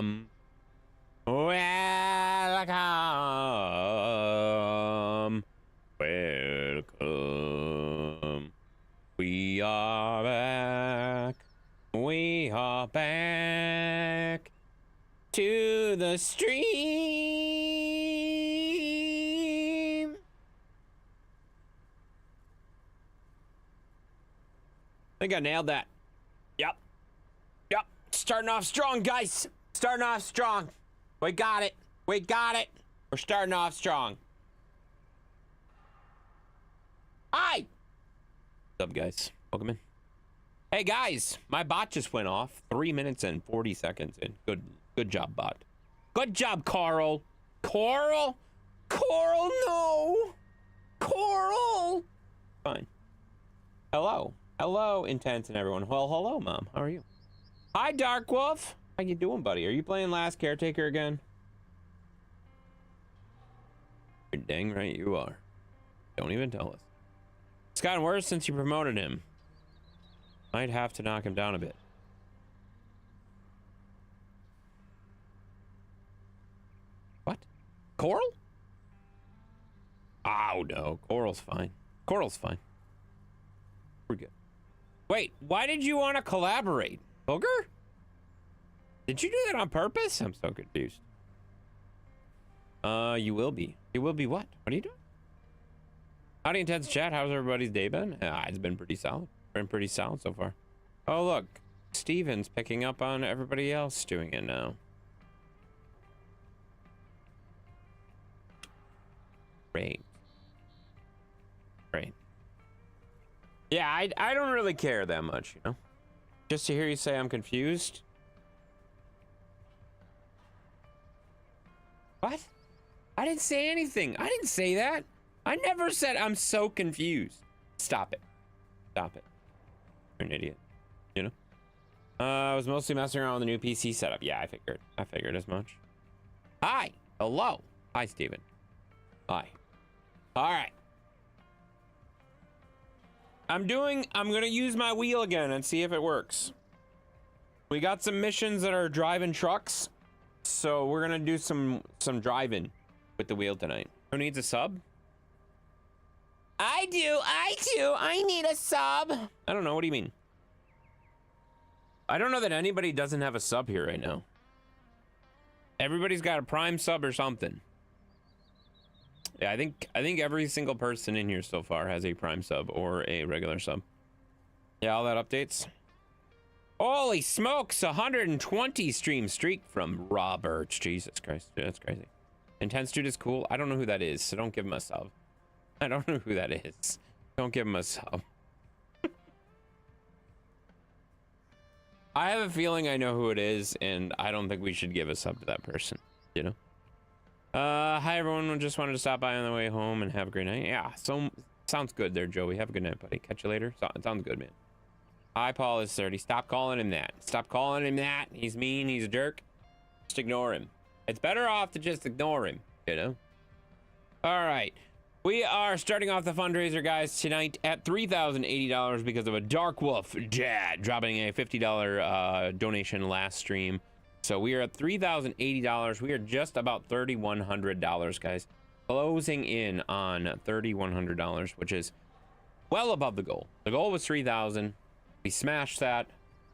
Welcome. Welcome. Welcome. We are back. We are back to the stream. I think I nailed that. Yep. Starting off strong, guys. Starting off strong. We got it. We got it. We're starting off strong. Hi. What's up, guys? Welcome in. Hey, guys. My bot just went off 3 minutes and 40 seconds in. Good job, bot. Good job, Coral. Coral? Coral, no. Coral. Fine. Hello. Hello, Intense and everyone. Well, hello, Mom. How are you? Hi, Dark Wolf. How you doing, buddy? Are you playing Last Caretaker again? You're dang right you are. Don't even tell us. It's gotten worse since you promoted him. Might have to knock him down a bit. What? Coral? Oh, no. Coral's fine. Coral's fine. We're good. Wait, why did you want to collaborate? Booger? Did you do that on purpose? I'm so confused. You will be. You will be what? What are you doing? Howdy, Intense chat. How's everybody's day been? It's been pretty solid. Been pretty solid so far. Oh, look. Steven's picking up on everybody else doing it now. Great. Great. Yeah, I don't really care that much, you know? Just to hear you say I'm confused. What? I didn't say anything. I didn't say that. I never said I'm so confused. Stop it. Stop it. You're an idiot. You know? I was mostly messing around with the new PC setup. Yeah, I figured. I figured as much. Hi. Hello. Hi, Steven. Hi. All right. I'm gonna use my wheel again and see if it works. We got some missions that are driving trucks, so we're gonna do some driving with the wheel tonight. Who needs a sub? I do. I need a sub. I don't know. What do you mean? I don't know that anybody doesn't have a sub here right now. Everybody's got a Prime sub or something. Yeah, I think every single person in here so far has a Prime sub or a regular sub. Yeah, all that updates. Holy smokes, 120 stream streak from Robert. Jesus Christ, dude, that's crazy. Intense Dude is cool. I don't know who that is, so don't give him a sub. I don't know who that is. Don't give him a sub. I have a feeling I know who it is, and I don't think we should give a sub to that person, you know? Hi everyone, just wanted to stop by on the way home and have a great night. Yeah, so sounds good there, Joey. Have a good night, buddy. Catch you later. Sounds good, man. Hi, Paul is 30. Stop calling him that. Stop calling him that. He's mean, he's a jerk. Just ignore him. It's better off to just ignore him, you know? All right. We are starting off the fundraiser, guys, tonight at $3,080 because of a Dark Wolf dad dropping a $50 donation last stream. So we are at $3,080. We are just about $3,100, guys. Closing in on $3,100, which is well above the goal. The goal was $3,000. We smashed that.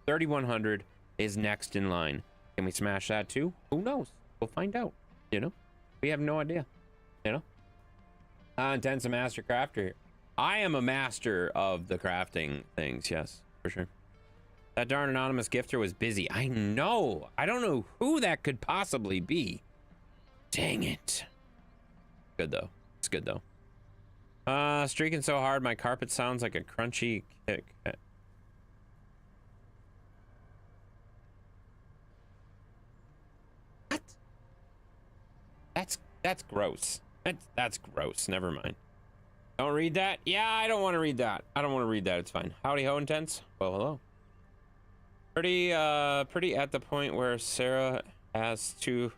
$3,100 is next in line. Can we smash that too? Who knows? We'll find out. You know, we have no idea. You know, Intense a master crafter here. I am a master of the crafting things. Yes, for sure. That darn anonymous gifter was busy. I know. I don't know who that could possibly be. Dang it. Good though. It's good though. Streaking so hard, my carpet sounds like a crunchy kick. What? That's gross. That's gross. Never mind. Don't read that? Yeah, I don't want to read that. I don't want to read that. It's fine. Howdy ho, Intense. Well, hello. Pretty at the point where Sarah has to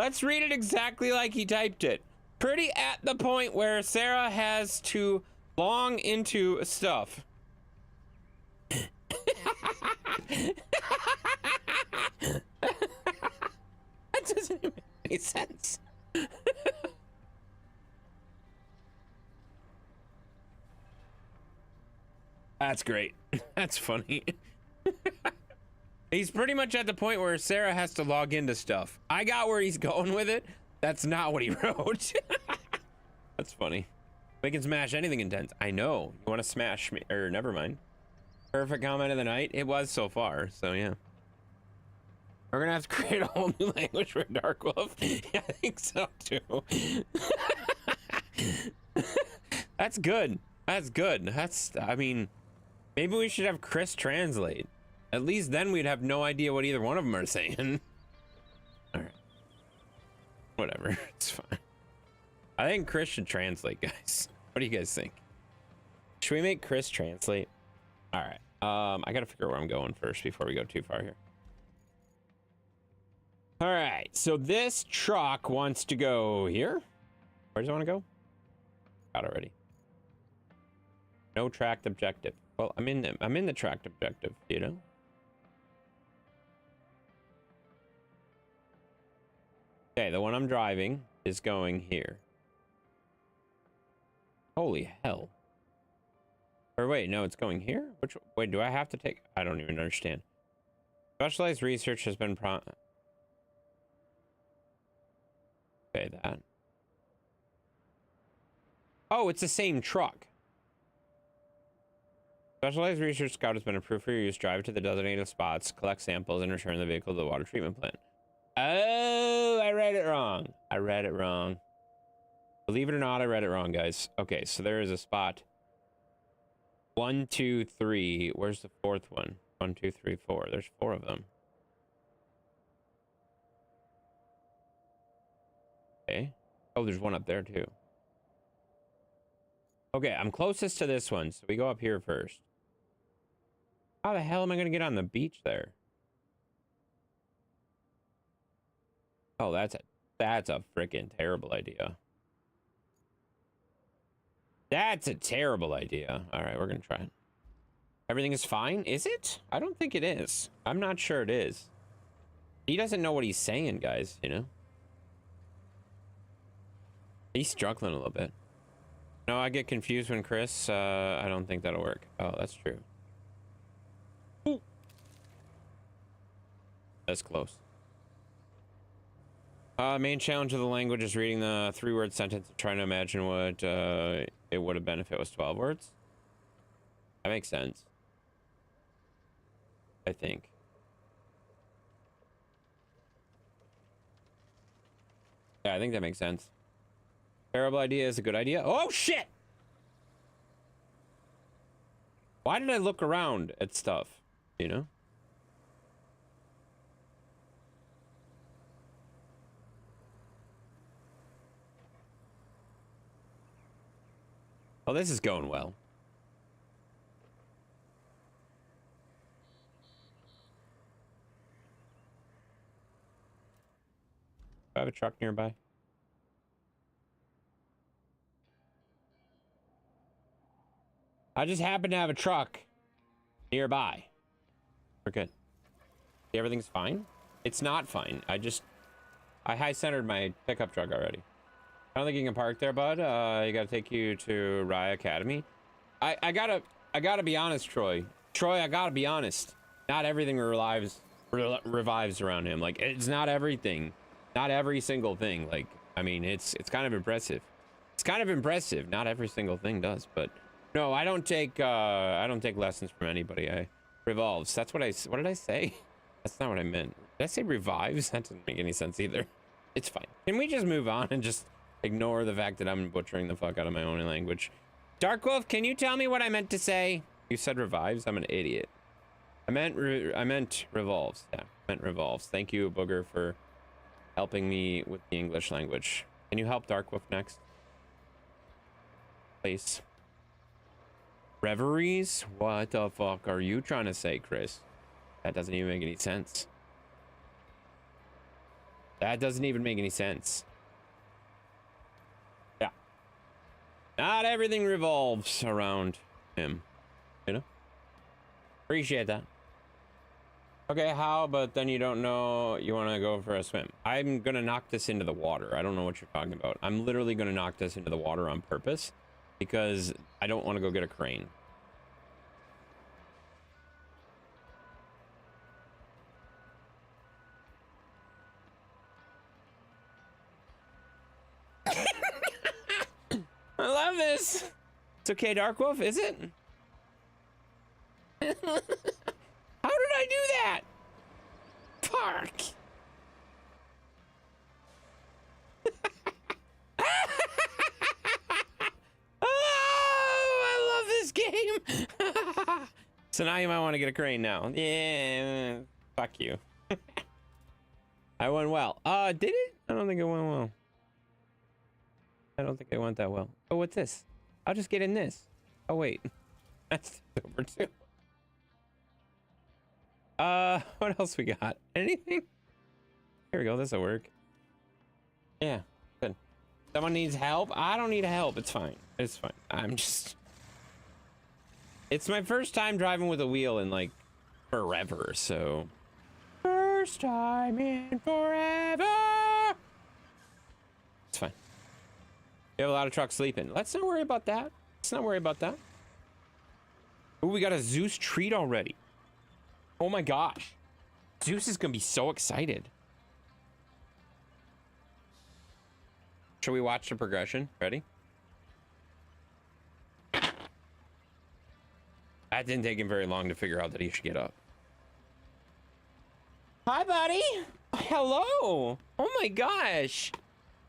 Let's read it exactly like he typed it. Pretty at the point where Sarah has to long into stuff. That doesn't even make any sense. That's great. That's funny. He's pretty much at the point where Sarah has to log into stuff. I got where he's going with it. That's not what he wrote. That's funny. We can smash anything intense. I know. You want to smash me? Or never mind. Perfect comment of the night. It was so far. So yeah. We're gonna have to create a whole new language for Dark Wolf. Yeah, I think so too. That's good. That's good. That's, I mean, maybe we should have Chris translate. At least then we'd have no idea what either one of them are saying. All right. Whatever. It's fine. I think Chris should translate, guys. What do you guys think? Should we make Chris translate? All right. I gotta figure out where I'm going first before we go too far here. All right. So this truck wants to go here. Where does it want to go? Got already. No tracked objective. Well, I'm in the tracked objective, you know. Okay, the one I'm driving is going here. Holy hell. Or wait, no, it's going here? Which, wait, do I have to take? I don't even understand. Specialized research has been okay, that. Oh, it's the same truck. Specialized Research Scout has been approved for your use. Drive to the designated spots, collect samples, and return the vehicle to the water treatment plant. Oh, I read it wrong. I read it wrong. Believe it or not, I read it wrong, guys. Okay, so there is a spot. 1, 2, 3. Where's the fourth one? 1, 2, 3, 4. There's 4 of them. Okay. Oh, there's one up there, too. Okay, I'm closest to this one, so we go up here first. How the hell am I going to get on the beach there? Oh, that's a freaking terrible idea. That's a terrible idea. All right, we're going to try it. Everything is fine? Is it? I don't think it is. I'm not sure it is. He doesn't know what he's saying, guys, you know? He's struggling a little bit. No, I get confused when Chris, I don't think that'll work. Oh, that's true. Ooh. That's close. Main challenge of the language is reading the 3-word sentence and trying to imagine what it would have been if it was 12 words. That makes sense. I think. Yeah, I think that makes sense. Terrible idea is a good idea. Oh, shit! Why did I look around at stuff, you know? Oh, this is going well. Do I have a truck nearby? I just happen to have a truck nearby. We're good. Everything's fine? It's not fine. I high-centered my pickup truck already. I don't think you can park there, bud. You gotta take you to Rye Academy. I gotta be honest, Troy. Troy, I gotta be honest. Not everything revives around him. Like, it's not everything. Not every single thing. Like, I mean, it's kind of impressive. It's kind of impressive. Not every single thing does, but no, I don't take lessons from anybody. I revolves. That's what what did I say? That's not what I meant. Did I say revives? That doesn't make any sense either. It's fine. Can we just move on and just ignore the fact that I'm butchering the fuck out of my own language? Dark Wolf, can you tell me what I meant to say? You said revives? I'm an idiot. I meant revolves. Yeah, I meant revolves. Thank you, Booger, for helping me with the English language. Can you help Dark Wolf next? Please. Reveries? What the fuck are you trying to say, Chris? That doesn't even make any sense. That doesn't even make any sense. Yeah. not everything revolves around him, you know? Appreciate that. Okay, how, but then you don't know you want to go for a swim. I'm going to knock this into the water. I don't know what you're talking about. I'm literally going to knock this into the water on purpose because I don't want to go get a crane. I love this. It's okay, Dark Wolf, is it? How did I do that? Park. Oh, I love this game. So now you might want to get a crane now. Yeah, fuck you. I went well. Did it? I don't think it went well. I don't think it went that well. Oh, what's this? I'll just get in this. Oh, wait. That's over too. What else we got? Anything? Here we go. This'll work. Yeah, good. Someone needs help? I don't need help. It's fine. It's fine. I'm just... It's my first time driving with a wheel in, like, forever, so... First time in forever! It's fine. We have a lot of trucks sleeping. Let's not worry about that. Let's not worry about that. Oh, we got a Zeus treat already. Oh my gosh. Zeus is gonna be so excited. Should we watch the progression? Ready? That didn't take him very long to figure out that he should get up. Hi, buddy. Hello. Oh my gosh.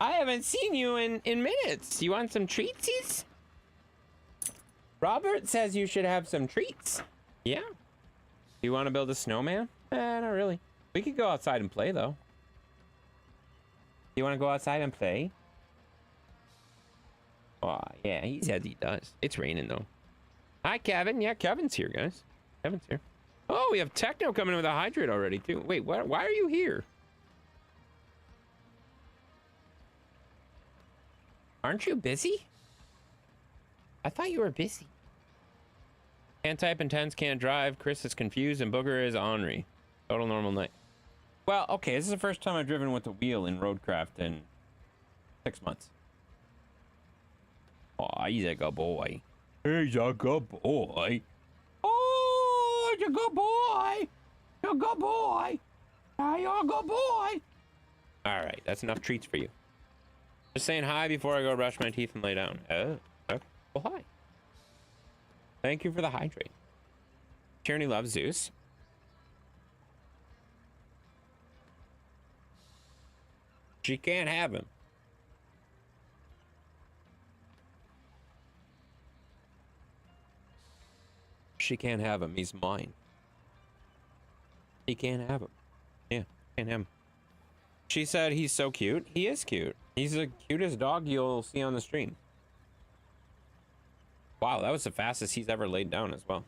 I haven't seen you in minutes. You want some treatsies? Robert says you should have some treats. Yeah. Do you want to build a snowman? Not really. We could go outside and play, though. You want to go outside and play? Oh, yeah, he says he does. It's raining, though. Hi, Kevin. Yeah, Kevin's here, guys. Kevin's here. Oh, we have Techno coming in with a hydrate already, too. Wait, why are you here? Aren't you busy? I thought you were busy. Can't type intense, can't drive. Chris is confused, and Booger is ornery. Total normal night. Well, okay, this is the first time I've driven with a wheel in Roadcraft in 6 months. Oh, he's a good boy. He's a good boy. Oh, he's a good boy. You're a good boy. You're a good boy. All right, that's enough treats for you. Just saying hi before I go brush my teeth and lay down. Oh, okay. Well, hi. Thank you for the hydrate. Tyranny loves Zeus. She can't have him. She can't have him. He's mine. He can't have him. Yeah, can't have him. She said he's so cute. He is cute. He's the cutest dog you'll see on the stream. Wow, that was the fastest he's ever laid down as well.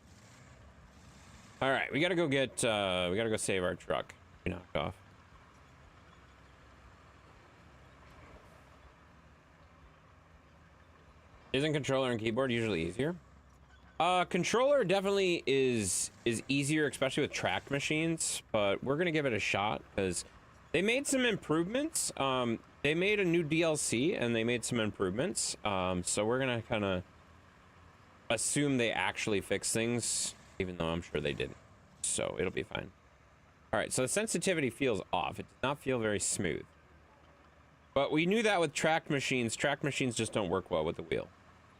All right, we gotta go get, we gotta go save our truck. We knocked off. Isn't controller and keyboard usually easier? Controller definitely is easier, especially with track machines, but we're gonna give it a shot because they made some improvements. They made a new DLC and they made some improvements. So we're gonna kind of assume they actually fix things, even though I'm sure they didn't. So it'll be fine. All right, so the sensitivity feels off. It does not feel very smooth. But we knew that with track machines. Track machines just don't work well with the wheel.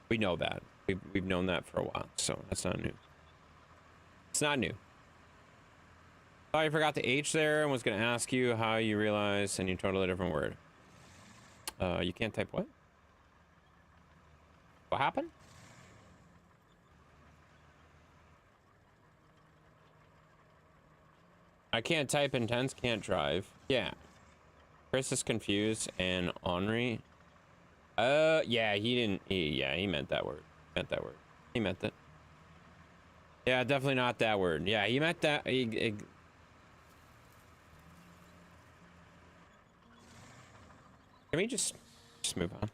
We know that. We've known that for a while, so that's not new. It's not new. Thought you forgot the H there and was going to ask you how you realize, and you totally different word. You can't type what? What happened? I can't type intense, can't drive. Yeah. Chris is confused and ornery. Yeah, he didn't. He meant that word. He meant that. Yeah, definitely not that word. Yeah, he meant that. Can we just move on?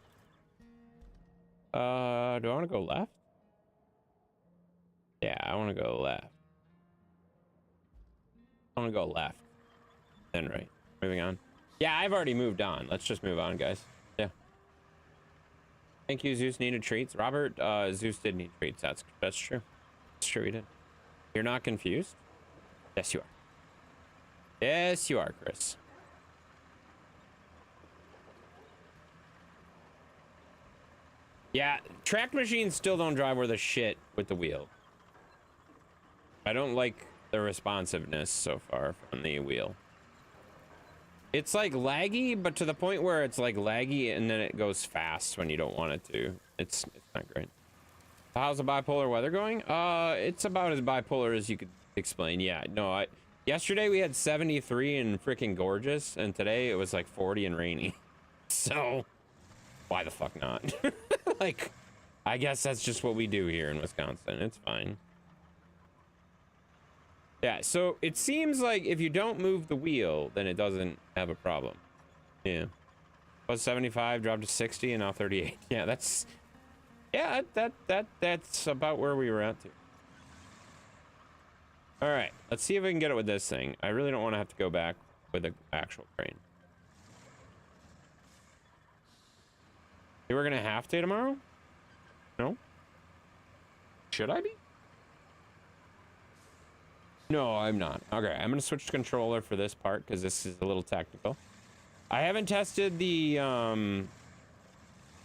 Do I want to go left? Yeah, I want to go left. I want to go left. Then right. Moving on. Yeah, I've already moved on. Let's just move on, guys. Yeah. Thank you, Zeus needed treats. Robert, Zeus did need treats. That's true. That's true, he did. You're not confused? Yes, you are. Yes, you are, Chris. Yeah, track machines still don't drive worth a shit with the wheel. I don't like the responsiveness so far from the wheel. It's like laggy, but to the point where it's like laggy and then it goes fast when you don't want it to. It's not great. How's the bipolar weather going? It's about as bipolar as you could explain. Yeah, no, yesterday we had 73 and freaking gorgeous, and today it was like 40 and rainy. So, why the fuck not? Like, I guess that's just what we do here in Wisconsin. It's fine. Yeah, so it seems like if you don't move the wheel, then it doesn't have a problem. Yeah. Was 75, dropped to 60, and now 38. Yeah, that's... Yeah, that's about where we were at, too. All right, let's see if we can get it with this thing. I really don't want to have to go back with an actual crane. We're gonna have to tomorrow? No? Should I be? No, I'm not. Okay, I'm gonna switch to controller for this part because this is a little technical. I haven't tested the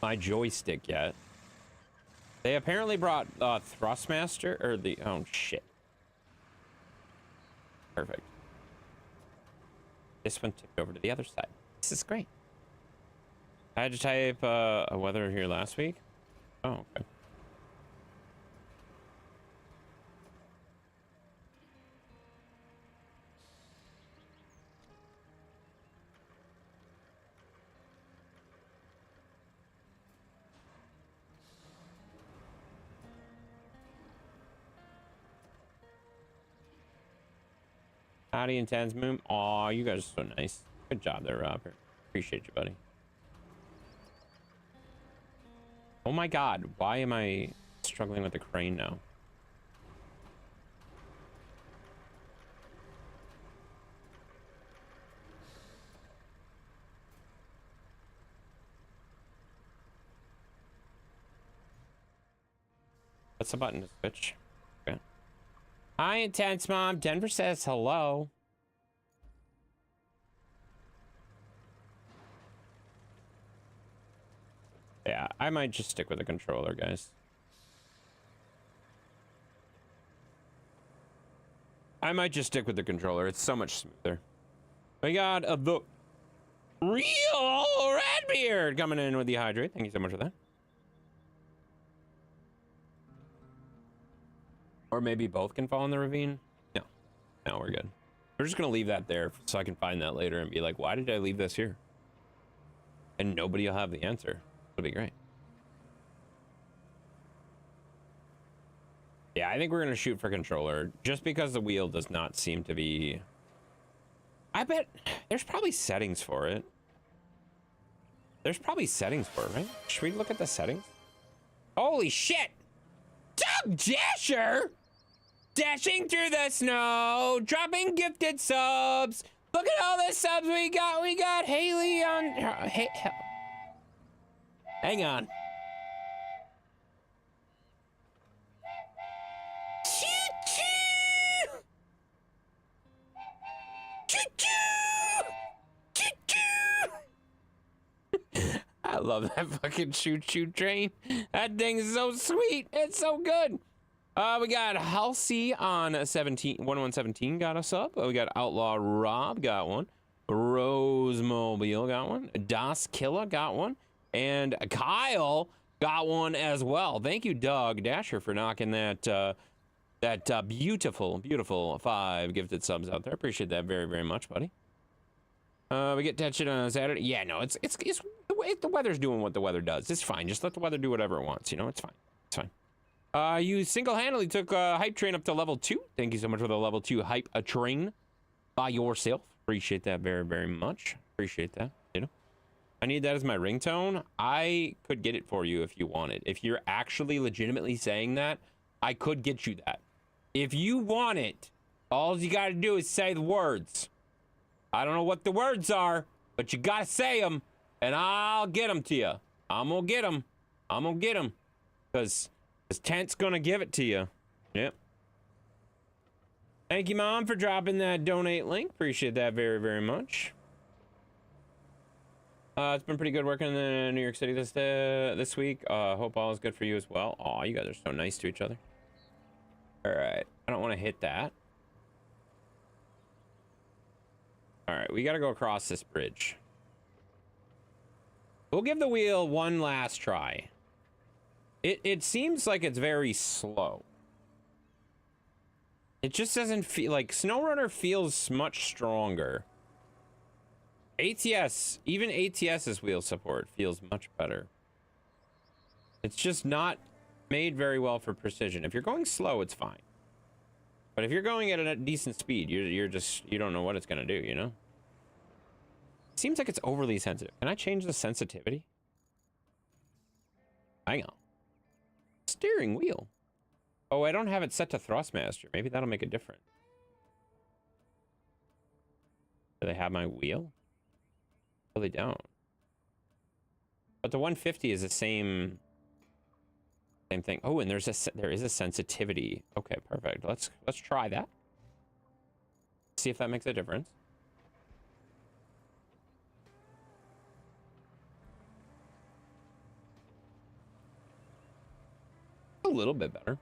my joystick yet. They apparently brought Thrustmaster or the oh shit. Perfect. This one tipped over to the other side. This is great. I had to type a weather here last week. Oh, okay. Howdy and Tans Moon. Aw, you guys are so nice. Good job there, Robert. Appreciate you, buddy. Oh my god, why am I struggling with the crane now? What's the button to switch? Okay. Hi, Intense Mom. Denver says hello. Yeah, I might just stick with the controller, guys. I might just stick with the controller. It's so much smoother. We got the real Redbeard coming in with the hydrate. Thank you so much for that. Or maybe both can fall in the ravine. No, no, we're good. We're just gonna leave that there so I can find that later and be like, why did I leave this here? And nobody will have the answer. It'll be great. Yeah, I think we're gonna shoot for controller just because the wheel does not seem to be. I bet there's probably settings for it. There's probably settings for it, right? Should we look at the settings? Holy shit! Doug Dasher! Dashing through the snow, dropping gifted subs. Look at all the subs we got. We got Haley on. Hang on. Choo-choo! Choo-choo! Choo-choo! I love that fucking choo-choo train. That thing is so sweet. It's so good. We got Halsey on 1117 got us up. We got Outlaw Rob got one. Rosemobile got one. Das Killa got one. And Kyle got one as well. Thank you, Doug Dasher, for knocking that beautiful, beautiful 5 gifted subs out there. Appreciate that very, very much, buddy. We get that shit on Saturday. Yeah, no, it's the weather's doing what the weather does. It's fine. Just let the weather do whatever it wants. You know, it's fine. It's fine. You single-handedly took Hype Train up to level 2. Thank you so much for the level 2 Hype Train by yourself. Appreciate that very, very much. Appreciate that, you know. I need that as my ringtone. I could get it for you if you wanted. If you're actually legitimately saying that, I could get you that. If you want it, all you gotta do is say the words. I don't know what the words are, but you gotta say them, and I'll get them to you. I'm gonna get them. I'm gonna get them. Because Tent's gonna give it to you. Yep. Thank you, Mom, for dropping that donate link. Appreciate that very, very much. It's been pretty good working in New York City this week. Hope all is good for you as well. Aw, you guys are so nice to each other. All right. I don't want to hit that. All right. We got to go across this bridge. We'll give the wheel one last try. It seems like it's very slow. It just doesn't feel like SnowRunner feels much stronger. ATS, even ATS's wheel support feels much better. It's just not made very well for precision. If you're going slow, it's fine. But if you're going at a decent speed, you don't know what it's gonna do, you know? It seems like it's overly sensitive. Can I change the sensitivity? Hang on. Steering wheel. Oh, I don't have it set to Thrustmaster. Maybe that'll make a difference. Do they have my wheel? Oh, they don't. But the 150 is the same thing. Oh, and there is a sensitivity. Okay, perfect. Let's try that. See if that makes a difference. A little bit better.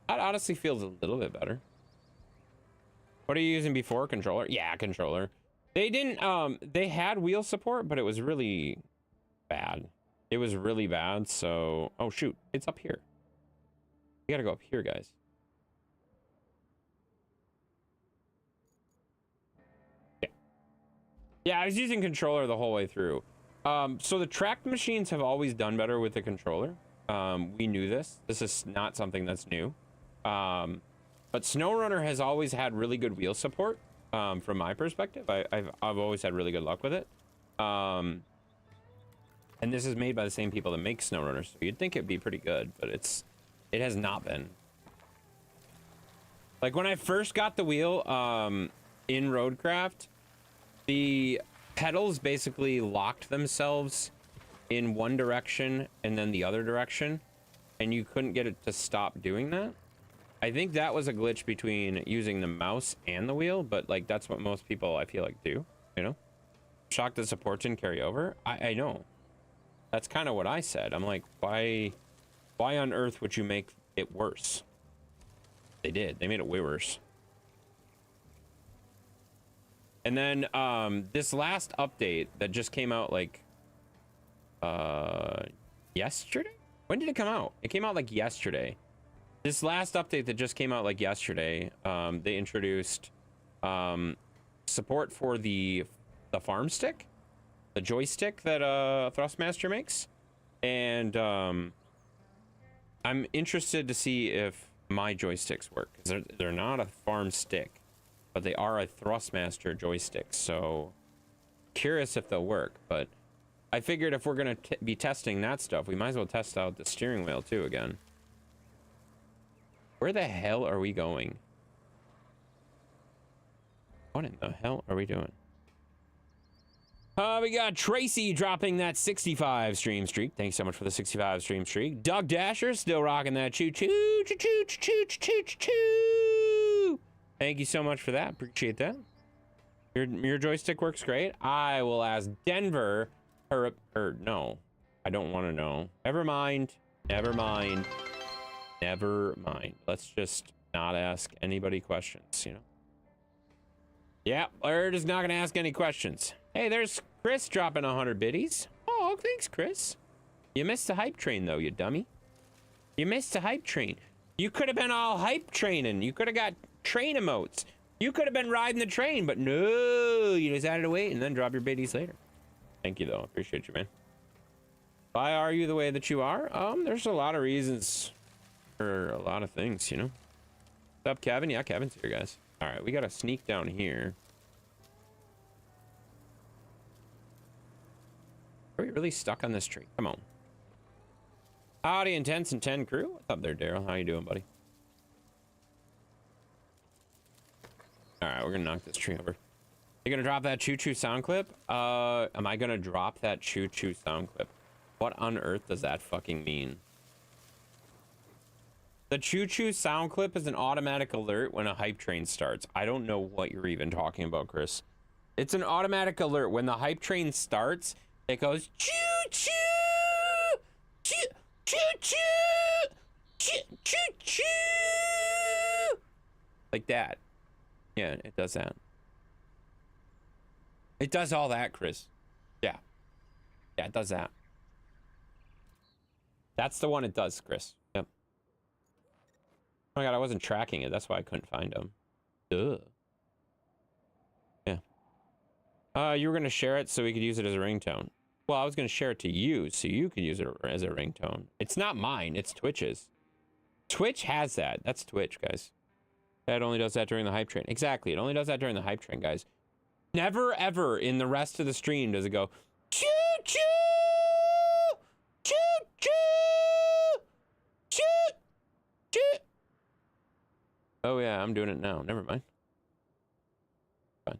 That honestly feels a little bit better. What are you using before? Controller? Yeah, controller. They didn't, they had wheel support, but it was really bad. It was really bad, so... Oh, shoot. It's up here. We gotta go up here, guys. Yeah. Yeah, I was using controller the whole way through. So the tracked machines have always done better with the controller. We knew this. This is not something that's new. But SnowRunner has always had really good wheel support, from my perspective. I've always had really good luck with it. And this is made by the same people that make SnowRunner, so you'd think it'd be pretty good, but it has not been. Like when I first got the wheel in Roadcraft, the pedals basically locked themselves in one direction and then the other direction, and you couldn't get it to stop doing that. I think that was a glitch between using the mouse and the wheel, but like that's what most people I feel like do, you know? Shocked that support didn't carry over. I know. That's kind of what I said. I'm like, why on earth would you make it worse? They did. They made it way worse. And then this last update that just came out like yesterday? When did it come out? It came out like yesterday. This last update that just came out like yesterday, they introduced support for the farm stick, the joystick that Thrustmaster makes, and I'm interested to see if my joysticks work, because they're not a farm stick, but they are a Thrustmaster joystick, so curious if they'll work. But I figured if we're gonna be testing that stuff, we might as well test out the steering wheel too again. Where the hell are we going? What in the hell are we doing? We got Tracy dropping that 65 stream streak. Thanks so much for the 65 stream streak. Doug Dasher still rocking that choo choo choo choo choo choo choo choo. Thank you so much for that. Appreciate that. Your joystick works great. I will ask Denver. No, I don't want to know. Never mind. Never mind. Never mind. Let's just not ask anybody questions, you know? Yeah, we're just not gonna ask any questions. Hey, there's Chris dropping 100 biddies. Oh, thanks, Chris. You missed the hype train, though, you dummy. You missed the hype train. You could have been all hype training. You could have got train emotes. You could have been riding the train, but no, you decided to wait and then drop your biddies later. Thank you, though. Appreciate you, man. Why are you the way that you are? There's a lot of reasons for a lot of things, you know? What's up, Kevin? Yeah, Kevin's here, guys. All right, we got to sneak down here. Are we really stuck on this tree? Come on. Howdy, Intense and 10 crew. What's up there, Daryl? How you doing, buddy? All right, we're gonna knock this tree over. You gonna drop that choo-choo sound clip? Am I gonna drop that choo-choo sound clip? What on earth does that fucking mean? The choo-choo sound clip is an automatic alert when a hype train starts. I don't know what you're even talking about, Chris. It's an automatic alert. When the hype train starts, it goes choo-choo! Choo-choo! Choo-choo! Like that. Yeah, it does that. It does all that, Chris. Yeah. Yeah, it does that. That's the one it does, Chris. Yep. Oh my god, I wasn't tracking it. That's why I couldn't find him. Duh. Yeah. You were going to share it so we could use it as a ringtone. Well, I was going to share it to you so you could use it as a ringtone. It's not mine. It's Twitch's. Twitch has that. That's Twitch, guys. That only does that during the hype train. Exactly. It only does that during the hype train, guys. Never, ever in the rest of the stream does it go, choo-choo! Choo-choo! Choo-choo! Oh, yeah, I'm doing it now. Never mind. Fine.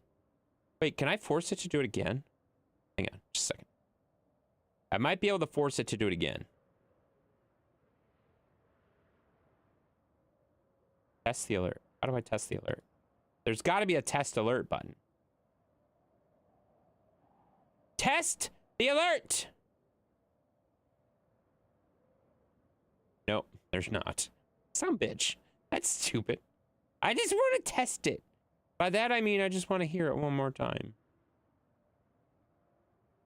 Wait, can I force it to do it again? Hang on, just a second. I might be able to force it to do it again. Test the alert. How do I test the alert? There's got to be a test alert button. Test the alert! Nope, there's not. Some bitch. That's stupid. I just want to test it. By that I mean I just want to hear it one more time.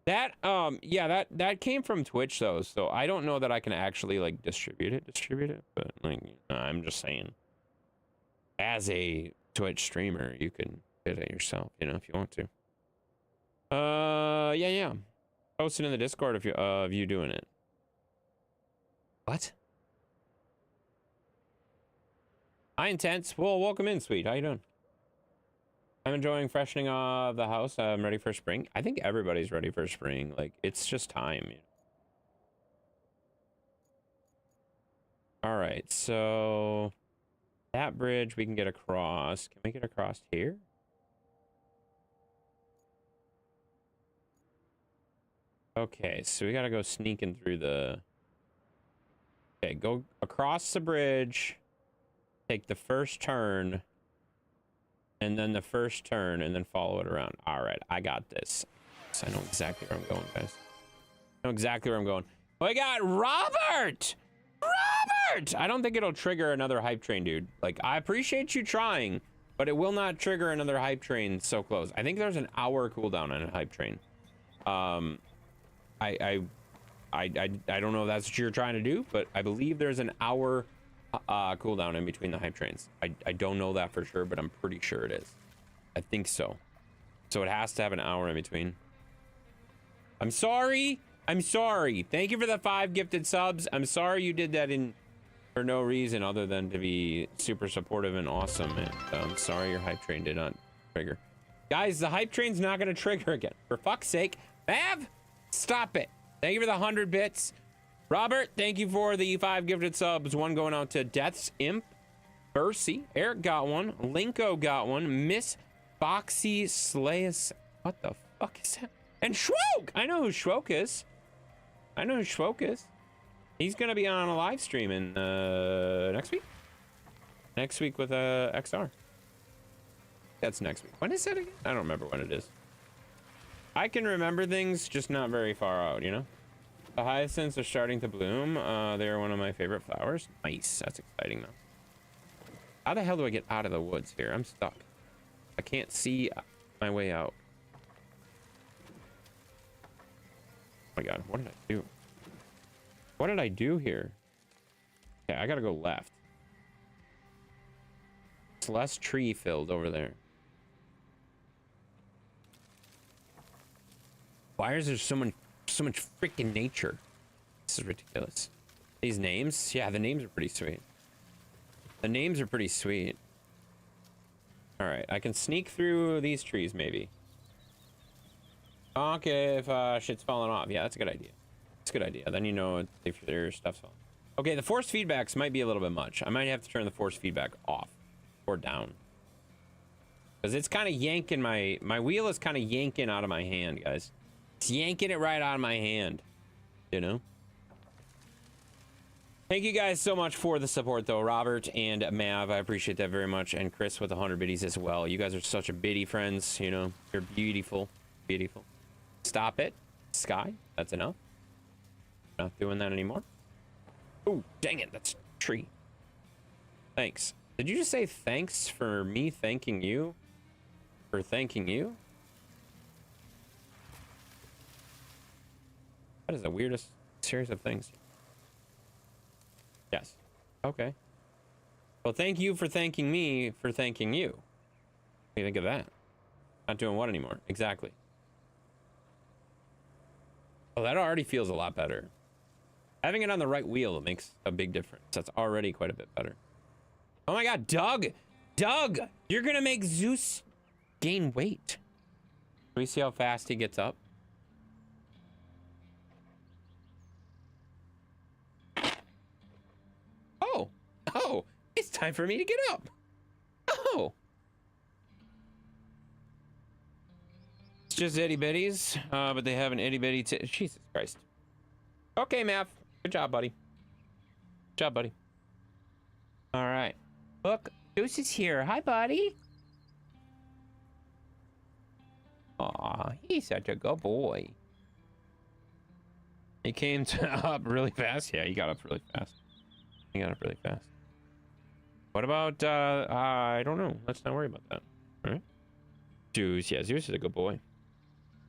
That yeah, that came from Twitch though, so I don't know that I can actually like distribute it, but like I'm just saying. As a Twitch streamer, you can get it yourself, you know, if you want to. Yeah. Post it in the Discord if you of you doing it. What? Hi, Intense. Well, welcome in, sweet. How you doing? I'm enjoying freshening the house. I'm ready for spring. I think everybody's ready for spring. Like, it's just time. You know? All right, so that bridge we can get across. Can we get across here? Okay, so we gotta go sneaking through the... Okay, go across the bridge. Take the first turn. And then the first turn, and then follow it around. All right, I got this. So I know exactly where I'm going, guys. I know exactly where I'm going. Oh, I got Robert! Robert! I don't think it'll trigger another hype train, dude. Like, I appreciate you trying, but it will not trigger another hype train so close. I think there's an hour cooldown on a hype train. I don't know if that's what you're trying to do, but I believe there's an hour cooldown in between the hype trains. I don't know that for sure, but I'm pretty sure it is. I think so. So it has to have an hour in between. I'm sorry. I'm sorry. Thank you for the 5 gifted subs. I'm sorry you did that for no reason other than to be super supportive and awesome. And I'm sorry your hype train did not trigger. Guys, the hype train's not going to trigger again. For fuck's sake. Mav, stop it. Thank you for the 100 bits. Robert, thank you for the 5 gifted subs. One going out to Death's Imp, Bercy, Eric got one, Linko got one, Miss Foxy Slayus. What the fuck is that? And Shwoke! I know who Shwoke is. I know who Shwoke is. He's gonna be on a live stream in next week. Next week with XR. That's next week. When is that again? I don't remember when it is. I can remember things, just not very far out, you know? The hyacinths are starting to bloom. They're one of my favorite flowers. Nice. That's exciting, though. How the hell do I get out of the woods here? I'm stuck. I can't see my way out. Oh my god, what did I do? What did I do here? Okay, I gotta go left. It's less tree filled over there. Why is there so much freaking nature? This is ridiculous. These names? Yeah, the names are pretty sweet. The names are pretty sweet. All right, I can sneak through these trees maybe. Okay, if shit's falling off. Yeah, that's a good idea. That's a good idea. Then you know if your stuff's falling. Okay, the force feedbacks might be a little bit much. I might have to turn the force feedback off or down. Because it's kind of yanking my wheel is kind of yanking out of my hand, guys. It's yanking it right out of my hand, you know? Thank you guys so much for the support, though. Robert and Mav, I appreciate that very much. And Chris with 100 biddies as well. You guys are such a biddy friends, you know? You're beautiful. Beautiful. Stop it. Sky, that's enough. Not doing that anymore. Oh, dang it, that's a tree. Thanks. Did you just say thanks for me thanking you? For thanking you? That is the weirdest series of things. Yes. Okay. Well, thank you for thanking me for thanking you. What do you think of that? Not doing what anymore? Exactly. Oh, that already feels a lot better. Having it on the right wheel makes a big difference. That's already quite a bit better. Oh my god, Doug! Doug! You're gonna make Zeus gain weight. Can we see how fast he gets up? Oh! Oh! It's time for me to get up! Oh! It's just itty bitties, but they have an itty bitty Jesus Christ. Okay, Mav. Good job, buddy. Good job, buddy. All right. Look, Zeus is here. Hi, buddy. Aw, he's such a good boy. He came up really fast. Yeah, he got up really fast. He got up really fast. What about, I don't know. Let's not worry about that. All right. Zeus, yeah, Zeus is a good boy.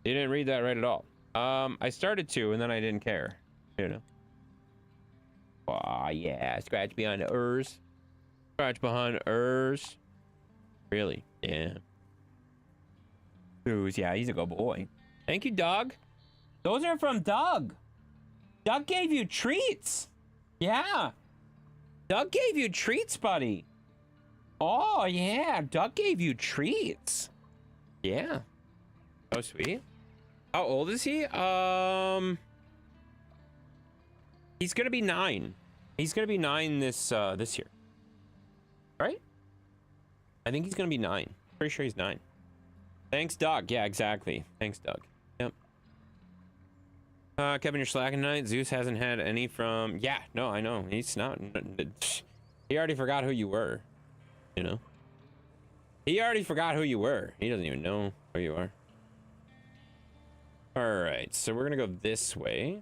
You didn't read that right at all. I started to, and then I didn't care. You know. Aw, yeah, scratch behind the ears. Scratch behind the ears. Really? Yeah. Zeus, yeah, he's a good boy. Thank you, Doug. Those are from Doug. Doug gave you treats. Yeah. Doug gave you treats, buddy. Oh, yeah. Doug gave you treats. Yeah. Oh, sweet. How old is he? He's gonna be 9. He's gonna be 9 this year. Right? I think he's gonna be 9. Pretty sure he's 9. Thanks, Doug. Yeah, exactly. Thanks, Doug. Yep. Kevin, you're slacking tonight. Zeus hasn't had any from... Yeah, no, I know. He's not... He already forgot who you were. You know? He already forgot who you were. He doesn't even know who you are. Alright, so we're gonna go this way.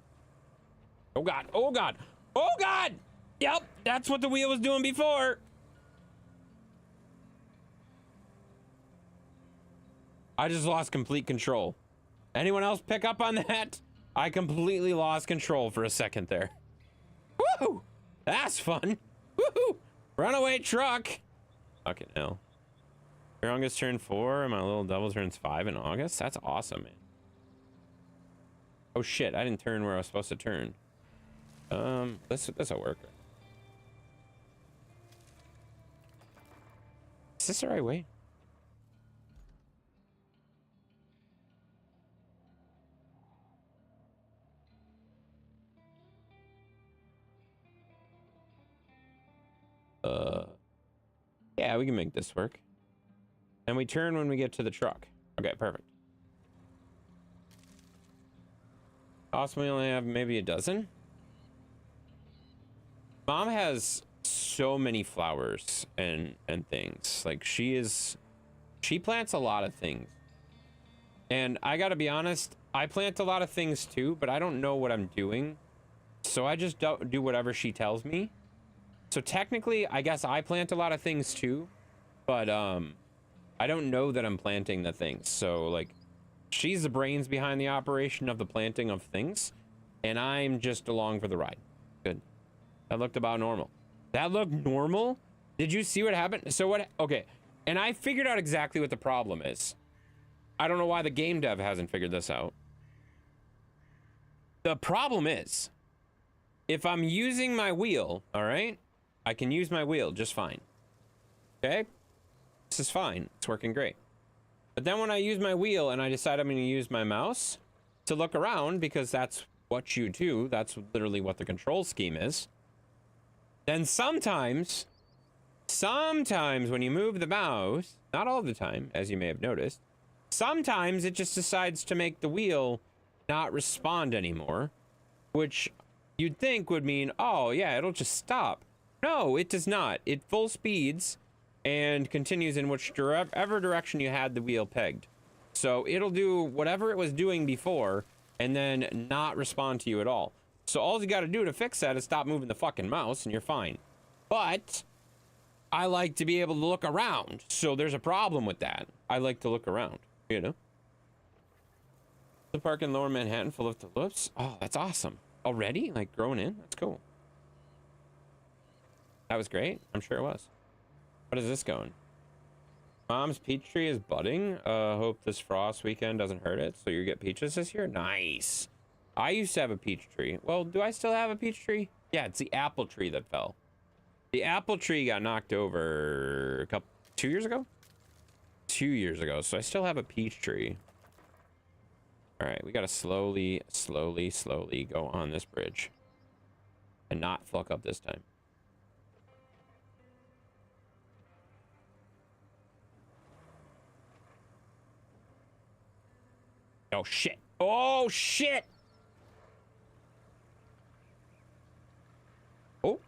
Oh, God. Oh, God. Oh, God! Yep, that's what the wheel was doing before. I just lost complete control. Anyone else pick up on that? I completely lost control for a second there. Woohoo! That's fun. Woohoo! Runaway truck. Fucking hell. Your youngest turned 4 and my little double turns 5 in August. That's awesome, man. Oh shit, I didn't turn where I was supposed to turn. This'll work. Is this the right way? Yeah, we can make this work. And we turn when we get to the truck. Okay, perfect. Awesome, we only have maybe a dozen. Mom has so many flowers and things. Like she plants a lot of things. And I gotta be honest, I plant a lot of things too, but I don't know what I'm doing. So I just don't do whatever she tells me. So technically, I guess I plant a lot of things too, but I don't know that I'm planting the things. So like, she's the brains behind the operation of the planting of things, and I'm just along for the ride. Good. That looked about normal. That looked normal? Did you see what happened? So what? Okay, and I figured out exactly what the problem is. I don't know why the game dev hasn't figured this out. The problem is, if I'm using my wheel, all right, I can use my wheel just fine. Okay? This is fine. It's working great. But then when I use my wheel and I decide I'm going to use my mouse to look around, because that's what you do, that's literally what the control scheme is, then sometimes when you move the mouse, not all the time, as you may have noticed, sometimes it just decides to make the wheel not respond anymore, which you'd think would mean, oh yeah, it'll just stop. No, it does not. It full speeds and continues in whichever direction you had the wheel pegged. So it'll do whatever it was doing before and then not respond to you at all. So all you got to do to fix that is stop moving the fucking mouse and you're fine. But I like to be able to look around. So there's a problem with that. I like to look around, you know? The park in Lower Manhattan full of tulips. Oh, that's awesome. Already? Like growing in? That's cool. That was great. I'm sure it was. What is this going? Mom's peach tree is budding. Hope this frost weekend doesn't hurt it. So you get peaches this year? Nice. I used to have a peach tree. Well, do I still have a peach tree? Yeah, it's the apple tree that fell. The apple tree got knocked over 2 years ago? 2 years ago. So I still have a peach tree. All right, we got to slowly go on this bridge. And not fuck up this time. Oh, shit. Oh, shit. Oh.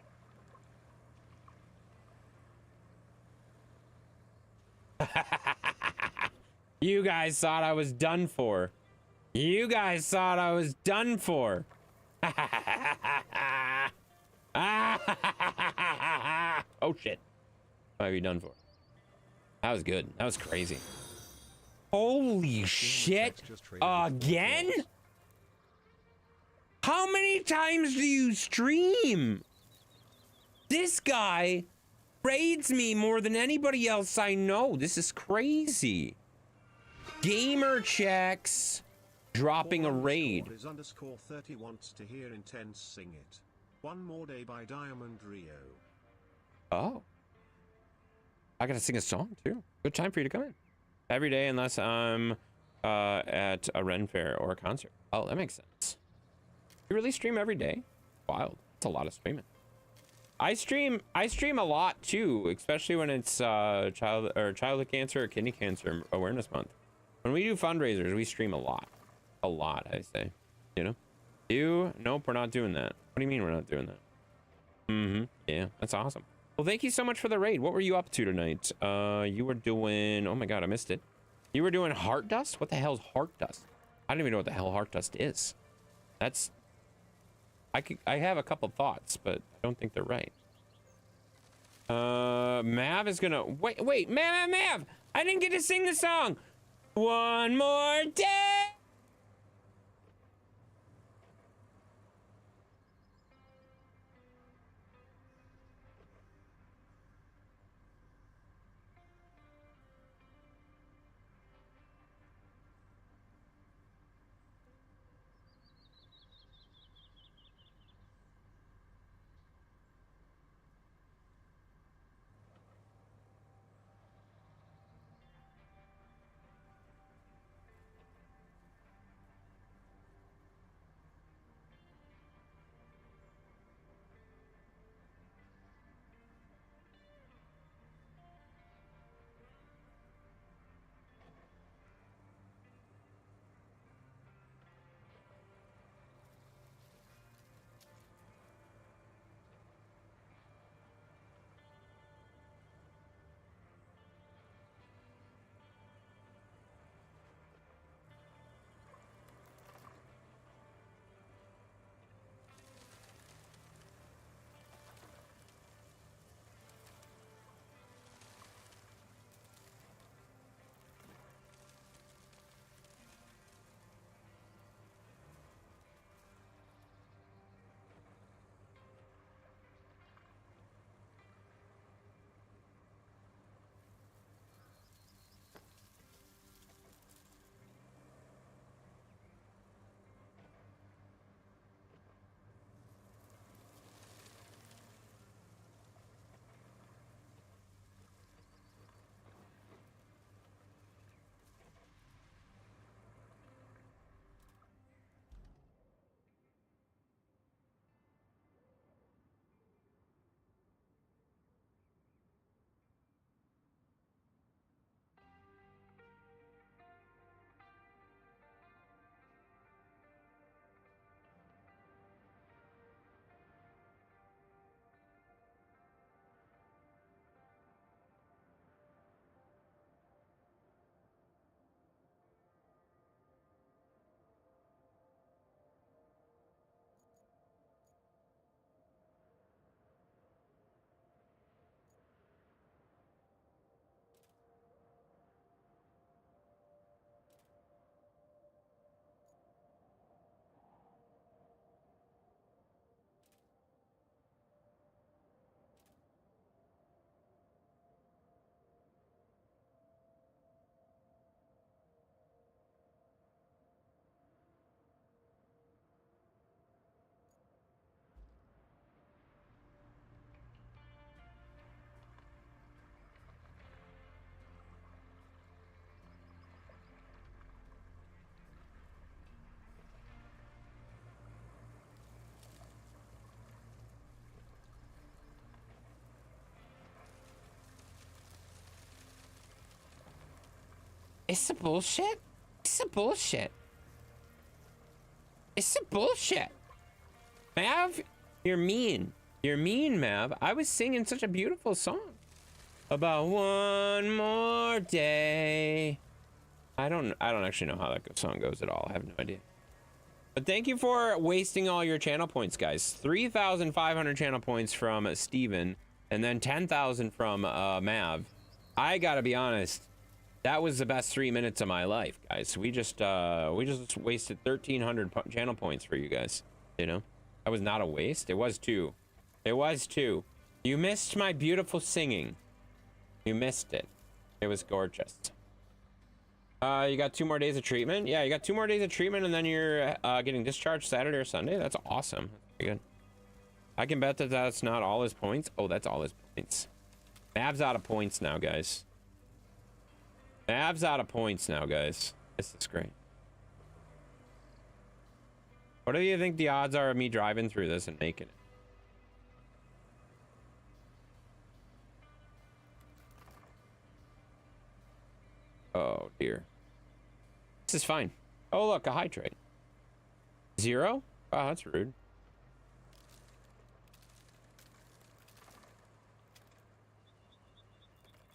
You guys thought I was done for. You guys thought I was done for. Oh, shit. Might be done for. That was good. That was crazy. Holy shit. Again? How many times do you stream? This guy raids me more than anybody else I know. This is crazy. Gamer checks dropping a raid. Is _30 wants to hear Intense sing it. One More Day by Diamond Rio. Oh. I gotta sing a song too. Good time for you to come in. Every day unless I'm at a Ren fair or a concert. Oh, that makes sense. You really stream every day? Wild. That's a lot of streaming. I stream a lot too, especially when it's childhood cancer or kidney cancer awareness month. When we do fundraisers, we stream a lot. A lot, I say. You know? You? Nope, we're not doing that. What do you mean we're not doing that? Mm-hmm. Yeah, that's awesome. Well, thank you so much for the raid. What were you up to tonight? You were doing... Oh my god, I missed it. You were doing Heart Dust? What the hell is Heart Dust? I don't even know what the hell Heart Dust is. That's... I have a couple thoughts, but I don't think they're right. Mav is gonna... Wait, Mav! I didn't get to sing the song! One more day! It's a bullshit. It's a bullshit. It's a bullshit. Mav, you're mean. You're mean, Mav. I was singing such a beautiful song about one more day. I don't actually know how that song goes at all. I have no idea. But thank you for wasting all your channel points, guys. 3,500 channel points from Steven, and then 10,000 from Mav. I gotta be honest, that was the best 3 minutes of my life, guys. We just wasted 1,300 channel points for you guys. You know, that was not a waste. It was 2. It was 2. You missed my beautiful singing. You missed it. It was gorgeous. You got 2 more days of treatment. Yeah, you got 2 more days of treatment, and then you're getting discharged Saturday or Sunday. That's awesome. That's pretty good. I can bet that that's not all his points. Oh, that's all his points. Mav's out of points now, guys. Mav's out of points now, guys. This is great. What do you think the odds are of me driving through this and making it? Oh, dear. This is fine. Oh, look, a hydrate. 0? Oh, that's rude.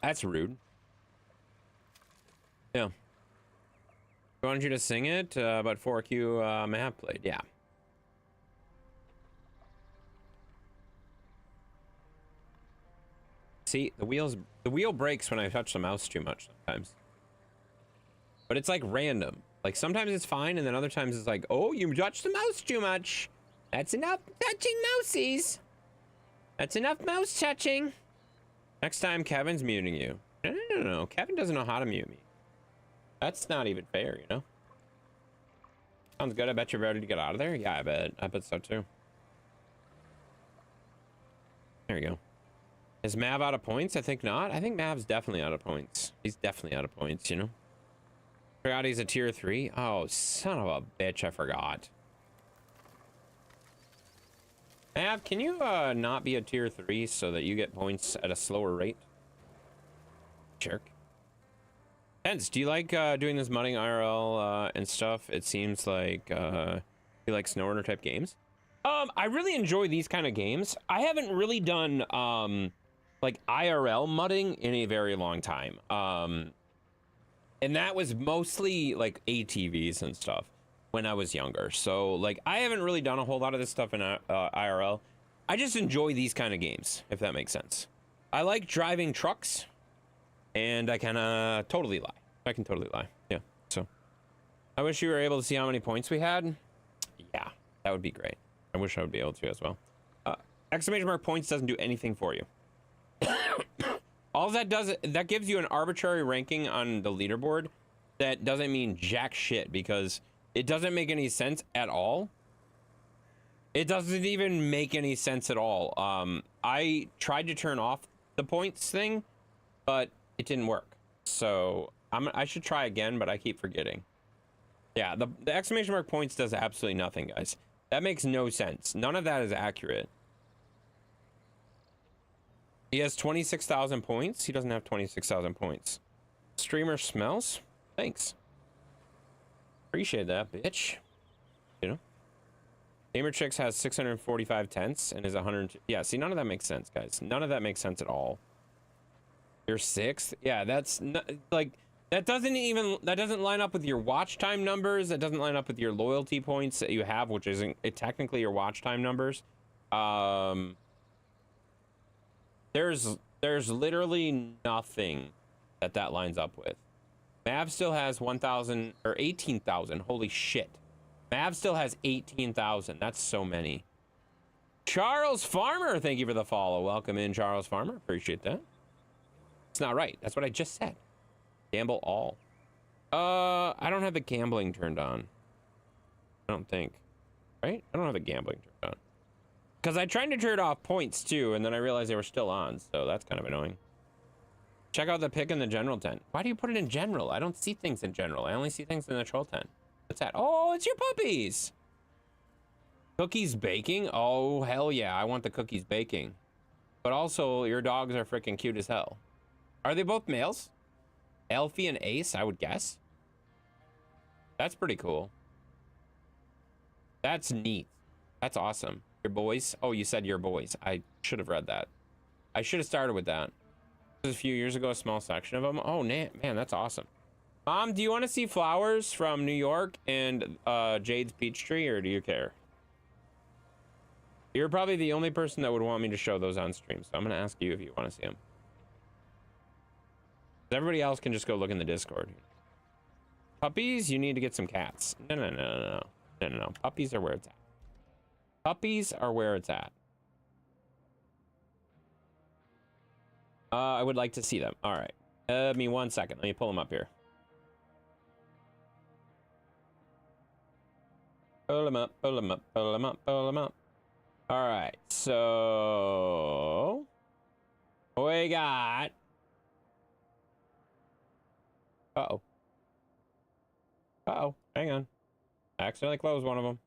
That's rude. Yeah. I wanted you to sing it, but 4Q Mav played. Yeah. See, the wheel breaks when I touch the mouse too much sometimes. But it's like random. Like sometimes it's fine, and then other times it's like, oh, you touched the mouse too much. That's enough touching mousies. That's enough mouse touching. Next time, Kevin's muting you. No. Kevin doesn't know how to mute me. That's not even fair, you know? Sounds good. I bet you're ready to get out of there. Yeah, I bet. I bet so too. There you go. Is Mav out of points? I think not. I think Mav's definitely out of points. He's definitely out of points, you know? Forgot he's a tier 3. Oh, son of a bitch. I forgot. Mav, can you not be a tier 3 so that you get points at a slower rate? Jerk. Hence, do you like doing this mudding IRL and stuff? It seems like you like SnowRunner type games. I really enjoy these kind of games. I haven't really done like IRL mudding in a very long time. And that was mostly like ATVs and stuff when I was younger. So like I haven't really done a whole lot of this stuff in IRL. I just enjoy these kind of games, if that makes sense. I like driving trucks, and I can totally lie. I can totally lie. Yeah. So I wish you were able to see how many points we had. Yeah, that would be great. I wish I would be able to as well. Exclamation mark points doesn't do anything for you. All that does, that gives you an arbitrary ranking on the leaderboard that doesn't mean jack shit, because it doesn't make any sense at all. It doesn't even make any sense at all. I tried to turn off the points thing, but it didn't work. So I should try again, but I keep forgetting. Yeah, the exclamation mark points does absolutely nothing, guys. That makes no sense. None of that is accurate. He has 26,000 points. He doesn't have 26,000 points. Streamer smells. Thanks. Appreciate that, bitch. You know? Gamer Chicks has 645 tenths and is 100. Yeah, see, none of that makes sense, guys. None of that makes sense at all. You're 6th? Yeah, that's not, like, that doesn't line up with your watch time numbers. That doesn't line up with your loyalty points that you have, which isn't technically your watch time numbers. There's literally nothing that lines up with. Mav still has 1,000 or 18,000. Holy shit. Mav still has 18,000. That's so many. Charles Farmer, thank you for the follow. Welcome in, Charles Farmer. Appreciate that. It's not right. That's what I just said. Gamble all. I don't have the gambling turned on. I don't think. Right? I don't have the gambling turned on. Because I tried to turn off points too, and then I realized they were still on, so that's kind of annoying. Check out the pick in the general tent. Why do you put it in general? I don't see things in general. I only see things in the troll tent. What's that? Oh, it's your puppies! Cookies baking? Oh, hell yeah, I want the cookies baking. But also, your dogs are freaking cute as hell. Are they both males? Elfie and Ace, I would guess. That's pretty cool. That's neat. That's awesome. Your boys? Oh, you said your boys. I should have read that. I should have started with that. This was a few years ago, a small section of them. Oh, man, that's awesome. Mom, do you want to see flowers from New York and Jade's Peach Tree, or do you care? You're probably the only person that would want me to show those on stream, so I'm going to ask you if you want to see them. Everybody else can just go look in the Discord. Puppies, you need to get some cats. No. Puppies are where it's at. Puppies are where it's at. I would like to see them. All right. Give me 1 second. Let me pull them up here. Pull them up, pull them up, pull them up, pull them up. All right. So we got. Uh-oh. Uh-oh. Hang on. I accidentally closed one of them.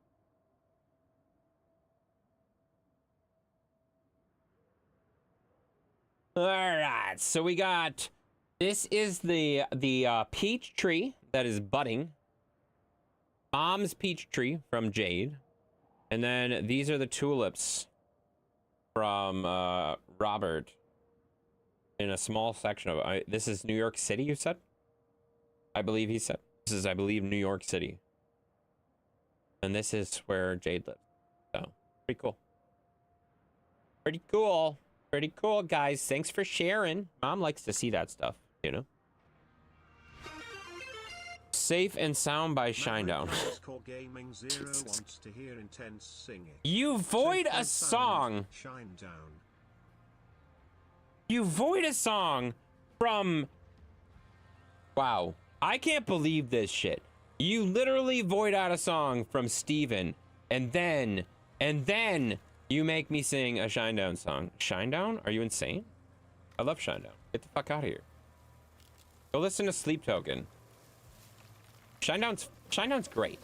All right. So we got, this is the peach tree that is budding. Mom's peach tree from Jade. And then these are the tulips from Robert in a small section of this is New York City, you said? I believe he said. This is, I believe, New York City. And this is where Jade lives. So, pretty cool. Pretty cool. Pretty cool, guys. Thanks for sharing. Mom likes to see that stuff, you know? Safe and Sound by Shinedown. You void a song. You void a song from... Wow. I can't believe this shit. You literally void out a song from Steven, and then you make me sing a Shinedown song. Shinedown? Are you insane? I love Shinedown. Get the fuck out of here. Go listen to Sleep Token. Shinedown's great.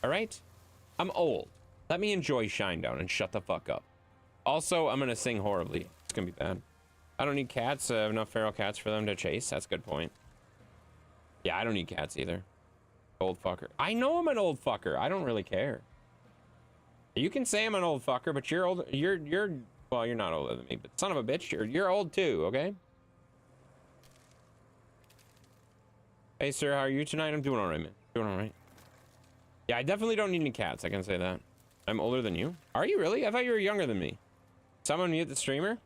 All right? I'm old. Let me enjoy Shinedown and shut the fuck up. Also, I'm gonna sing horribly. It's gonna be bad. I don't need cats. I have enough feral cats for them to chase. That's a good point. Yeah, I don't need cats either. Old fucker. I know I'm an old fucker. I don't really care. You can say I'm an old fucker, but you're old. Well, you're not older than me, but son of a bitch, you're old too, okay? Hey, sir, how are you tonight? I'm doing all right, man. Doing all right. Yeah, I definitely don't need any cats. I can say that. I'm older than you. Are you really? I thought you were younger than me. Someone mute the streamer?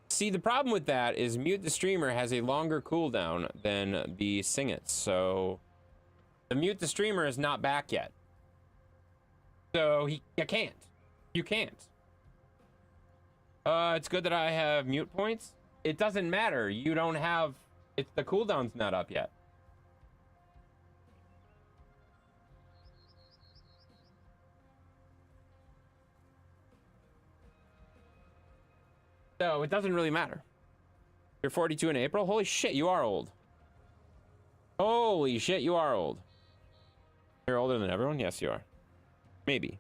See, the problem with that is Mute the Streamer has a longer cooldown than the Sing It, so the Mute the Streamer is not back yet. So you can't. You can't. It's good that I have mute points. It doesn't matter. You don't have... the cooldown's not up yet. So it doesn't really matter. You're 42 in April? Holy shit, you are old. Holy shit, you are old. You're older than everyone? Yes, you are. Maybe.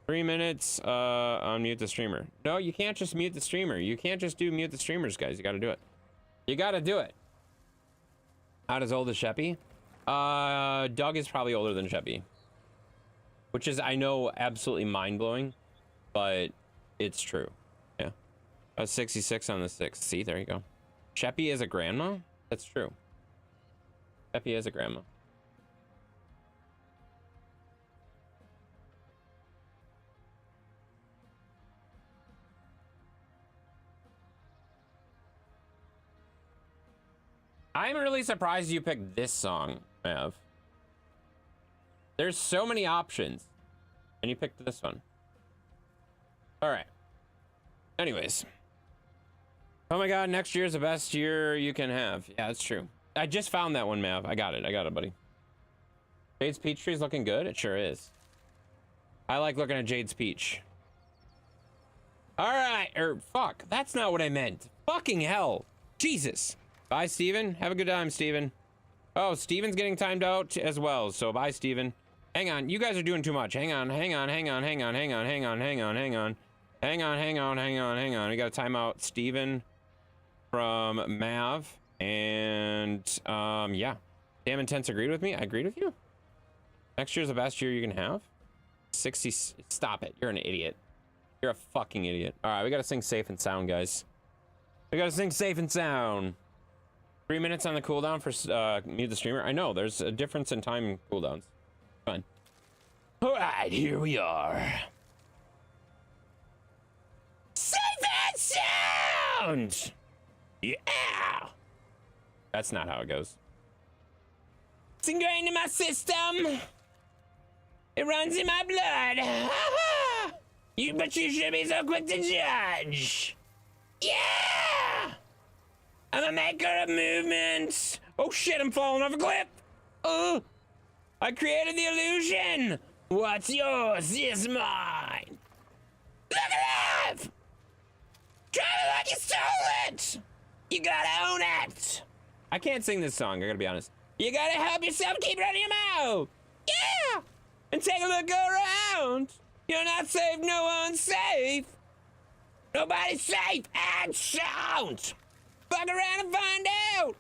3 minutes, unmute the streamer. No, you can't just mute the streamer. You can't just do mute the streamers, guys. You gotta do it. You gotta do it. Not as old as Sheppy? Doug is probably older than Sheppy. Which is, I know, absolutely mind-blowing, but it's true. Yeah. I was 66 on the 6th. See, there you go. Sheppy is a grandma? That's true. Sheppy is a grandma. I'm really surprised you picked this song, Mav. There's so many options, and you picked this one. All right. Anyways. Oh my god, next year's the best year you can have. Yeah, that's true. I just found that one, Mav. I got it, buddy. Jade's Peach Tree's looking good? It sure is. I like looking at Jade's Peach. All right, fuck, that's not what I meant. Fucking hell. Jesus. Bye, Steven. Have a good time, Steven. Oh, Steven's getting timed out as well, so bye, Steven. Hang on, you guys are doing too much. Hang on. We got a timeout. Steven from Mav. And yeah, Damn Intense agreed with me. I agreed with you. Next year's the best year you can have. 60. Stop it. You're an idiot. You're a fucking idiot. All right, we gotta sing safe and sound, guys. We gotta sing safe and sound. 3 minutes on the cooldown for mute the streamer. I know there's a difference in time cooldowns. Fine. All right, here we are. Safe and sound. Yeah. That's not how it goes. It's ingrained in my system. It runs in my blood. But you should be so quick to judge. Yeah! I'm a maker of movements. Oh shit, I'm falling off a cliff. Oh, I created the illusion. What's yours is mine. Look alive! Drive it like you stole it. You gotta own it. I can't sing this song, I gotta be honest. You gotta help yourself, keep running your mouth. Yeah! And take a look around. You're not safe, no one's safe. Nobody's safe and sound. Fuck around and find out.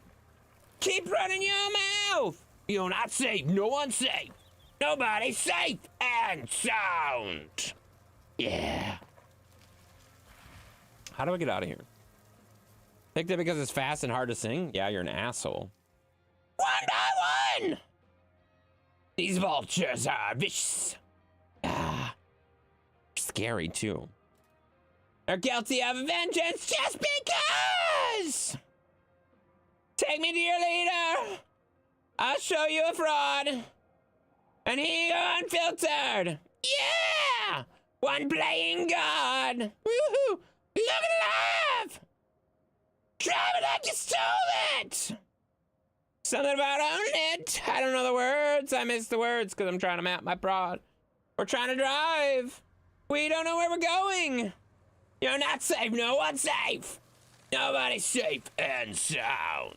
Keep running your mouth. You're not safe, no one's safe. Nobody's safe and sound. Yeah. How do I get out of here? Picked it because it's fast and hard to sing? Yeah, you're an asshole. One by one. These vultures are vicious. Ah. Scary too. They're guilty of vengeance just because. Take me to your leader. I'll show you a fraud. And he unfiltered. Yeah! One playing God. Woohoo! Look alive! Drive it like you stole it! Something about own it. I don't know the words. I miss the words because I'm trying to map my prod. We're trying to drive. We don't know where we're going. You're not safe. No one's safe. Nobody's safe and sound.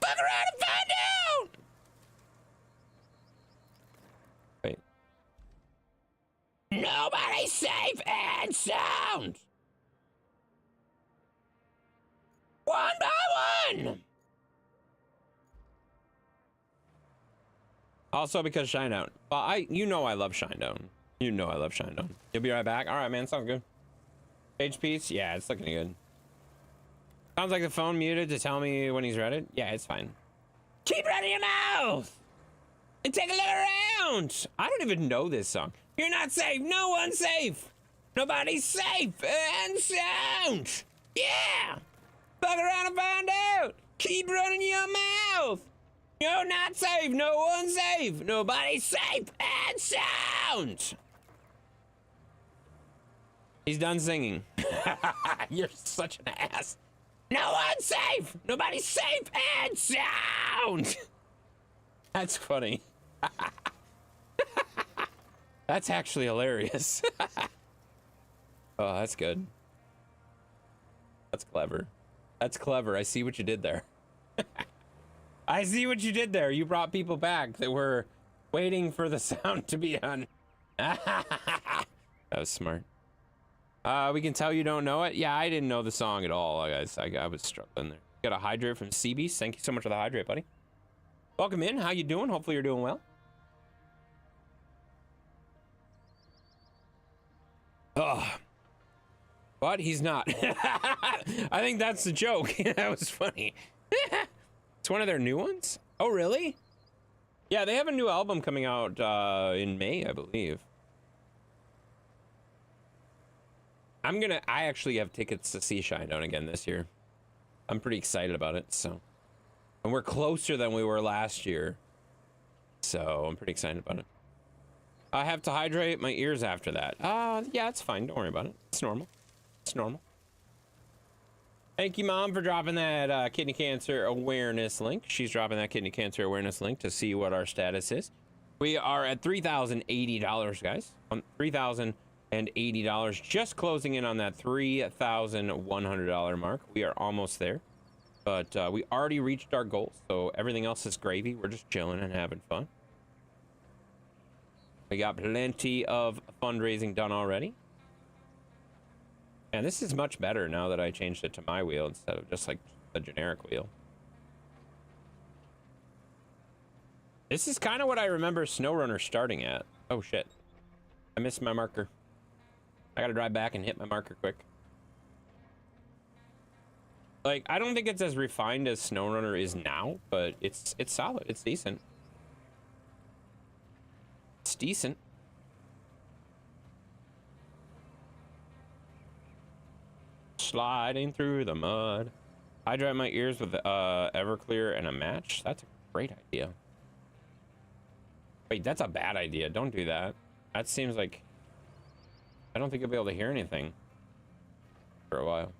Fuck around and find out. Wait. Nobody's safe and sound. One by one. Also because Shinedown. Well, you know I love Shinedown. You know I love Shinedown. You'll be right back. All right, man. Sounds good. Page piece. Yeah, it's looking good. Sounds like the phone muted to tell me when he's ready. Yeah, it's fine. Keep running your mouth and take a look around. I don't even know this song. You're not safe. No one's safe. Nobody's safe and sound. Yeah. Fuck around and find out. Keep running your mouth. You're not safe. No one's safe. Nobody's safe and sound. He's done singing. You're such an ass. No one's safe. Nobody's safe and sound. That's funny. That's actually hilarious. Oh, that's good. That's clever. That's clever. I see what you did there. I see what you did there. You brought people back that were waiting for the sound to be on. That was smart. We can tell you don't know it. Yeah, I didn't know the song at all, guys. I was struggling there. Got a hydrate from CB's. Thank you so much for the hydrate, buddy. Welcome in. How you doing? Hopefully you're doing well. Oh, but he's not. I think that's the joke. That was funny. It's one of their new ones. Oh, really? Yeah, they have a new album coming out in May, I believe. I actually have tickets to see Shinedown again this year. I'm pretty excited about it, so. And we're closer than we were last year. So I'm pretty excited about it. I have to hydrate my ears after that. Yeah, it's fine. Don't worry about it. It's normal. It's normal. Thank you, Mom, for dropping that kidney cancer awareness link. She's dropping that kidney cancer awareness link to see what our status is. We are at $3,080, guys. $3,080. Just closing in on that $3,100 mark. We are almost there. But we already reached our goal, so everything else is gravy. We're just chilling and having fun. We got plenty of fundraising done already. And this is much better now that I changed it to my wheel instead of just like the generic wheel. This is kind of what I remember SnowRunner starting at. Oh shit. I missed my marker. I gotta drive back and hit my marker quick. Like, I don't think it's as refined as SnowRunner is now, but it's solid. It's decent. It's decent. Sliding through the mud. I dry my ears with Everclear and a match. That's a great idea. Wait, that's a bad idea. Don't do that. That seems like... I don't think you'll be able to hear anything for a while.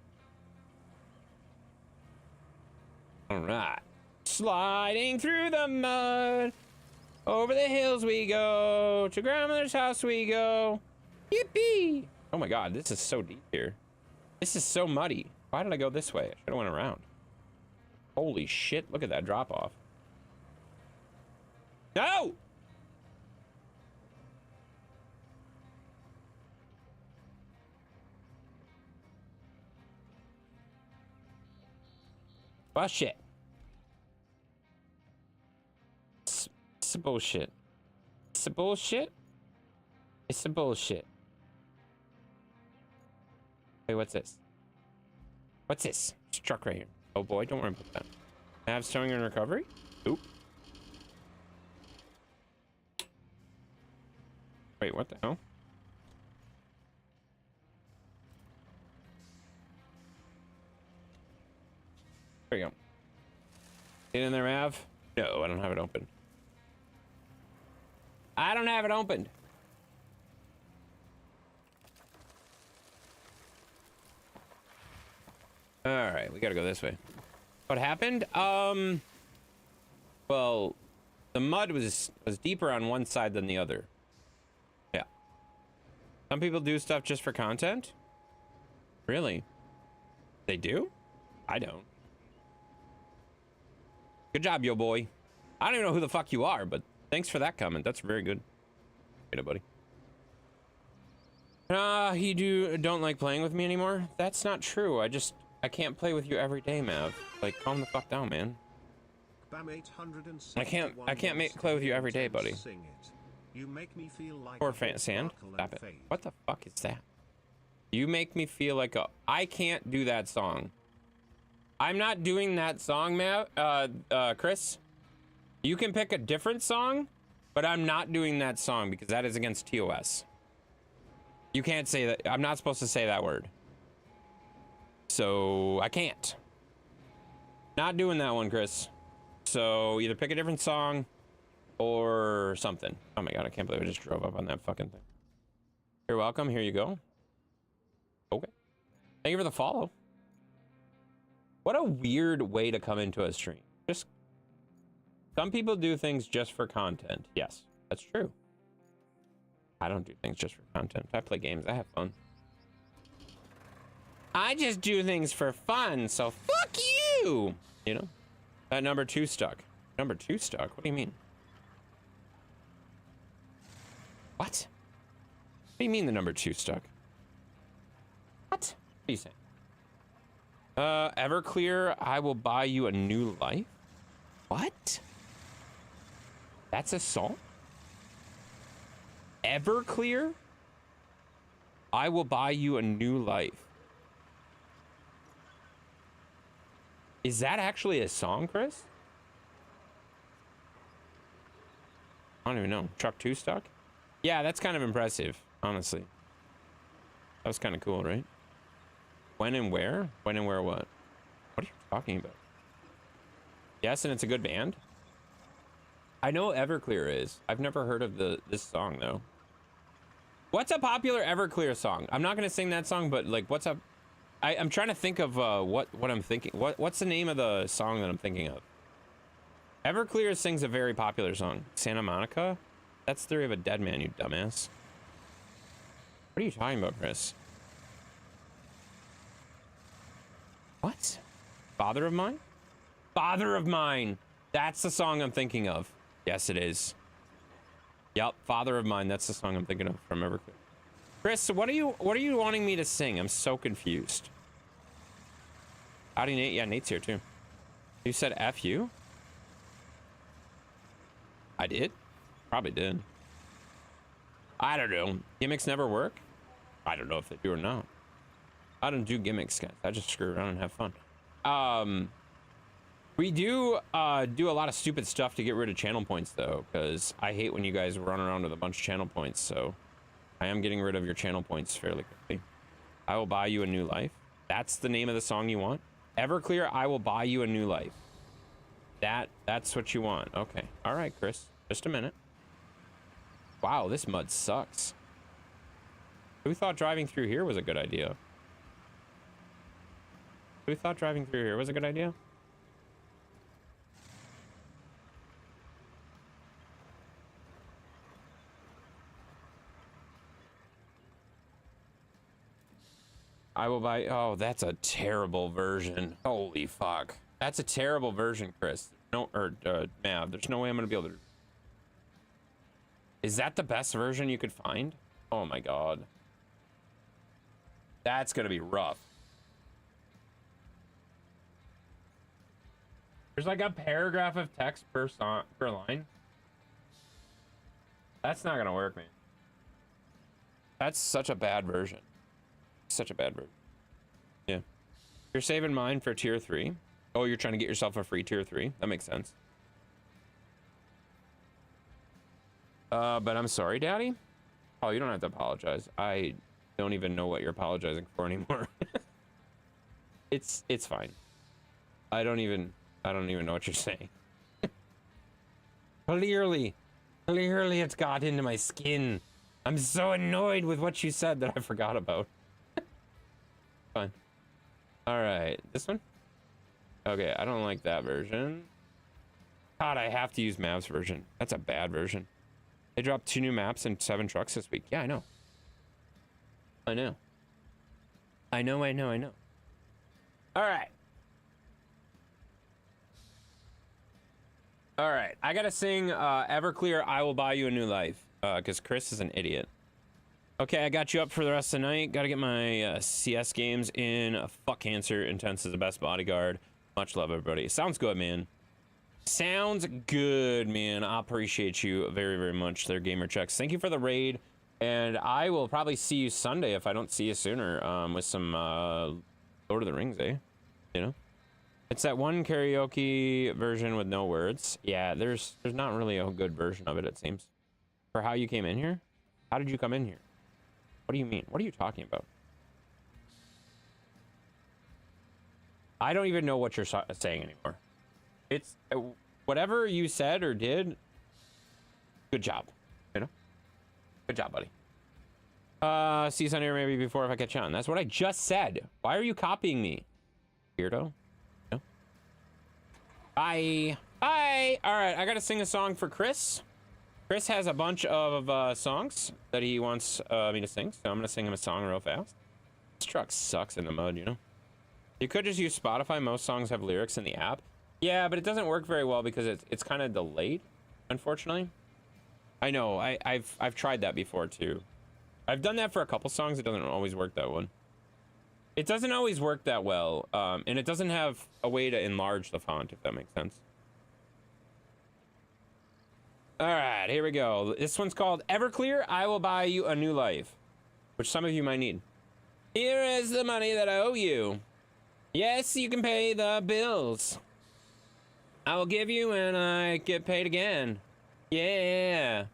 All right. Sliding through the mud. Over the hills we go. To grandmother's house we go. Yippee! Oh my god, this is so deep here. This is so muddy. Why did I go this way? I should have went around. Holy shit, look at that drop off. No! Well, shit. It's a bullshit. It's a bullshit. It's a bullshit. Wait, what's this? What's this? It's a truck right here. Oh boy, don't worry about that. Nav towing and recovery? Oop. Wait, what the hell? There you go. Get in there, Mav. No, I don't have it open. I don't have it opened. All right, we gotta go this way. What happened? Well, the mud was deeper on one side than the other. Yeah. Some people do stuff just for content. Really? They do? I don't. Good job, yo boy. I don't even know who the fuck you are, but thanks for that comment. That's very good. Hey, buddy. You don't like playing with me anymore? That's not true. I can't play with you every day, Mav. Like, calm the fuck down, man. I can't play with you every day, buddy. You make me feel like Poor sand. Stop it. What the fuck is that? You make me feel like a... I can't do that song. I'm not doing that song, Mav. Chris. You can pick a different song, but I'm not doing that song because that is against TOS. You can't say that. I'm not supposed to say that word. So I can't. Not doing that one, Chris. So either pick a different song or something. Oh my god, I can't believe I just drove up on that fucking thing. You're welcome. Here you go. Okay. Thank you for the follow. What a weird way to come into a stream. Just some people do things just for content. Yes, that's true. I don't do things just for content. I play games. I have fun. I just do things for fun, so fuck you! You know? That number 2 stuck. Number 2 stuck? What do you mean? What? What do you mean the number 2 stuck? What? What are you saying? Everclear, I will buy you a new life? What? That's a song? Everclear? I will buy you a new life. Is that actually a song, Chris? I don't even know. Truck 2 stuck? Yeah, that's kind of impressive, honestly. That was kind of cool, right? When and where? When and where what? What are you talking about? Yes, and it's a good band. I know Everclear is. I've never heard of this song, though. What's a popular Everclear song? I'm not going to sing that song, but, like, what's up? I'm trying to think of what I'm thinking. What's the name of the song that I'm thinking of? Everclear sings a very popular song. Santa Monica? That's Theory of a Dead Man, you dumbass. What are you talking about, Chris? What? Father of Mine? Father of Mine! That's the song I'm thinking of. Yes, it is. Yep, Father of Mine. That's the song I'm thinking of from Everclear. Chris, what are you wanting me to sing? I'm so confused. Howdy, Nate. Yeah, Nate's here too. You said F you? I did? Probably did. I don't know. Gimmicks never work? I don't know if they do or not. I don't do gimmicks, guys. I just screw around and have fun. We do do a lot of stupid stuff to get rid of channel points, though, because I hate when you guys run around with a bunch of channel points, so I am getting rid of your channel points fairly quickly. I will buy you a new life. That's the name of the song you want? Everclear, I will buy you a new life. That's what you want. Okay. All right, Chris. Just a minute. Wow, this mud sucks. Who thought driving through here was a good idea? Who thought driving through here was a good idea? I will buy. Oh, that's a terrible version. Holy fuck. That's a terrible version, Chris. No, or Mav, there's no way I'm gonna be able to. Is that the best version you could find? Oh my god. That's gonna be rough. There's like a paragraph of text per song, per line. That's not gonna work, man. That's such a bad version. Such a bad version. Yeah. You're saving mine for tier 3. Oh, you're trying to get yourself a free tier 3. That makes sense. But I'm sorry, Daddy. Oh, you don't have to apologize. I don't even know what you're apologizing for anymore. It's fine. I don't even know what you're saying. Clearly it's got into my skin. I'm so annoyed with what you said that I forgot about. Fine. All right, this one? Okay, I don't like that version. God, I have to use Mav's version. That's a bad version. They dropped 2 new maps and 7 trucks this week. Yeah, I know. I know. All right. All right, I gotta sing Everclear, I Will Buy You a New Life, because Chris is an idiot. Okay, I got you up for the rest of the night. Gotta get my CS games in. Fuck cancer. Intense is the best bodyguard. Much love, everybody. Sounds good, man. Sounds good, man. I appreciate you very, very much. Their gamer checks. Thank you for the raid. And I will probably see you Sunday if I don't see you sooner with some Lord of the Rings, eh? You know? It's that one karaoke version with no words. Yeah, there's not really a good version of it, it seems. For how you came in here? How did you come in here? What do you mean? What are you talking about? I don't even know what you're saying anymore. It's whatever you said or did. Good job. You know? Good job, buddy. See you Sunday or maybe before if I catch on. That's what I just said. Why are you copying me? Weirdo. No. Bye. Bye. All right, I gotta sing a song for Chris. Chris has a bunch of songs that he wants me to sing, so I'm gonna sing him a song real fast. This truck sucks in the mud, you know? You could just use Spotify. Most songs have lyrics in the app. Yeah, but it doesn't work very well because it's kind of delayed, unfortunately. I know, I've tried that before too. I've done that for a couple songs. It doesn't always work that one. It doesn't always work that well, and it doesn't have a way to enlarge the font, if that makes sense. All right, here we go. This one's called Everclear, I Will Buy You a New Life, which some of you might need. Here is the money that I owe you. Yes, you can pay the bills. I will give you when I get paid again. Yeah.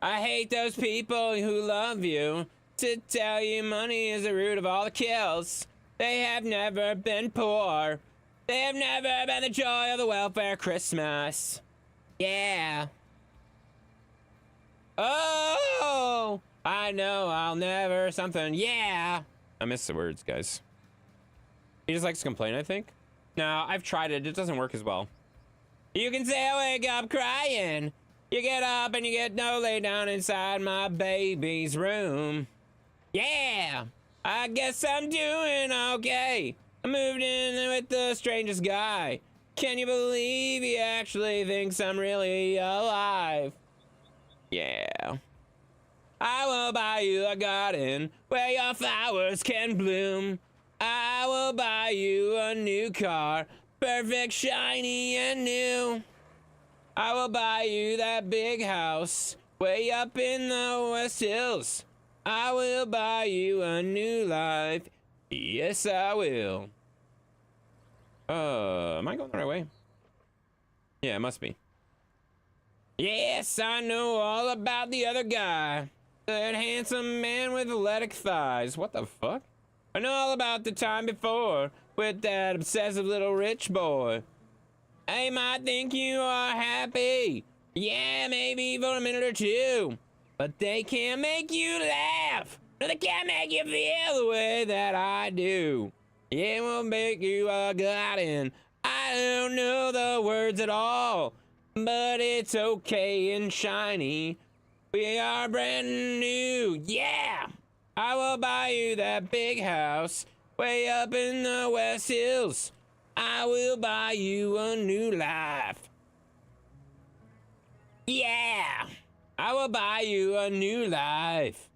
I hate those people who love you to tell you money is the root of all the kills. They have never been poor. They have never been the joy of the welfare Christmas. Yeah. Oh, I know I'll never something. Yeah. I miss the words, guys. He just likes to complain, I think. No, I've tried it. It doesn't work as well. You can say I wake up crying. You get up and you get no lay down inside my baby's room. Yeah. I guess I'm doing okay. I moved in with the strangest guy. Can you believe he actually thinks I'm really alive? Yeah. I will buy you a garden where your flowers can bloom. I will buy you a new car, perfect, shiny, and new. I will buy you that big house way up in the West Hills. I will buy you a new life. Yes, I will. Am I going the right way? Yeah, it must be. Yes, I know all about the other guy. That handsome man with athletic thighs. What the fuck? I know all about the time before with that obsessive little rich boy. They might think you are happy. Yeah, maybe for a minute or two. But they can't make you laugh. No, they can't make you feel the way that I do. Yeah, it will make you a garden. I don't know the words at all, but it's okay and shiny. We are brand new. Yeah! I will buy you that big house way up in the West Hills. I will buy you a new life. Yeah! I will buy you a new life.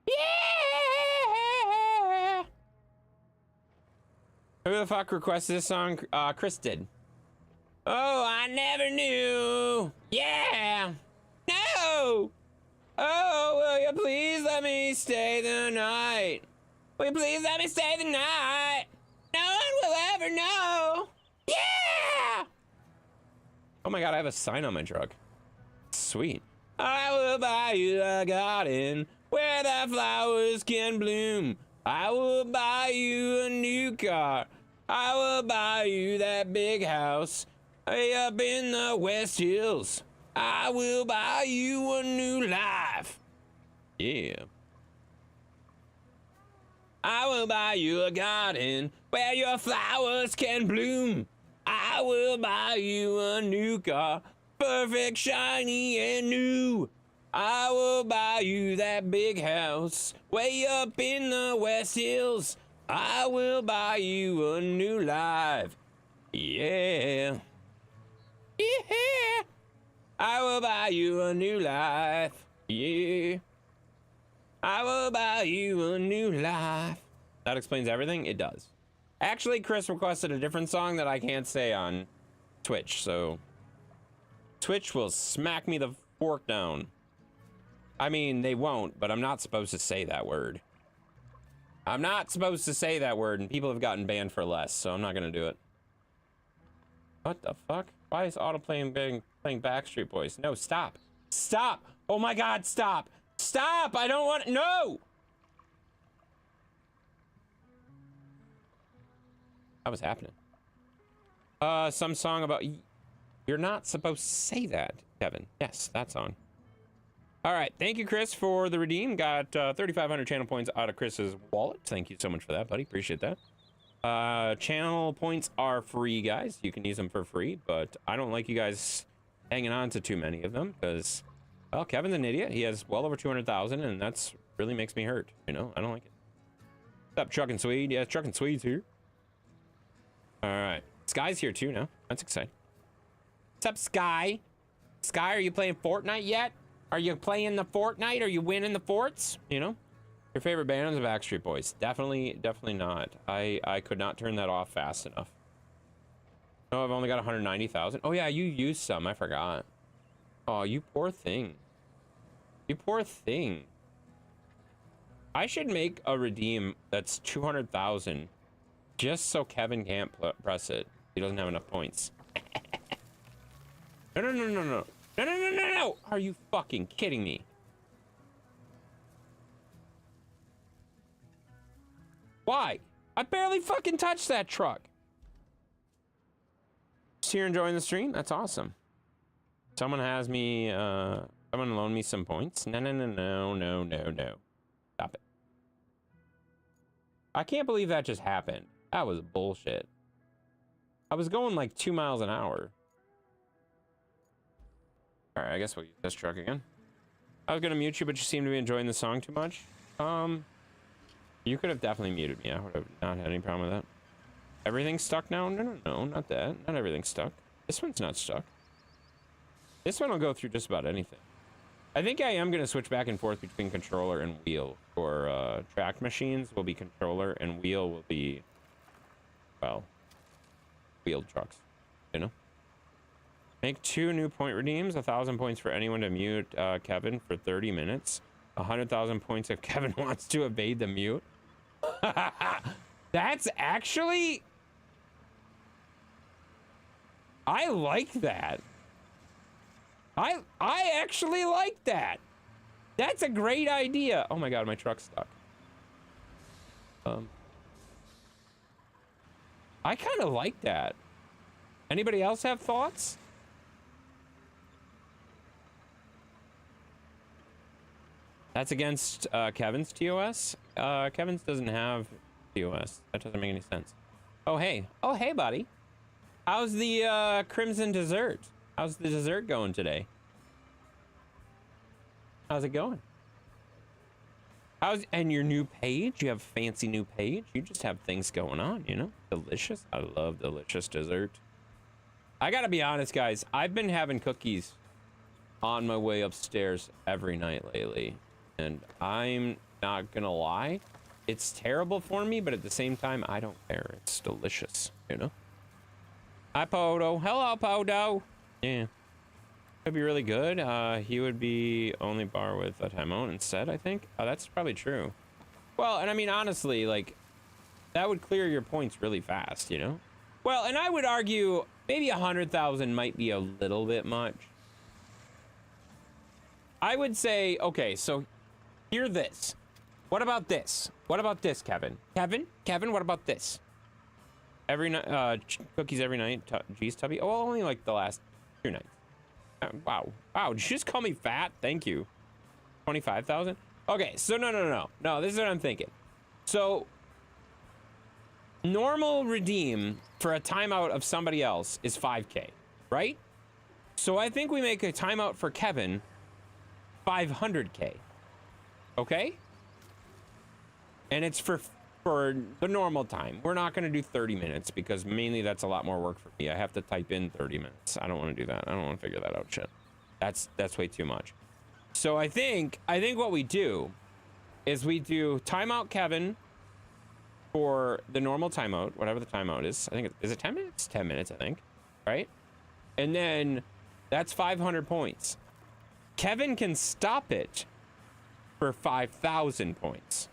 Yeah! Who the fuck requested this song? Chris did. Oh, I never knew. Yeah! No! Oh, will you please let me stay the night? Will you please let me stay the night? No one will ever know. Yeah! Oh my god, I have a sign on my truck. Sweet. I will buy you a garden where the flowers can bloom. I will buy you a new car. I will buy you that big house way up in the West Hills. I will buy you a new life. Yeah. I will buy you a garden where your flowers can bloom. I will buy you a new car, perfect, shiny, and new. I will buy you that big house way up in the West Hills. I will buy you a new life. Yeah. Yeah. I will buy you a new life. Yeah. I will buy you a new life. That explains everything? It does. Actually, Chris requested a different song that I can't say on Twitch, so Twitch will smack me the fork down. I mean, they won't, but I'm not supposed to say that word. I'm not supposed to say that word, and people have gotten banned for less, so I'm not gonna do it. What the fuck? Why is auto playing Backstreet Boys? No, stop. Stop! Oh my god, stop! Stop! I don't want... No! What was happening? Some song about... You're not supposed to say that, Kevin. Yes, that song. All right, thank you, Chris, for the redeem. Got 3,500 channel points out of Chris's wallet. Thank you so much for that, buddy. Appreciate that. Channel points are free, guys. You can use them for free, but I don't like you guys hanging on to too many of them because, well, Kevin's an idiot. He has well over 200,000, and that's really makes me hurt. You know, I don't like it. What's up, Chuck and Swede? Yeah, Chuck and Swede's here. All right, Sky's here too now. That's exciting. What's up, Sky? Sky, are you playing Fortnite yet? Are you playing the Fortnite? Are you winning the forts? You know? Your favorite band is the Backstreet Boys. Definitely not. I could not turn that off fast enough. Oh, I've only got 190,000. Oh yeah, you used some. I forgot. Oh, you poor thing. You poor thing. I should make a redeem that's 200,000 just so Kevin can't press it. He doesn't have enough points. No. No. Are you fucking kidding me? Why? I barely fucking touched that truck. Just here enjoying the stream? That's awesome. Someone has me, someone loaned me some points. No. Stop it. I can't believe that just happened. That was bullshit. I was going like 2 miles an hour. All right, I guess we'll use this truck again. I was gonna mute you, but you seem to be enjoying the song too much. You could have definitely muted me. I would have not had any problem with that. Everything's stuck now? No, not that. Not everything's stuck. This one's not stuck. This one will go through just about anything. I think I am gonna switch back and forth between controller and wheel. For track machines will be controller and wheel will be, well, wheeled trucks, you know? Make 2 new point redeems. 1,000 points for anyone to mute Kevin for 30 minutes. 100,000 points if Kevin wants to evade the mute. That's actually... I like that. I actually like that. That's a great idea. Oh my god, my truck's stuck. I kind of like that. Anybody else have thoughts? That's against Kevin's TOS. Kevin's doesn't have TOS. That doesn't make any sense. Oh hey. Oh hey, buddy. How's the Crimson dessert? How's the dessert going today? How's it going? And your new page? You have a fancy new page? You just have things going on, you know? Delicious. I love delicious dessert. I gotta be honest, guys. I've been having cookies on my way upstairs every night lately. And I'm not gonna lie. It's terrible for me, but at the same time, I don't care. It's delicious, you know? Hi, Podo. Hello, Podo. Yeah. Could be really good. He would be only bar with a timeout instead, I think. Oh, that's probably true. Well, and I mean, honestly, like, that would clear your points really fast, you know? Well, and I would argue maybe 100,000 might be a little bit much. I would say, okay, so hear this. What about this? What about this, Kevin? Kevin, what about this? Every night, cookies every night. Geez, Tubby. Oh, only like the last 2 nights. Wow. Wow, did you just call me fat? Thank you. 25,000? Okay, so no, this is what I'm thinking. So, normal redeem for a timeout of somebody else is 5K, right? So I think we make a timeout for Kevin 500K. Okay? And it's for the normal time. We're not going to do 30 minutes because mainly that's a lot more work for me. I have to type in 30 minutes. I don't want to do that. I don't want to figure that out shit. That's way too much. So I think what we do is we do timeout Kevin for the normal timeout, whatever the timeout is. I think is it 10 minutes? 10 minutes, I think. Right? And then that's 500 points. Kevin can stop it for 5,000 points.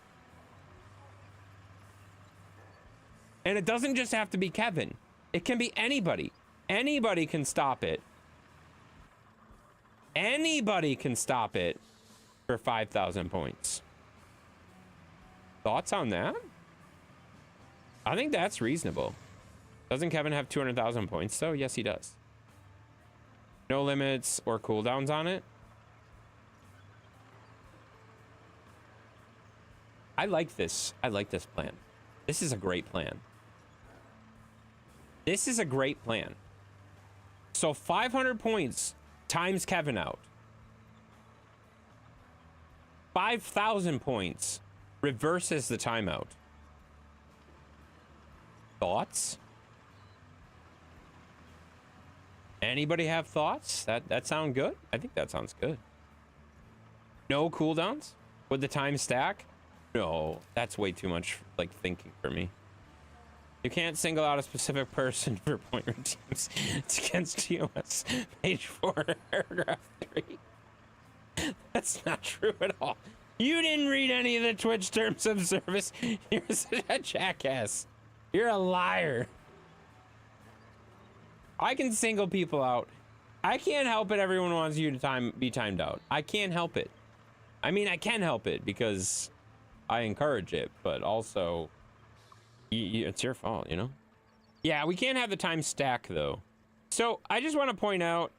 And it doesn't just have to be Kevin. It can be anybody. Anybody can stop it. Anybody can stop it for 5,000 points. Thoughts on that? I think that's reasonable. Doesn't Kevin have 200,000 points though? Yes, he does. No limits or cooldowns on it. I like this. I like this plan. This is a great plan. This is a great plan. So 500 points times Kevin out. 5,000 points reverses the timeout. Thoughts? Anybody have thoughts? That sound good? I think that sounds good. No cooldowns? Would the time stack? No, that's way too much like thinking for me. You can't single out a specific person for point redeems. It's against TOS. Page 4, paragraph 3. That's not true at all. You didn't read any of the Twitch terms of service. You're such a jackass. You're a liar. I can single people out. I can't help it. Everyone wants you to be timed out. I can't help it. I mean, I can help it because I encourage it, but also it's your fault, you know? Yeah, we can't have the time stack though. So I just want to point out,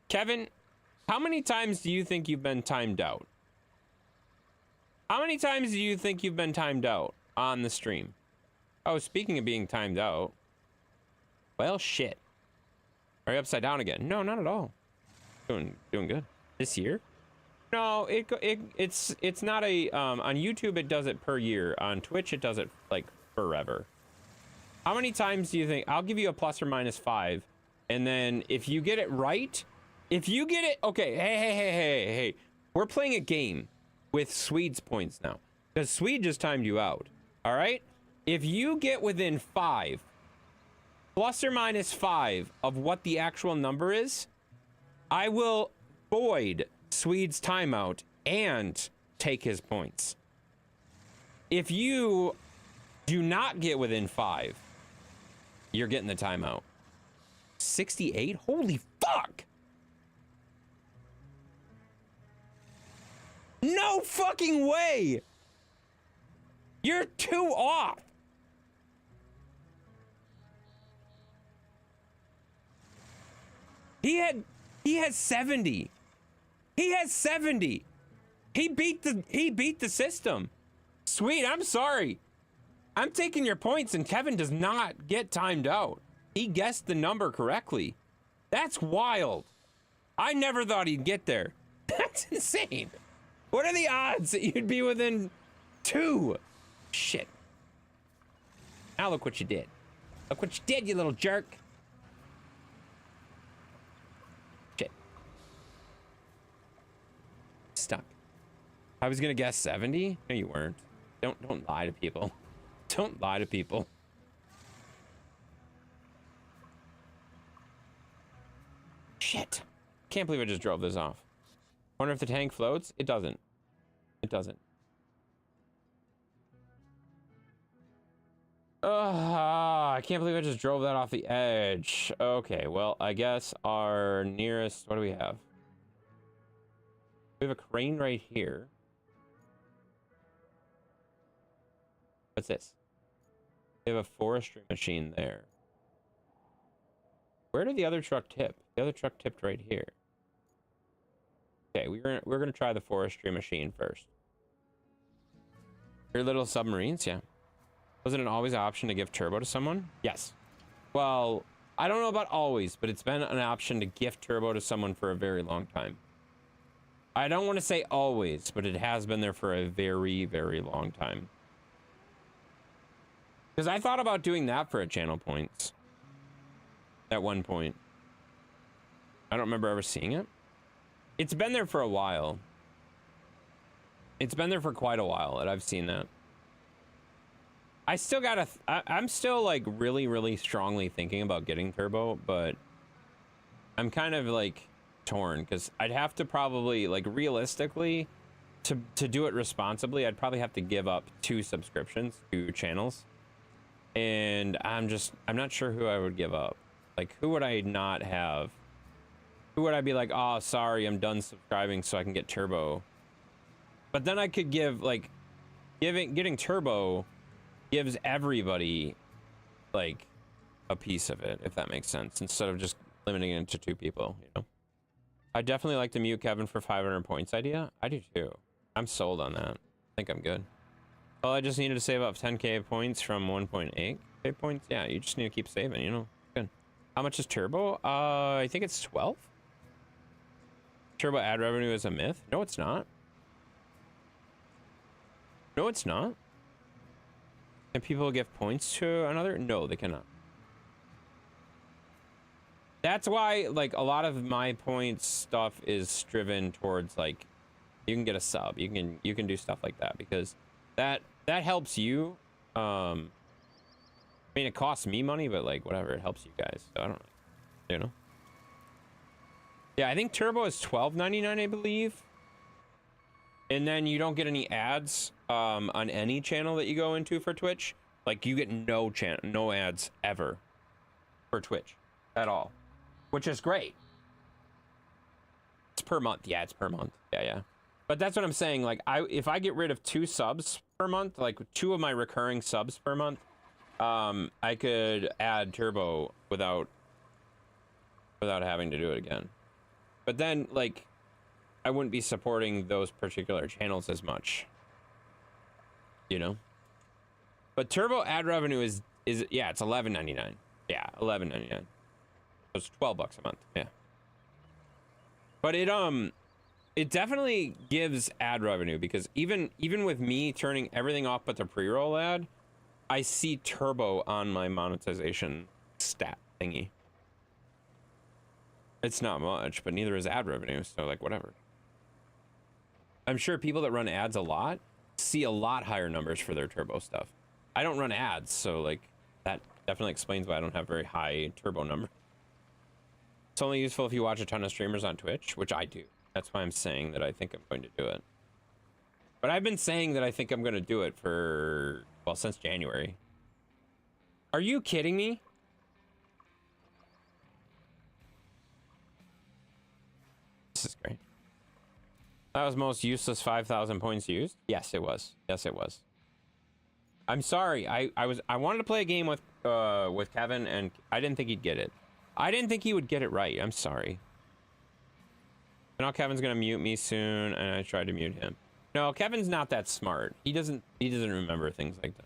Kevin, how many times do you think you've been timed out? How many times do you think you've been timed out on the stream? Oh, speaking of being timed out, well, shit. Are you upside down again? No, not at all. Doing good. This year? No, it's not a on YouTube it does it per year. On Twitch it does it like forever. How many times do you think? I'll give you a plus or minus 5, and then if you get it right, if you get it, okay. Hey, we're playing a game with Swede's points now because Swede just timed you out. All right. If you get within 5 plus or minus 5 of what the actual number is, I will void Swede's timeout and take his points. If you do not get within 5, you're getting the timeout. 68? Holy fuck! No fucking way! You're 2 off! He has 70. He has 70. He beat the system. Sweet, I'm sorry. I'm taking your points and Kevin does not get timed out. He guessed the number correctly. That's wild. I never thought he'd get there. That's insane. What are the odds that you'd be within 2? Shit. Now look what you did. Look what you did, you little jerk. Shit. Stuck. I was gonna guess 70. No, you weren't. Don't lie to people. Don't lie to people. Shit. Can't believe I just drove this off. Wonder if the tank floats? It doesn't. It doesn't. I can't believe I just drove that off the edge. Okay, well, I guess our nearest... What do we have? We have a crane right here. What's this? We have a forestry machine there. Where did the other truck tip? The other truck tipped right here. Okay, we're gonna try the forestry machine first. Your little submarines, yeah. Wasn't it always an option to give turbo to someone? Yes. Well, I don't know about always, but it's been an option to gift turbo to someone for a very long time. I don't want to say always, but it has been there for a very, very long time. Because I thought about doing that for a channel points. At one point. I don't remember ever seeing it. It's been there for a while. It's been there for quite a while that I've seen that. I still gotta... I'm still like really, really strongly thinking about getting turbo, but I'm kind of like torn because I'd have to probably like realistically to do it responsibly, I'd probably have to give up 2 subscriptions to channels. And I'm not sure who I would give up. Like, who would I not have? Who would I be like, oh, sorry, I'm done subscribing so I can get turbo? But then I could give, like, getting turbo gives everybody, like, a piece of it, if that makes sense, instead of just limiting it to 2 people, you know? I definitely like to mute Kevin for 500 points idea. I do too. I'm sold on that. I think I'm good. Well, I just needed to save up 10k points from 1.8k points. Yeah, you just need to keep saving, you know? Good. How much is turbo? I think it's 12. Turbo ad revenue is a myth. No, it's not. No, it's not. Can people give points to another? No, they cannot. That's why, like, a lot of my points stuff is driven towards, like, you can get a sub. You can do stuff like that because that helps you. I mean, it costs me money, but like whatever, it helps you guys. So I don't know, you know. Yeah, I think turbo is $12.99, I believe. And then you don't get any ads on any channel that you go into for Twitch. Like you get no ads ever for Twitch at all, which is great. It's per month. Yeah, it's per month. Yeah. But that's what I'm saying. Like, if I get rid of 2 subs per month, like 2 of my recurring subs per month, I could add turbo without having to do it again. But then, like, I wouldn't be supporting those particular channels as much, you know. But turbo ad revenue is yeah, it's $11.99. Yeah, $11.99. So it's $12 a month. Yeah. But it definitely gives ad revenue because even with me turning everything off but the pre-roll ad, I see turbo on my monetization stat thingy. It's not much, but neither is ad revenue, so like whatever. I'm sure people that run ads a lot see a lot higher numbers for their turbo stuff. I don't run ads, so like that definitely explains why I don't have very high turbo number. It's only useful if you watch a ton of streamers on Twitch, which I do. That's why I'm saying that I think I'm going to do it. But I've been saying that I think I'm going to do it for, well, since January. Are you kidding me? This is great. That was most useless 5,000 points used? Yes, it was. Yes, it was. I'm sorry. I wanted to play a game with Kevin, and I didn't think he'd get it. I didn't think he would get it right. I'm sorry. Now Kevin's gonna mute me soon, and I tried to mute him. No, Kevin's not that smart. He doesn't remember things like that.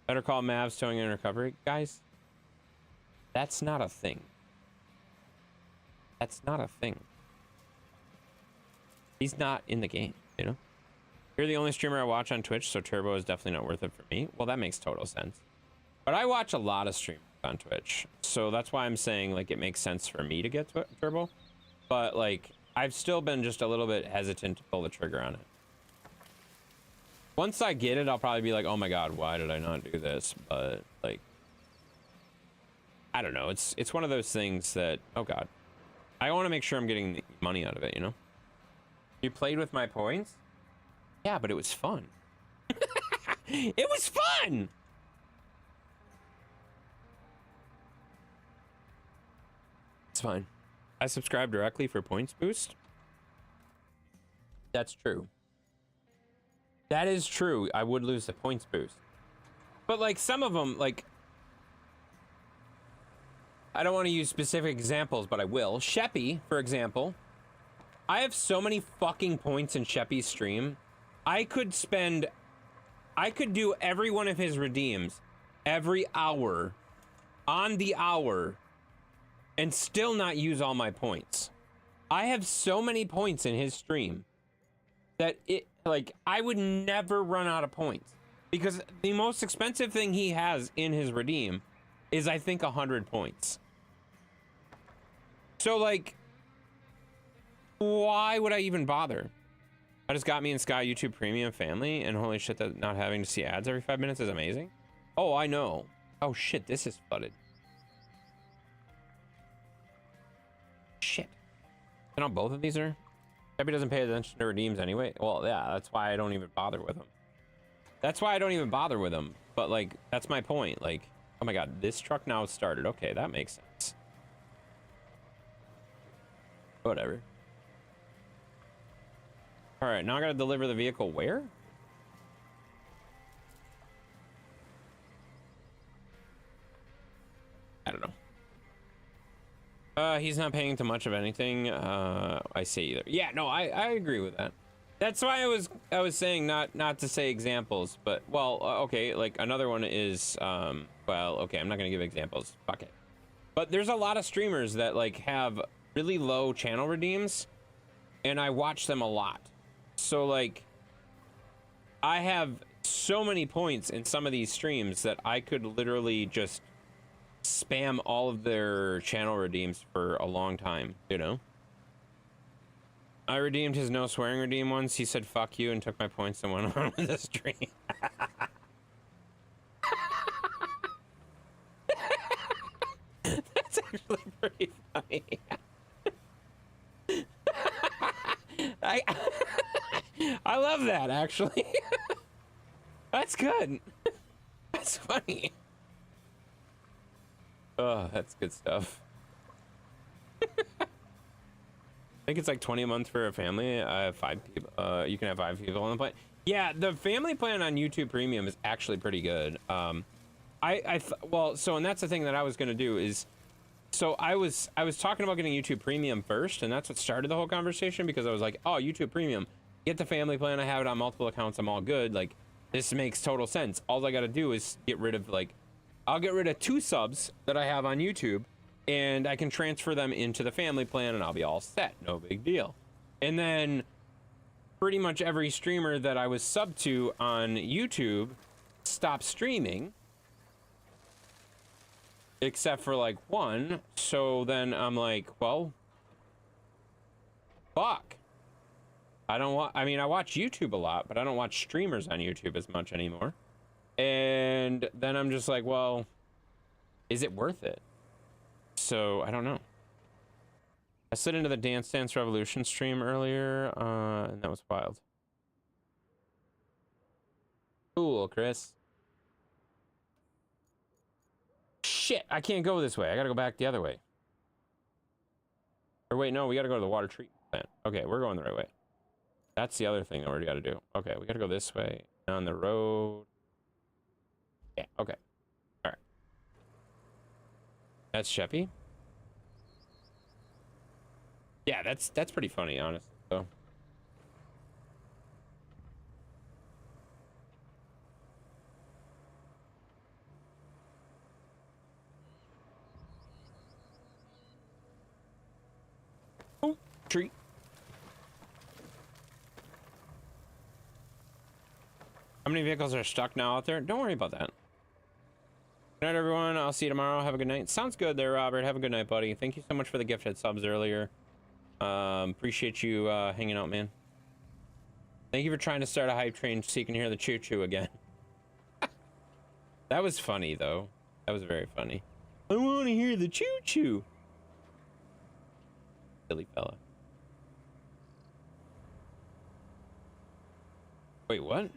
Better call Mavs towing in recovery. Guys, that's not a thing. That's not a thing. He's not in the game, you know? You're the only streamer I watch on Twitch, so Turbo is definitely not worth it for me. Well, that makes total sense. But I watch a lot of streamers on Twitch, so that's why I'm saying, like, it makes sense for me to get Turbo. But, like, I've still been just a little bit hesitant to pull the trigger on it. Once I get it, I'll probably be like, oh my god, why did I not do this? But, like, I don't know. It's one of those things that, oh god. I want to make sure I'm getting the money out of it, you know? You played with my points? Yeah, but it was fun. It was fun! It's fine. I subscribe directly for points boost. That's true. That is true. I would lose the points boost. But, like, some of them, like... I don't want to use specific examples, but I will. Sheppy, for example. I have so many fucking points in Sheppy's stream. I could do every one of his redeems every hour on the hour and still not use all my points. I have so many points in his stream that I would never run out of points, because the most expensive thing he has in his redeem is, I think, 100 points. So, like, why would I even bother? I just got me and Sky YouTube Premium family, and holy shit, that not having to see ads every 5 minutes is amazing. Oh, I know. Oh shit, this is flooded. Shit. You know, both of these are? Debbie doesn't pay attention to redeems anyway. Well, yeah, that's why I don't even bother with them. That's why I don't even bother with them. But, like, that's my point. Like, oh my god, this truck now started. Okay, that makes sense. Whatever. All right, now I gotta deliver the vehicle where? I don't know. He's not paying too much of anything. I say either. Yeah, no, I agree with that. That's why I was saying not to say examples, but well, okay, like another one is well, okay, I'm not gonna give examples. Fuck it. But there's a lot of streamers that like have really low channel redeems, and I watch them a lot. So like, I have so many points in some of these streams that I could literally just spam all of their channel redeems for a long time, you know? I redeemed his no swearing redeem once. He said fuck you and took my points and went on with the stream. That's actually pretty funny. I love that, actually. That's good. That's funny. Oh, that's good stuff. I think it's like 20 a month for a family. I have 5 people. You can have 5 people on the plan. Yeah, the family plan on YouTube Premium is actually pretty good. Well, so, and that's the thing that I was gonna do is, so I was talking about getting YouTube Premium first, and that's what started the whole conversation, because I was like, oh, YouTube Premium, get the family plan. I have it on multiple accounts. I'm all good. Like, this makes total sense. All I got to do is get rid of, like, I'll get rid of 2 subs that I have on YouTube, and I can transfer them into the family plan, and I'll be all set. No big deal. And then pretty much every streamer that I was subbed to on YouTube stopped streaming, except for like 1. So then I'm like, well, fuck. I mean, I watch YouTube a lot, but I don't watch streamers on YouTube as much anymore. And then I'm just like, well, Is it worth it? So I don't know. I slid into the Dance Dance Revolution stream earlier, and that was wild. Cool, Chris. Shit, I can't go this way. I gotta go back the other way. Or wait, no, we gotta go to the water treatment plant. Okay, we're going the right way. That's the other thing that we gotta do. Okay, we gotta go this way. On the road. Yeah, okay. Alright. That's Sheppy? Yeah, that's pretty funny, honestly, though. Oh, tree. How many vehicles are stuck now out there? Don't worry about that. Good night, everyone. I'll see you tomorrow. Have a good night. Sounds good there, Robert. Have a good night, buddy. Thank you so much for the gifted subs earlier. Appreciate you hanging out, man. Thank you for trying to start a hype train so you can hear the choo-choo again. That was funny, though. That was very funny. I want to hear the choo-choo. Silly fella. Wait, what?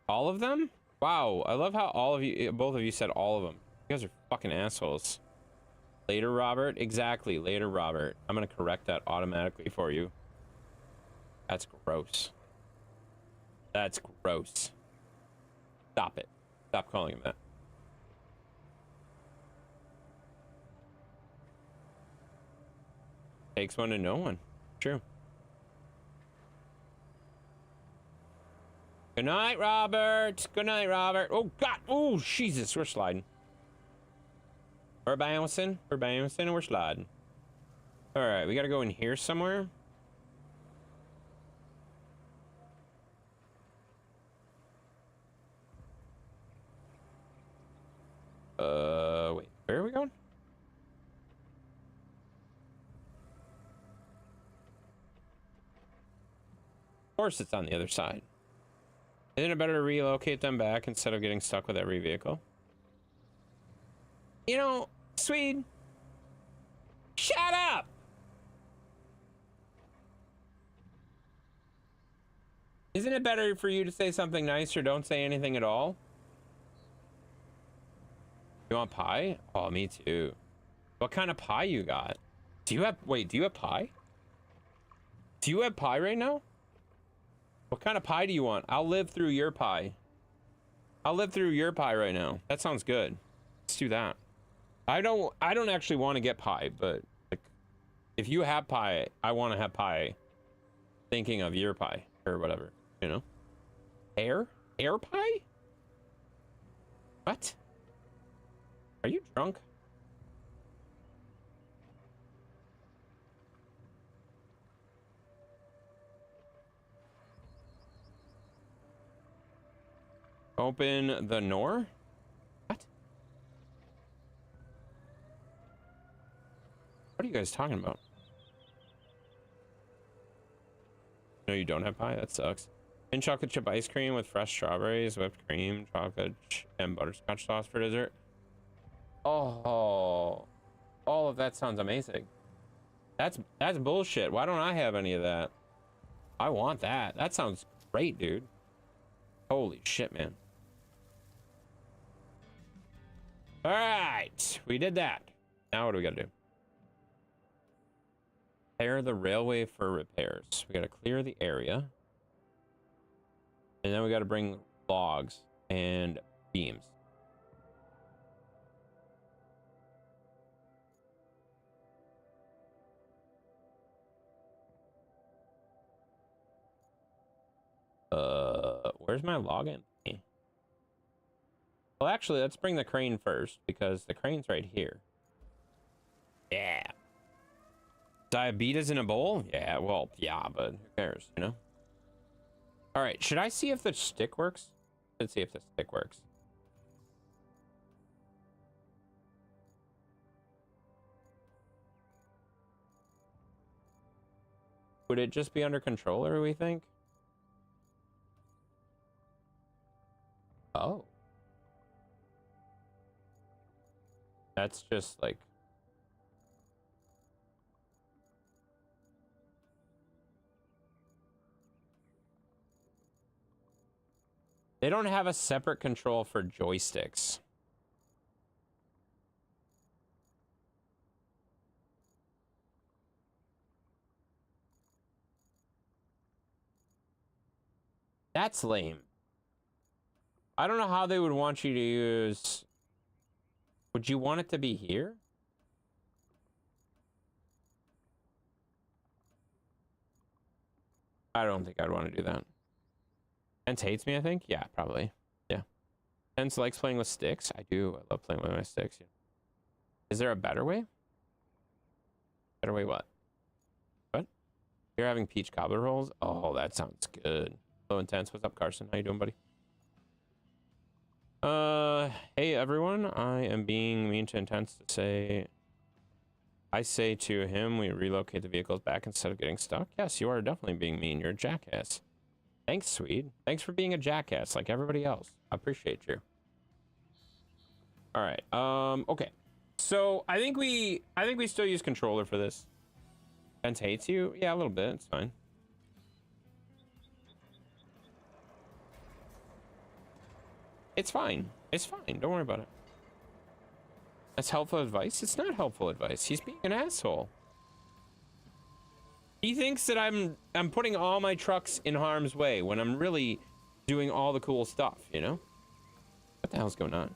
All of them? Wow, I love how all of you, both of you said all of them. You guys are fucking assholes. Later, Robert? Exactly, later, Robert. I'm gonna correct that automatically for you. That's gross. That's gross. Stop it. Stop calling him that. Takes one to know one. True. Good night, Robert. Good night, Robert. Oh, God. Oh, Jesus. We're sliding. We're bouncing. We're bouncing and we're sliding. All right. We got to go in here somewhere. Wait. Where are we going? Of course it's on the other side. Isn't it better to relocate them back instead of getting stuck with every vehicle? You know, Swede, shut up! Isn't it better for you to say something nice or don't say anything at all? You want pie? Oh, me too. What kind of pie you got? Do you have, wait, do you have pie? Do you have pie right now? What kind of pie do you want? I'll live through your pie. I'll live through your pie right now. That sounds good. Let's do that. I don't actually want to get pie, but like, if you have pie, I want to have pie. Thinking of your pie or whatever, you know? Air pie? What? Are you drunk? Open the door? What? What are you guys talking about? No, you don't have pie? That sucks. And chocolate chip ice cream with fresh strawberries, whipped cream, chocolate, and butterscotch sauce for dessert. Oh, all of that sounds amazing. That's bullshit. Why don't I have any of that? I want that. That sounds great, dude. Holy shit, man. All right, we did that. Now what do we gotta do? Clear the railway for repairs. We gotta clear the area. And then we gotta bring logs and beams. Where's my login? Well, actually, let's bring the crane first because the crane's right here. Yeah. Diabetes in a bowl? Yeah, well, yeah, but who cares, you know? All right, should I see if the stick works? Let's see if the stick works. Would it just be under controller, we think? Oh. That's just like... They don't have a separate control for joysticks. That's lame. I don't know how they would want you to use... Would you want it to be here? I don't think I'd want to do that. Tense hates me, I think? Yeah, probably. Yeah. Tense likes playing with sticks. I do. I love playing with my sticks. Yeah. Is there a better way? Better way what? What? You're having peach cobbler rolls? Oh, that sounds good. Hello, Intense. What's up, Carson? How you doing, buddy? Hey, everyone. I am being mean to Intense to say... I say to him, we relocate the vehicles back instead of getting stuck. Yes, you are definitely being mean. You're a jackass. Thanks, Swede. Thanks for being a jackass like everybody else. I appreciate you. All right. Okay. So I think we still use controller for this. Tense hates you? Yeah, a little bit. It's fine. It's fine. It's fine. Don't worry about it. That's helpful advice? It's not helpful advice. He's being an asshole. He thinks that I'm putting all my trucks in harm's way when I'm really doing all the cool stuff, you know? What the hell's going on?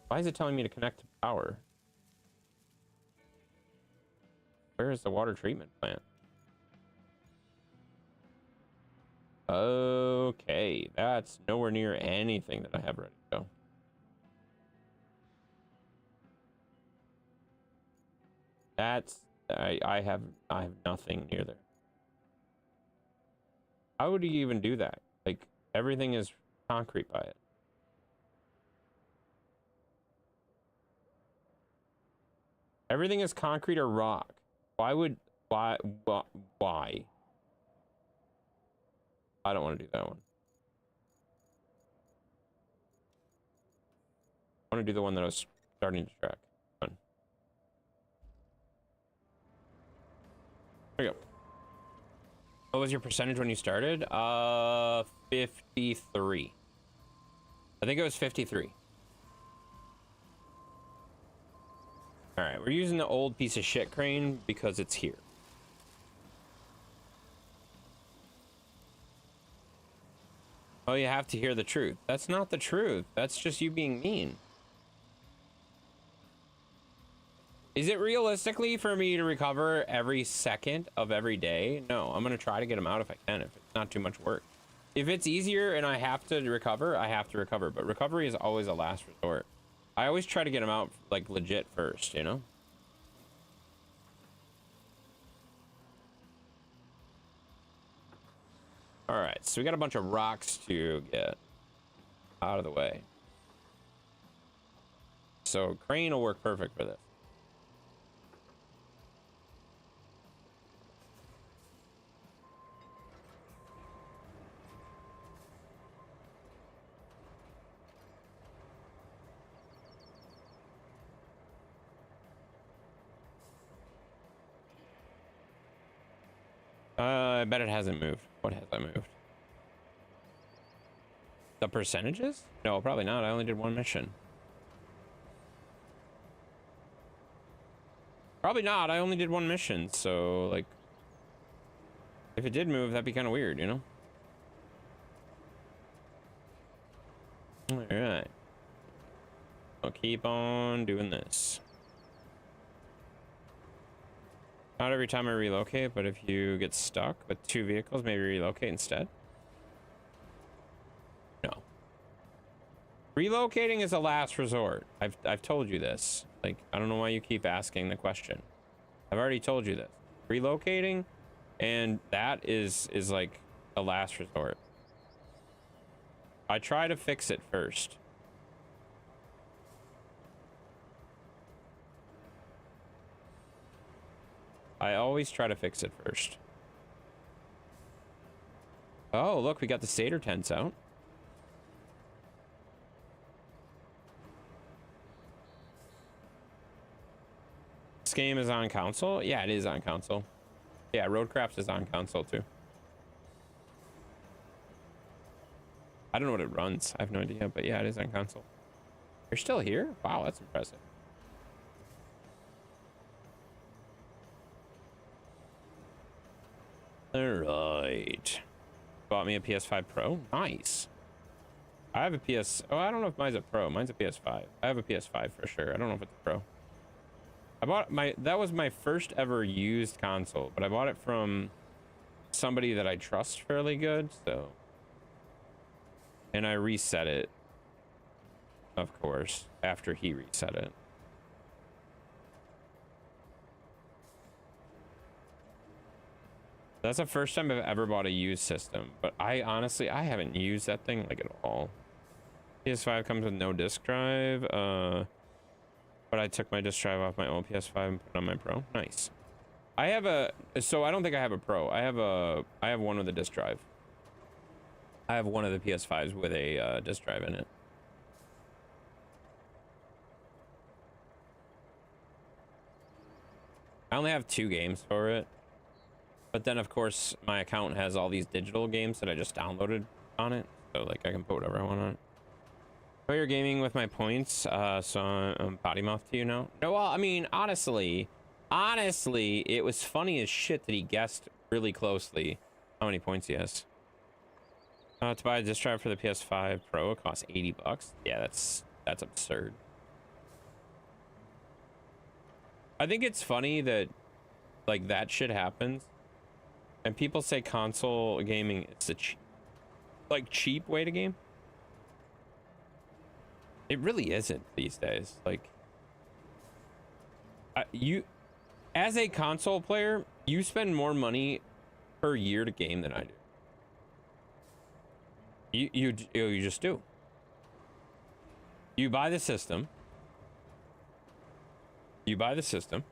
Why is it telling me to connect to power? Where is the water treatment plant? Okay, that's nowhere near anything that I have ready to go. That's I have nothing near there. How would you even do that? Like, everything is concrete by it. Everything is concrete or rock. Why? I don't want to do that one. I want to do the one that I was starting to track. There you go. What was your percentage when you started? 53. I think it was 53. All right, we're using the old piece of shit crane because it's here. Oh, you have to hear the truth. That's not the truth. That's just you being mean. Is it realistically for me to recover every second of every day? No, I'm going to try to get them out if I can, if it's not too much work. If it's easier and I have to recover, I have to recover. But recovery is always a last resort. I always try to get them out, like, legit first, you know? All right, so we got a bunch of rocks to get out of the way. So crane will work perfect for this. I bet it hasn't moved. What has I moved? The percentages? No, probably not. I only did one mission. Probably not. I only did one mission, so, like, if it did move, that'd be kind of weird, you know? All right. I'll keep on doing this. Not every time I relocate, but if you get stuck with 2 vehicles, maybe relocate instead. No. Relocating is a last resort. I've told you this. Like, I don't know why you keep asking the question. I've already told you this. Relocating, and that is like a last resort. I try to fix it first. I always try to fix it first. Oh, look, we got the Seder tents out. game is on console? Yeah, it is on console. Yeah, Roadcraft is on console too. I don't know what it runs. I have no idea, but yeah, it is on console. You're still here? Wow, that's impressive. All right. Bought me a PS5 Pro. Nice. I have a PS. Oh, I don't know if mine's a Pro. Mine's a PS5. I have a PS5 for sure. I don't know if it's a Pro. I bought that was my first ever used console, but I bought it from somebody that I trust fairly good, so. And I reset it, of course, after he reset it. That's the first time I've ever bought a used system, but I honestly, I haven't used that thing like at all. PS5 comes with no disk drive, but I took my disk drive off my old PS5 and put it on my Pro. Nice. I have a, so I don't think I have a Pro. I have one with a disk drive. I have one of the PS5s with a disk drive in it. I only have 2 games for it. But then, of course, my account has all these digital games that I just downloaded on it. So, like, I can put whatever I want on it. Oh, you're gaming with my points, so I'm potty mouth to you now. No, well, I mean, honestly, it was funny as shit that he guessed really closely how many points he has. To buy a disk drive for the PS5 Pro, it costs $80. Yeah, that's absurd. I think it's funny that, like, that shit happens. And people say console gaming is a cheap way to game. It really isn't these days. Like, you, as a console player, you spend more money per year to game than I do. You just do. You buy the system. You buy the system.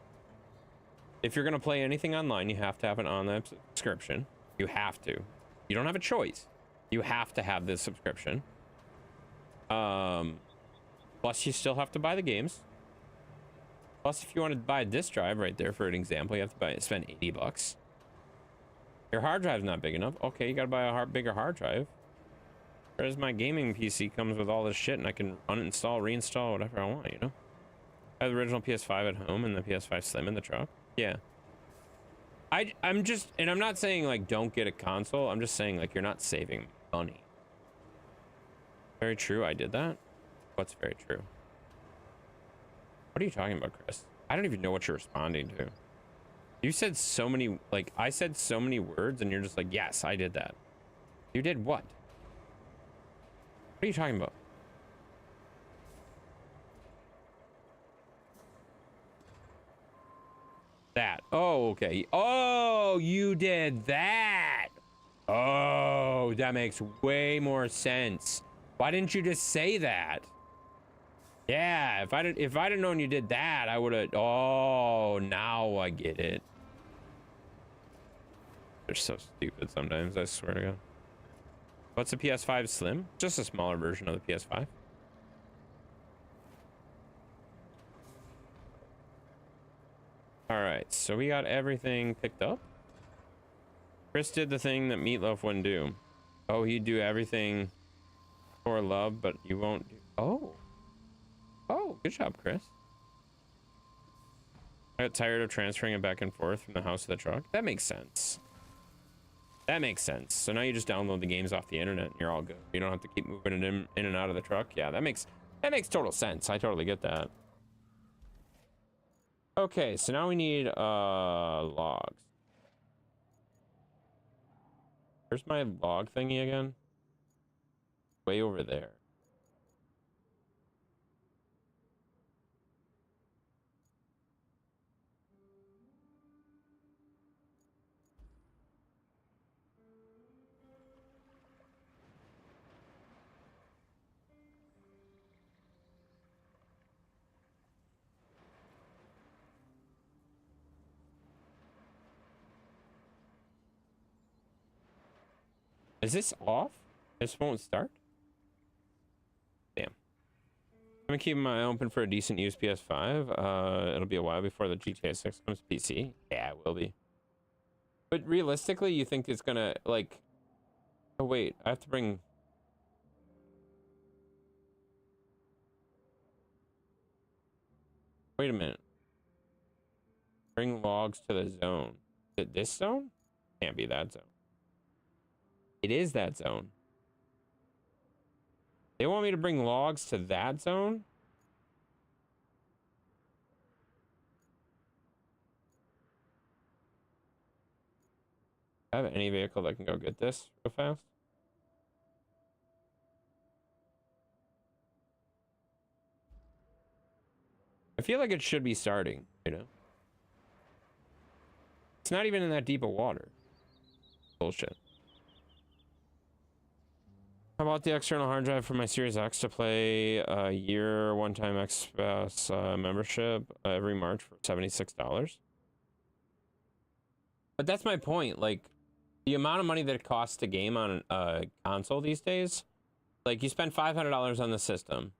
If you're going to play anything online, you have to have an online subscription. You have to. You don't have a choice. You have to have this subscription. Plus, you still have to buy the games. Plus, if you want to buy a disc drive right there, for an example, you have to spend $80. Your hard drive's not big enough. Okay, you got to buy a bigger hard drive. Whereas my gaming PC comes with all this shit, and I can uninstall, reinstall, whatever I want, you know? I have the original PS5 at home and the PS5 Slim in the truck. Yeah. I'm just, and I'm not saying, like, don't get a console. I'm just saying, like, you're not saving money. Very true, I did that. What's very true? What are you talking about, Chris? I don't even know what you're responding to. You said so many, like, I said so many words, and you're just like, yes, I did that. You did what? What are you talking about? That. Oh, okay. Oh, you did that. Oh, that makes way more sense. Why didn't you just say that? Yeah, if I'd known you did that, I would have. Oh, now I get it. They're so stupid sometimes, I swear to God. What's a PS5 Slim? Just a smaller version of the PS5. All right, so we got everything picked up. Chris did the thing that Meatloaf wouldn't do. Oh, he'd do everything for love, but you won't do. Oh, good job, Chris. I got tired of transferring it back and forth from the house to the truck. That makes sense. That makes sense. So now you just download the games off the internet and you're all good. You don't have to keep moving it in and out of the truck. Yeah, that makes total sense. I totally get that. Okay, so now we need logs. Where's my log thingy again? Way over there. Is this off? This won't start? Damn. I I'm keeping my eye open for a decent used PS5. It'll be a while before the GTA 6 comes to PC. Yeah, it will be. But realistically, you think it's gonna, like... Oh, wait. I have to bring... Wait a minute. Bring logs to the zone. Is it this zone? Can't be that zone. It is that zone. They want me to bring logs to that zone? I have any vehicle that can go get this real fast? I feel like it should be starting, you know? It's not even in that deep of water. Bullshit. How about the external hard drive for my Series X to play a year one-time Xbox membership every March for $76? But that's my point. Like, the amount of money that it costs to game on a console these days, like, you spend $500 on the system.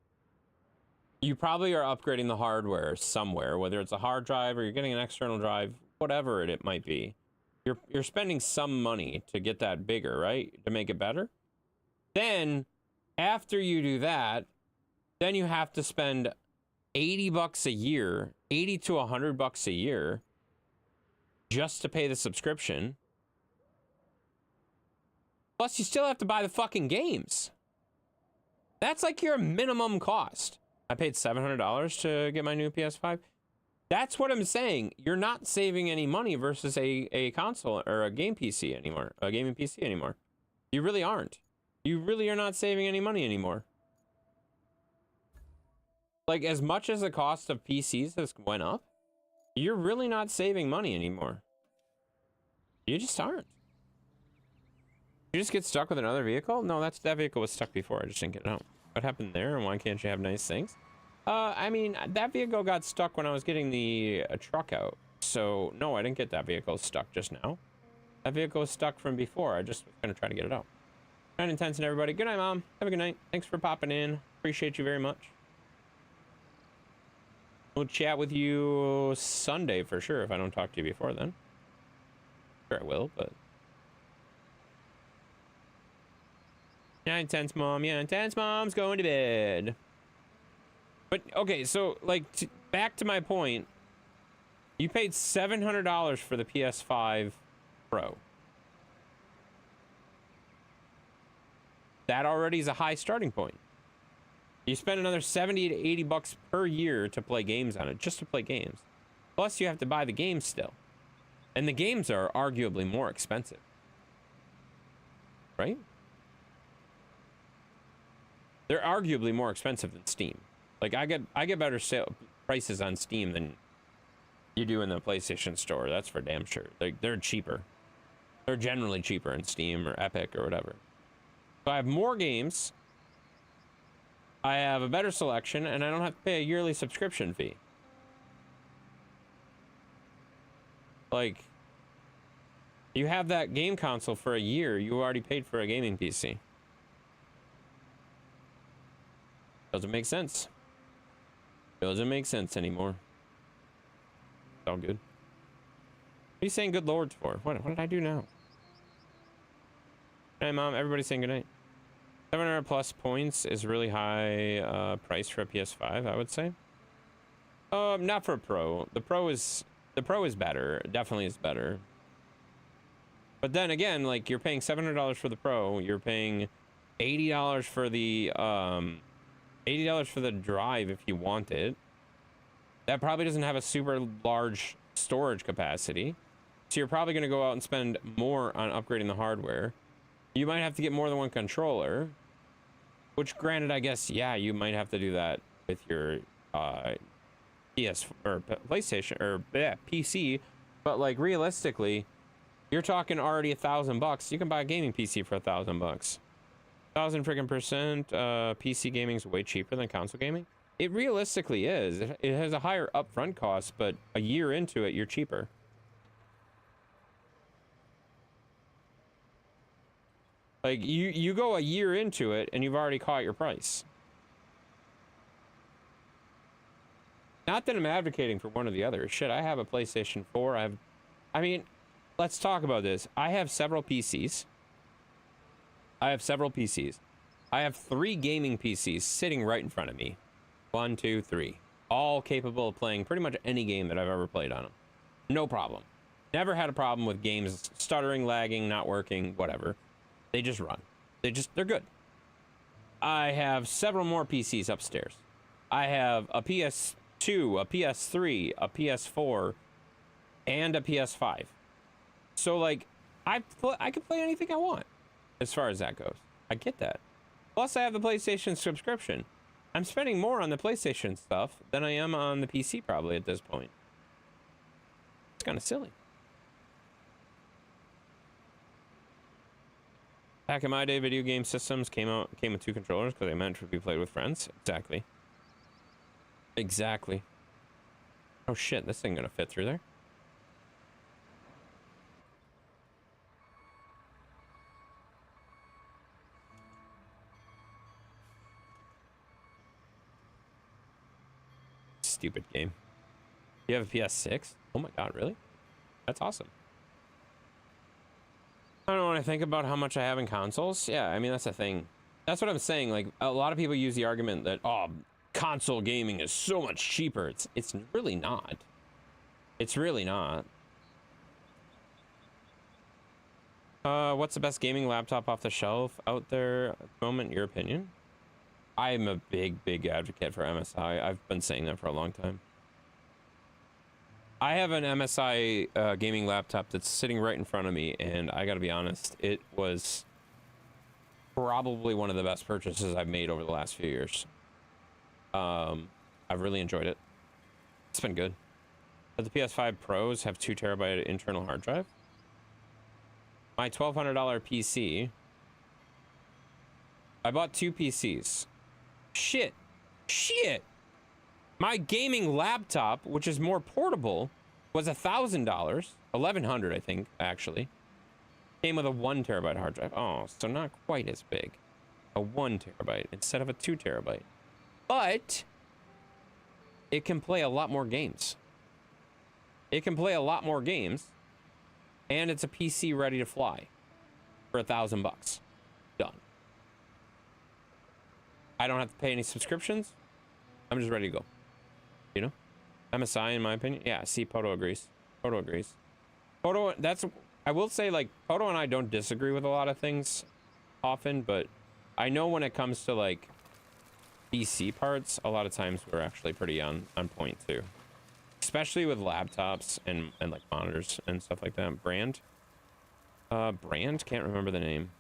You probably are upgrading the hardware somewhere, whether it's a hard drive or you're getting an external drive, whatever it might be. You're spending some money to get that bigger, right? To make it better. Then, after you do that, then you have to spend $80 a year, 80 to $100 a year, just to pay the subscription. Plus, you still have to buy the fucking games. That's like your minimum cost. I paid $700 to get my new PS5. That's what I'm saying. You're not saving any money versus a console or a game PC anymore, a gaming PC anymore. You really aren't. You really are not saving any money anymore. Like, as much as the cost of PCs has went up, you're really not saving money anymore. You just aren't. You just get stuck with another vehicle? No, that vehicle was stuck before. I just didn't get it out. What happened there, and why can't you have nice things? I mean, that vehicle got stuck when I was getting the truck out. So, no, I didn't get that vehicle stuck just now. That vehicle was stuck from before. I just was going to try to get it out. Night intense and everybody. Good night, Mom. Have a good night. Thanks for popping in. Appreciate you very much. We'll chat with you Sunday for sure if I don't talk to you before then. Sure I will, but... Yeah, intense mom. Yeah, intense mom's going to bed. But, okay, so, like, back to my point. You paid $700 for the PS5 Pro. That already is a high starting point. You spend another 70 to 80 bucks per year to play games on it, just to play games. Plus, you have to buy the games still. And the games are arguably more expensive. Right? They're arguably more expensive than Steam. Like, I get better sale prices on Steam than you do in the PlayStation Store. That's for damn sure. They're cheaper. They're generally cheaper in Steam or Epic or whatever. So I have more games. I have a better selection, and I don't have to pay a yearly subscription fee. Like, you have that game console for a year. You already paid for a gaming PC. Doesn't make sense. Doesn't make sense anymore. It's all good. What are you saying good lords for? What did I do now? Hey, Mom. Everybody's saying goodnight. 700 plus points is really high price for a PS5, I would say. Not for a Pro. The Pro is better. Definitely is better. But then again, like, you're paying $700 for the Pro. You're paying $80 for the $80 for the drive if you want it. That probably doesn't have a super large storage capacity. So you're probably going to go out and spend more on upgrading the hardware. You might have to get more than one controller. Which, granted, I guess, yeah, you might have to do that with your PS or PlayStation or PC. But, like, realistically, you're talking already $1,000. You can buy a gaming PC for $1,000. 1,000 freaking percent. PC gaming is way cheaper than console gaming. It realistically is. It has a higher upfront cost, but a year into it, you're cheaper. Like, you go a year into it, and you've already caught your price. Not that I'm advocating for one or the other. Shit, I have a PlayStation 4. I mean, let's talk about this. I have several PCs. I have 3 gaming PCs sitting right in front of me. 1, 2, 3. All capable of playing pretty much any game that I've ever played on them. No problem. Never had a problem with games stuttering, lagging, not working, whatever. They just run. They're good. I have several more PCs upstairs. I have a PS2, a PS3, a PS4, and a PS5. So like, I can play anything I want as far as that goes. I get that. Plus I have the PlayStation subscription. I'm spending more on the PlayStation stuff than I am on the PC probably at this point. It's kind of silly. Back in my day, video game systems came with 2 controllers because they meant to be played with friends. Exactly. Oh shit, this thing gonna fit through there. Stupid game. You have a PS6? Oh my god, really? That's awesome. I don't know what I think about how much I have in consoles. Yeah, I mean, that's the thing. That's what I'm saying. Like, a lot of people use the argument that, oh, console gaming is so much cheaper. It's really not. It's really not. What's the best gaming laptop off the shelf out there at the moment, in your opinion? I'm a big advocate for MSI. I've been saying that for a long time. I have an MSI gaming laptop that's sitting right in front of me, and I gotta be honest, it was probably one of the best purchases I've made over the last few years. I've really enjoyed it. It's been good. But the PS5 Pros have 2 terabyte internal hard drive. My $1,200 PC, I bought 2 PCs. Shit. My gaming laptop, which is more portable, was $1,000, $1,100 I think, actually. Came with a 1 terabyte hard drive. Oh, so not quite as big. A 1 terabyte instead of a 2 terabyte. But it can play a lot more games. And it's a PC ready to fly for $1,000. Done. I don't have to pay any subscriptions. I'm just ready to go. You know? MSI, in my opinion. Yeah, see, Poto agrees. That's, I will say, like, Poto and I don't disagree with a lot of things often, but I know when it comes to, like, PC parts, a lot of times we're actually pretty on point, too. Especially with laptops and like, monitors and stuff like that. Brand? Can't remember the name.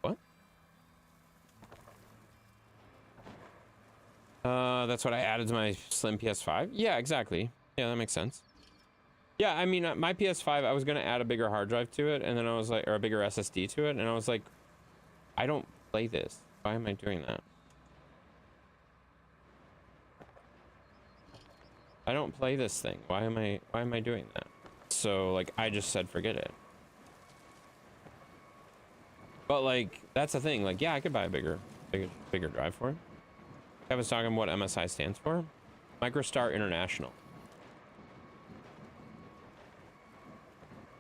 What? That's what I added to my slim PS5. Yeah, exactly. Yeah, that makes sense. Yeah, I mean, my PS5, I was gonna add a bigger hard drive to it, and then I was like, or a bigger SSD to it, and I was like, I don't play this. Why am I doing that? I don't play this thing. Why am I doing that? So, like, I just said, forget it. But, like, that's the thing. Like, yeah, I could buy a bigger drive for it. Kevin's talking what MSI stands for. Microstar International.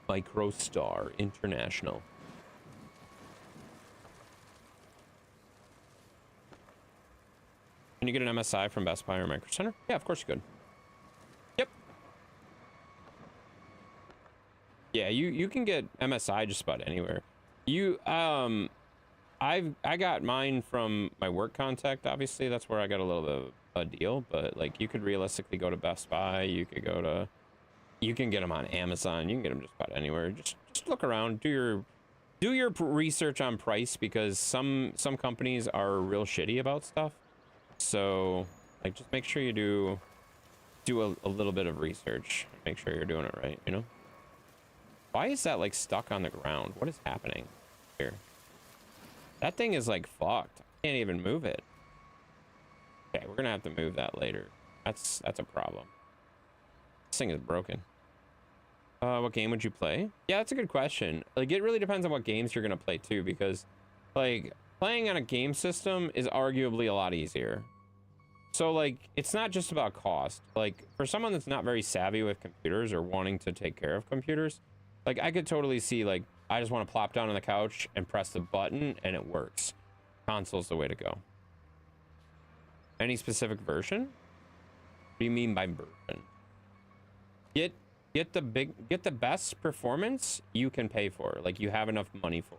Microstar International. Can you get an MSI from Best Buy or Micro Center? Yeah, of course you could. Yep. Yeah, you can get MSI just about anywhere. I got mine from my work contact, obviously. That's where I got a little bit of a deal, but like you could realistically go to Best Buy, you can get them on Amazon, you can get them just about anywhere. Just look around, do your research on price, because some companies are real shitty about stuff. So like just make sure you do a little bit of research, make sure you're doing it right, you know? Why is that like stuck on the ground? What is happening here? That thing is like fucked. I can't even move it. Okay, we're gonna have to move that later. That's a problem. This thing is broken. What game would you play? Yeah, that's a good question. Like, it really depends on what games you're gonna play too, because like playing on a game system is arguably a lot easier. So like, it's not just about cost. Like for someone that's not very savvy with computers or wanting to take care of computers, like I could totally see like, I just want to plop down on the couch and press the button and it works. Console's the way to go. Any specific version? What do you mean by version? Get the best performance you can pay for. Like you have enough money for.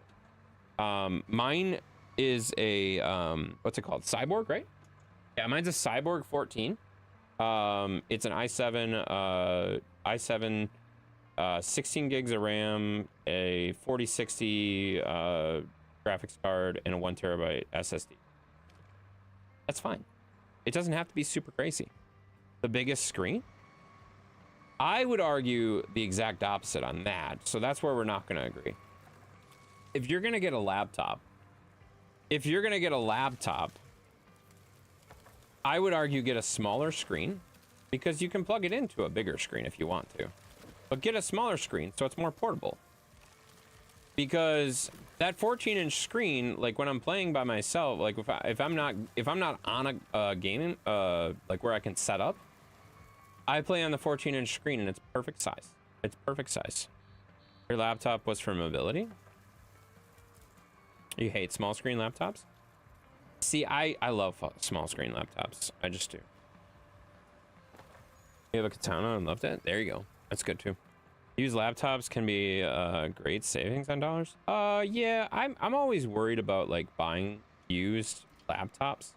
Mine is a what's it called? Cyborg, right? Yeah, mine's a Cyborg 14. It's an i7 16 gigs of RAM, a 4060 graphics card, and a 1 terabyte SSD. That's fine. It doesn't have to be super crazy. The biggest screen? I would argue the exact opposite on that. So that's where we're not going to agree. If you're going to get a laptop, I would argue get a smaller screen because you can plug it into a bigger screen if you want to. But get a smaller screen so it's more portable. Because that 14-inch screen, like when I'm playing by myself, like if I'm not on a gaming like where I can set up, I play on the 14-inch screen and it's perfect size. It's perfect size. Your laptop was for mobility? You hate small screen laptops? See, I love small screen laptops. I just do. You have a Katana and loved it? There you go. That's good too. Used laptops can be great savings on dollars. Yeah, I'm always worried about like buying used laptops.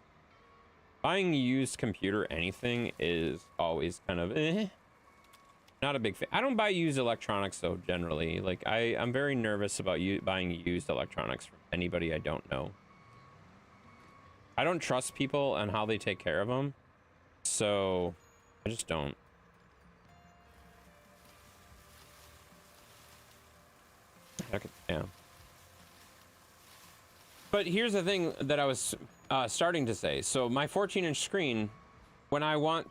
Buying used computer anything is always kind of not a big fan. I don't buy used electronics though generally. Like I'm very nervous about buying used electronics from anybody I don't know. I don't trust people and how they take care of them, so I just don't. Okay, yeah. But here's the thing that I was starting to say. So my 14-inch screen, when I'm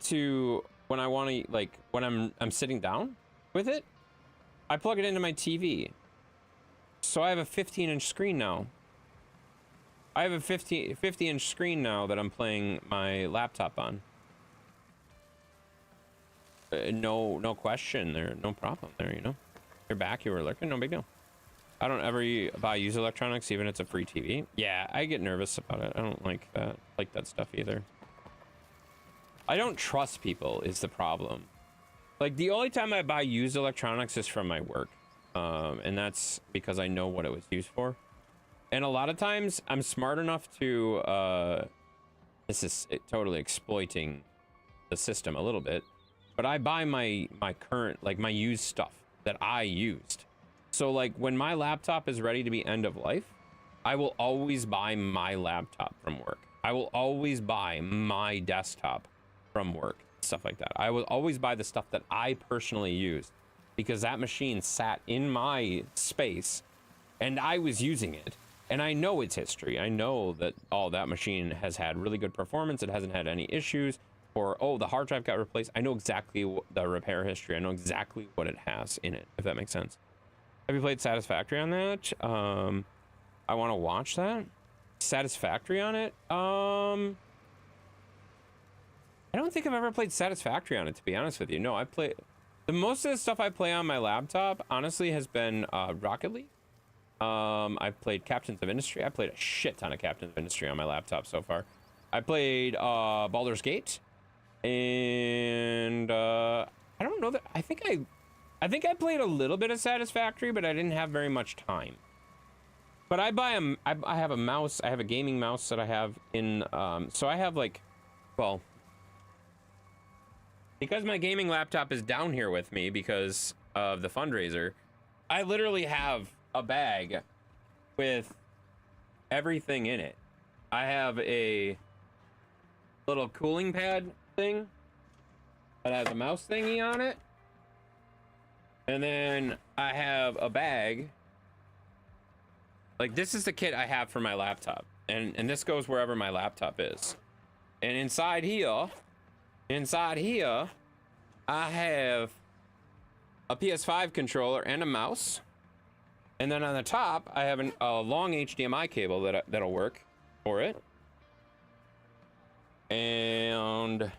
sitting down with it, I plug it into my TV. So I have a 15-inch screen now. I have a 50-inch screen now that I'm playing my laptop on. No question there, no problem there, you know. You're back, you were lurking, no big deal. I don't ever buy used electronics, even if it's a free TV. Yeah, I get nervous about it. I don't like that stuff either. I don't trust people is the problem. Like the only time I buy used electronics is from my work. And that's because I know what it was used for. And a lot of times I'm smart enough to, this is totally exploiting the system a little bit, but I buy my current, like my used stuff that I used. So like when my laptop is ready to be end of life, I will always buy my laptop from work. I will always buy my desktop from work, stuff like that. I will always buy the stuff that I personally use because that machine sat in my space and I was using it. And I know its history. I know that, oh, that machine has had really good performance. It hasn't had any issues. Or, oh, the hard drive got replaced. I know exactly the repair history. I know exactly what it has in it, if that makes sense. Have you played Satisfactory on that? I want to watch that. Satisfactory on it? I don't think I've ever played Satisfactory on it, to be honest with you. No, I play... The most of the stuff I play on my laptop, honestly, has been Rocket League. I've played Captains of Industry. I played a shit ton of Captains of Industry on my laptop so far. I played Baldur's Gate, and I don't know that I think I played a little bit of Satisfactory, but I didn't have very much time. But I have a mouse. I have a gaming mouse that I have in. So I have like, well, because my gaming laptop is down here with me because of the fundraiser. I literally have a bag with everything in it. I have a little cooling pad thing that has a mouse thingy on it. And then I have a bag. Like this is the kit I have for my laptop. And this goes wherever my laptop is. And inside here, I have a PS5 controller and a mouse. And then on the top, I have a long HDMI cable that'll work for it. and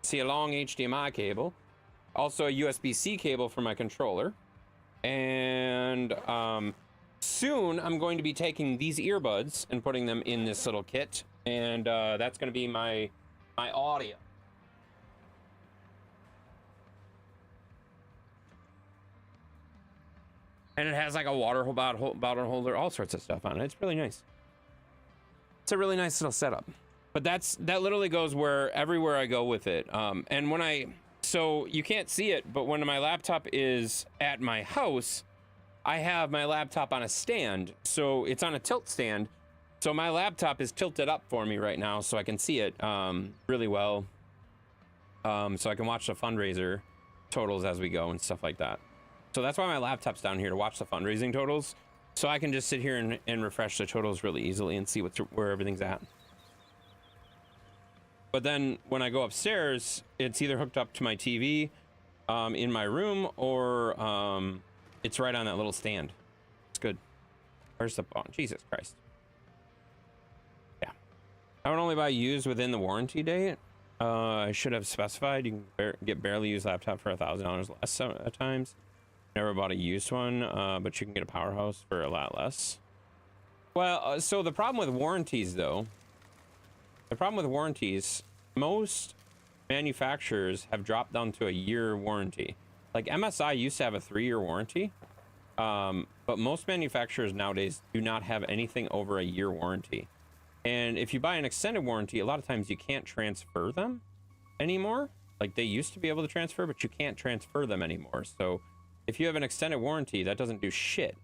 see a long HDMI cable, also a USB-C cable for my controller, and soon I'm going to be taking these earbuds and putting them in this little kit, and that's going to be my audio. And it has like a water bottle holder, all sorts of stuff on it. It's really nice. It's a really nice little setup. But that literally goes everywhere I go with it. And so you can't see it, but when my laptop is at my house, I have my laptop on a stand. So it's on a tilt stand. So my laptop is tilted up for me right now, so I can see it really well. So I can watch the fundraiser totals as we go and stuff like that. So that's why my laptop's down here, to watch the fundraising totals. So I can just sit here and refresh the totals really easily and see where everything's at. But then when I go upstairs, it's either hooked up to my TV in my room, or it's right on that little stand. It's good. Where's the phone? Jesus Christ. Yeah. I would only buy used within the warranty date. I should have specified you can get barely used laptop for $1,000 less at times. Never bought a used one, but you can get a Powerhouse for a lot less. Well, so the problem with warranties, though, most manufacturers have dropped down to a year warranty. Like MSI used to have a 3-year warranty, but most manufacturers nowadays do not have anything over a year warranty. And if you buy an extended warranty, a lot of times you can't transfer them anymore. Like they used to be able to transfer, but you can't transfer them anymore. So if you have an extended warranty, that doesn't do shit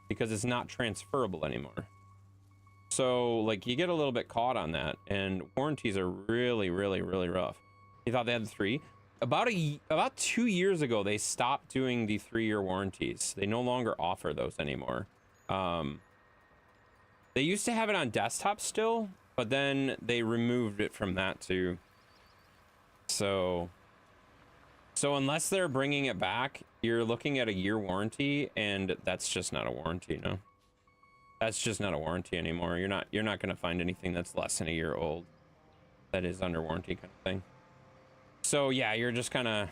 because it's not transferable anymore. So like you get a little bit caught on that, and warranties are really, really, really rough. You thought they had 3? About 2 years ago, they stopped doing the 3-year warranties. They no longer offer those anymore. They used to have it on desktop still, but then they removed it from that too. So unless they're bringing it back, you're looking at a year warranty, and that's just not a warranty, no. That's just not a warranty anymore. You're not going to find anything that's less than a year old that is under warranty kind of thing. So yeah, you're just kind of,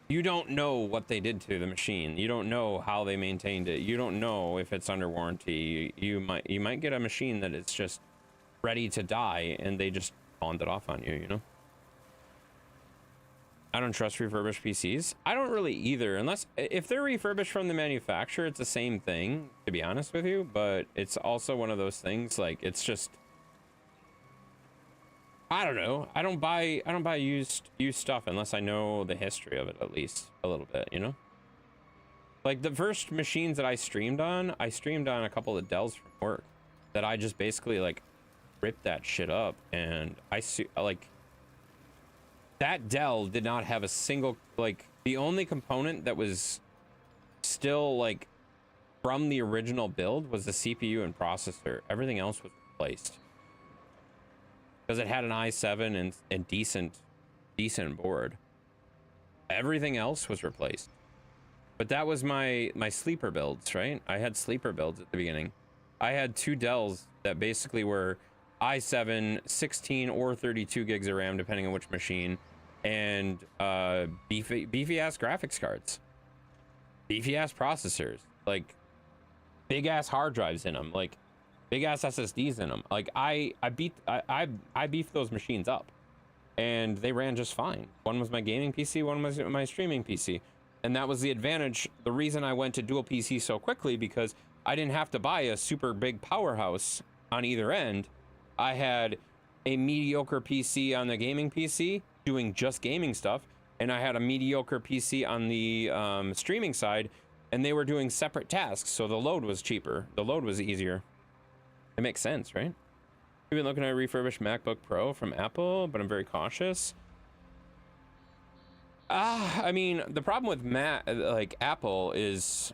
you don't know what they did to the machine. You don't know how they maintained it. You don't know if it's under warranty. You might get a machine that is just ready to die, and they just pawned it off on you, you know? I don't trust refurbished PCs. I don't really either, unless if they're refurbished from the manufacturer, it's the same thing, to be honest with you. But it's also one of those things, like, it's just, I don't know. I don't buy used stuff unless I know the history of it, at least a little bit, you know? Like the first machines that I streamed on a couple of Dells from work that I just basically like ripped that shit up, and like that Dell did not have a single, like, the only component that was still like from the original build was the CPU and processor. Everything else was replaced because it had an i7 and decent board. Everything else was replaced. But that was my sleeper builds, right? I had sleeper builds at the beginning. I had 2 Dells that basically were i7, 16 or 32 gigs of RAM, depending on which machine, and beefy ass graphics cards, beefy ass processors, like big ass hard drives in them, like big ass SSDs in them. Like I beefed those machines up, and they ran just fine. One was my gaming PC, one was my streaming PC, and that was the advantage. The reason I went to dual PC so quickly, because I didn't have to buy a super big powerhouse on either end. I had a mediocre PC on the gaming PC doing just gaming stuff, and I had a mediocre PC on the streaming side, and they were doing separate tasks, so the load was cheaper. The load was easier. It makes sense, right? We've been looking at a refurbished MacBook Pro from Apple, but I'm very cautious. I mean, the problem with Apple is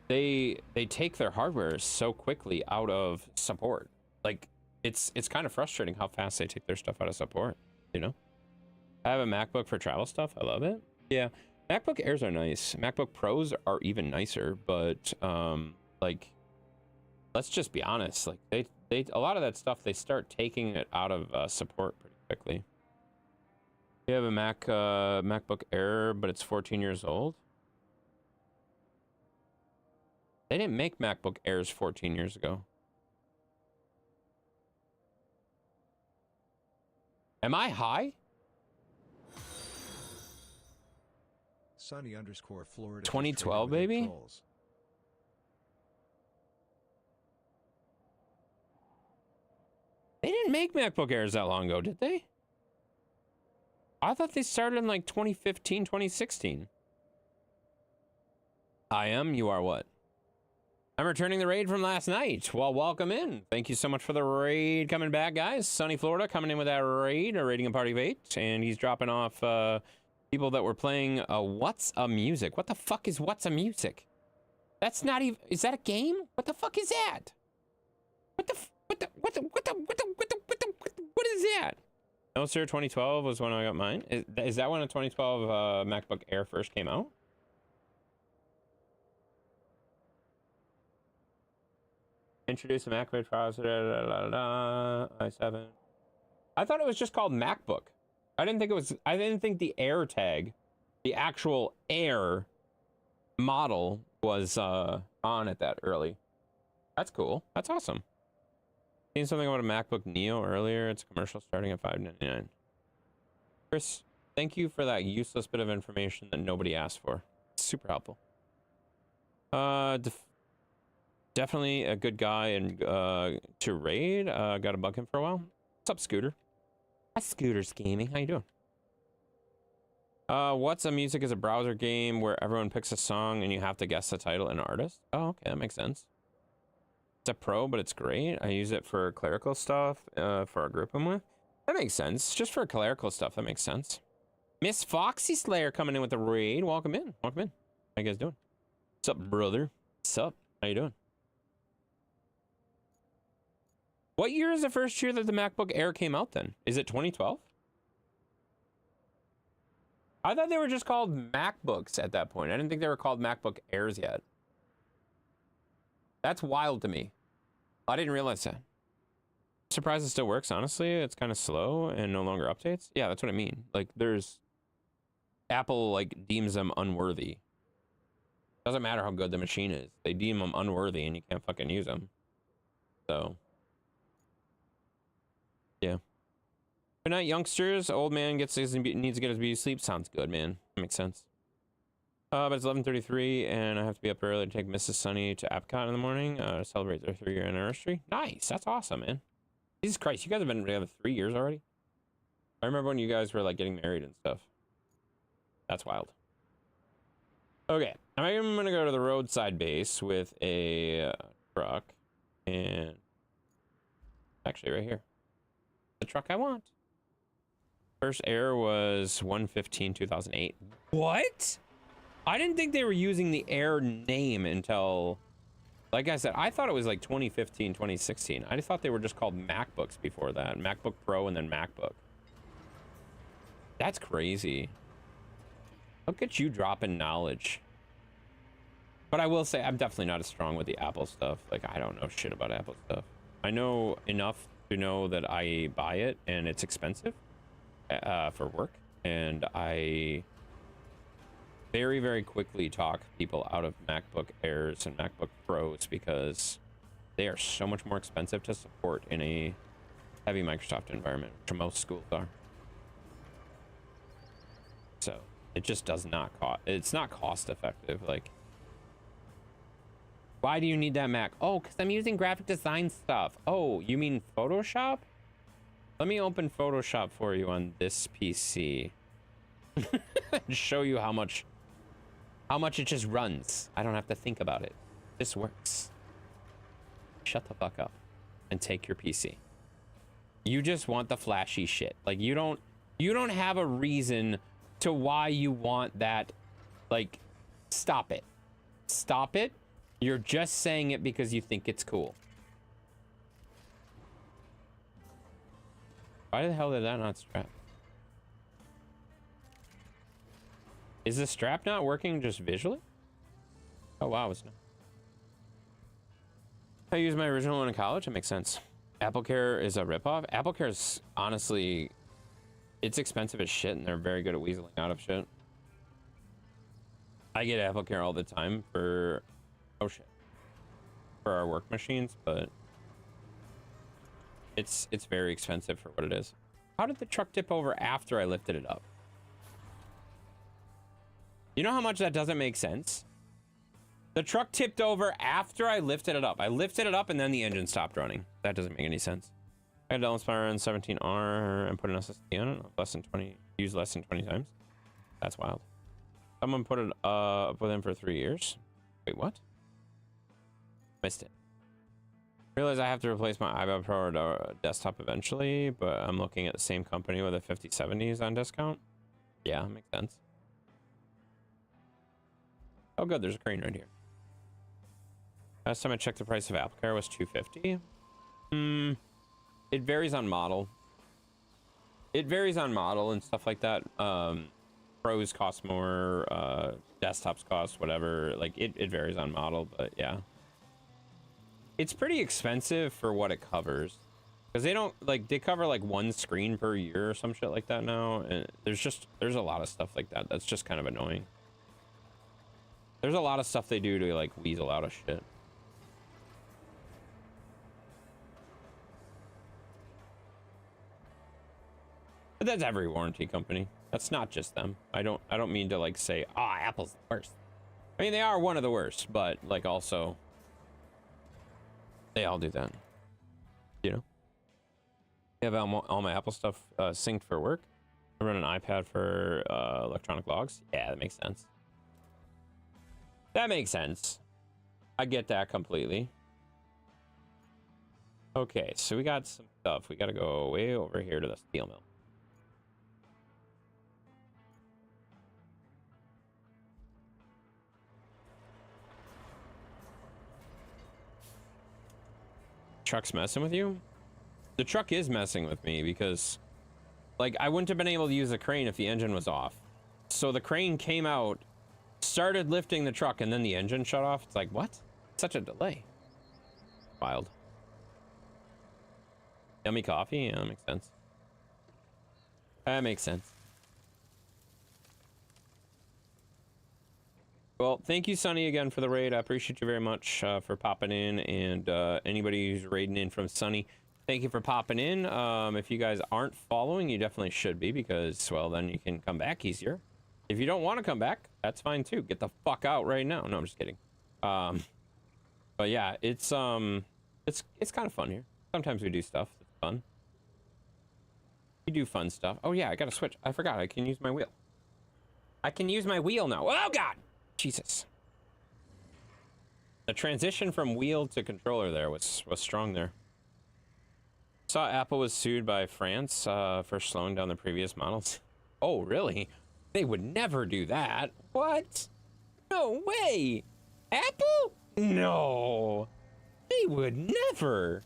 they take their hardware so quickly out of support. Like, it's kind of frustrating how fast they take their stuff out of support, you know? I have a MacBook for travel stuff. I love it. Yeah, MacBook Airs are nice. MacBook Pros are even nicer, but like, let's just be honest. Like, they a lot of that stuff, they start taking it out of support pretty quickly. We have a MacBook Air, but it's 14 years old. They didn't make MacBook Airs 14 years ago. Am I high? Sunny_Florida. 2012, baby? They didn't make MacBook Airs that long ago, did they? I thought they started in like 2015, 2016. I am, you are what? I'm returning the raid from last night. Well, welcome in. Thank you so much for the raid coming back, guys. Sunny Florida coming in with that raid, a raiding a party of 8, and he's dropping off people that were playing What's a Music. What the fuck is What's a Music? That's not even, is that a game? What the fuck is that? What is that? No, sir, 2012 was when I got mine. Is that when a 2012 MacBook Air first came out? Introduce a MacBook processor, i7. I thought it was just called MacBook. I didn't think the Air tag, the actual Air model was on it that early. That's cool. That's awesome. Seen something about a MacBook Neo earlier. It's a commercial starting at $599. Chris, thank you for that useless bit of information that nobody asked for. It's super helpful. Definitely a good guy and to raid. Got to bug him for a while. What's up, Scooter? Hi, Scooter's Gaming. How you doing? What's a Music is a browser game where everyone picks a song and you have to guess the title and artist. Oh, okay, that makes sense. It's a pro, but it's great. I use it for clerical stuff for our group I'm with. That makes sense. Just for clerical stuff, that makes sense. Miss Foxy Slayer coming in with the raid. Welcome in. Welcome in. How you guys doing? What's up, brother? What's up? How you doing? What year is the first year that the MacBook Air came out then? Is it 2012? I thought they were just called MacBooks at that point. I didn't think they were called MacBook Airs yet. That's wild to me. I didn't realize that. Surprised it still works, honestly. It's kind of slow and no longer updates. Yeah, that's what I mean. Like, Apple, like, deems them unworthy. Doesn't matter how good the machine is. They deem them unworthy and you can't fucking use them. So... yeah. Good night, youngsters. Old man needs to get his beauty sleep. Sounds good, man. That makes sense. But it's 11:33, and I have to be up early to take Mrs. Sunny to Epcot in the morning to celebrate their 3-year anniversary. Nice. That's awesome, man. Jesus Christ, you guys have been together 3 years already? I remember when you guys were, like, getting married and stuff. That's wild. Okay. I'm going to go to the roadside base with a truck. And... actually, right here. The truck I want. First Air was 1/15/2008. What? I didn't think they were using the Air name until, like I said, I thought it was like 2015, 2016. I just thought they were just called MacBooks before that. MacBook Pro and then MacBook. That's crazy. Look at you dropping knowledge. But I will say, I'm definitely not as strong with the Apple stuff. Like, I don't know shit about Apple stuff. I know enough to know that I buy it and it's expensive for work, and I very, very quickly talk people out of MacBook Airs and MacBook Pros because they are so much more expensive to support in a heavy Microsoft environment, which most schools are. So it just does not cost, it's not cost effective. Like, why do you need that Mac? Oh, because I'm using graphic design stuff. Oh, you mean Photoshop? Let me open Photoshop for you on this PC. Show you how much it just runs. I don't have to think about it. This works. Shut the fuck up and take your PC. You just want the flashy shit. Like, you don't have a reason to why you want that. Like, stop it. Stop it. You're just saying it because you think it's cool. Why the hell did that not strap? Is the strap not working just visually? Oh wow, it's not. I used my original one in college. It makes sense. AppleCare is a ripoff. AppleCare is honestly it's expensive as shit, and they're very good at weaseling out of shit. I get Apple Care all the time for, oh shit, for our work machines, but it's very expensive for what it is. How did the truck tip over after I lifted it up? You know how much that doesn't make sense? The truck tipped over after I lifted it up. I lifted it up and then the engine stopped running. That doesn't make any sense. I had Inspire on 17R and put an SSD on it. Less than 20, used less than 20 times. That's wild. Someone put it up with him for 3 years. Wait, what? Missed it. Realize I have to replace my iPad Pro or desktop eventually, but I'm looking at the same company with a 5070s on discount. Yeah, makes sense. Oh good, there's a crane right here. Last time I checked, the price of AppleCare was $250. It varies on model. It varies on model and stuff like that. Pros cost more, desktops cost whatever. Like it varies on model, but yeah. It's pretty expensive for what it covers. Because they don't, like, they cover like one screen per year or some shit like that now. And there's a lot of stuff like that. That's just kind of annoying. There's a lot of stuff they do to like weasel out of shit. But that's every warranty company. That's not just them. I don't mean to like say, ah, Apple's the worst. I mean, they are one of the worst, but like also they all do that. You know? I have all my Apple stuff synced for work. I run an iPad for electronic logs. Yeah, that makes sense. That makes sense. I get that completely. Okay, so we got some stuff. We got to go way over here to the steel mill. Truck's messing with you? The truck is messing with me because, like, I wouldn't have been able to use the crane if the engine was off. So the crane came out, started lifting the truck, and then the engine shut off. It's like, what? Such a delay. Wild. Yummy coffee? Yeah, that makes sense. That makes sense. Well, thank you, Sunny, again for the raid. I appreciate you very much for popping in, and anybody who's raiding in from Sunny, thank you for popping in. If you guys aren't following, you definitely should be, because, well, then you can come back easier. If you don't want to come back, that's fine too. Get the fuck out right now. No, I'm just kidding. But yeah, it's kind of fun here. Sometimes we do stuff that's fun. We do fun stuff. Oh yeah, I gotta switch. I forgot I can use my wheel. I can use my wheel now. Oh god! Jesus. The transition from wheel to controller there was strong there. Saw Apple was sued by France for slowing down the previous models. Oh, really? They would never do that. What? No way. Apple? No. They would never.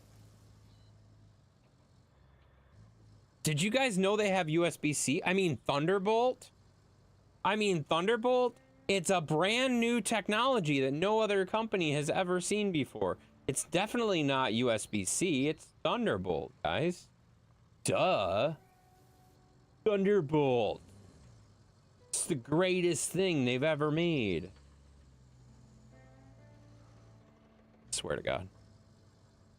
Did you guys know they have USB-C? I mean, Thunderbolt? It's a brand new technology that no other company has ever seen before. It's definitely not USB-C. It's Thunderbolt, guys. Duh. Thunderbolt. It's the greatest thing they've ever made. I swear to God.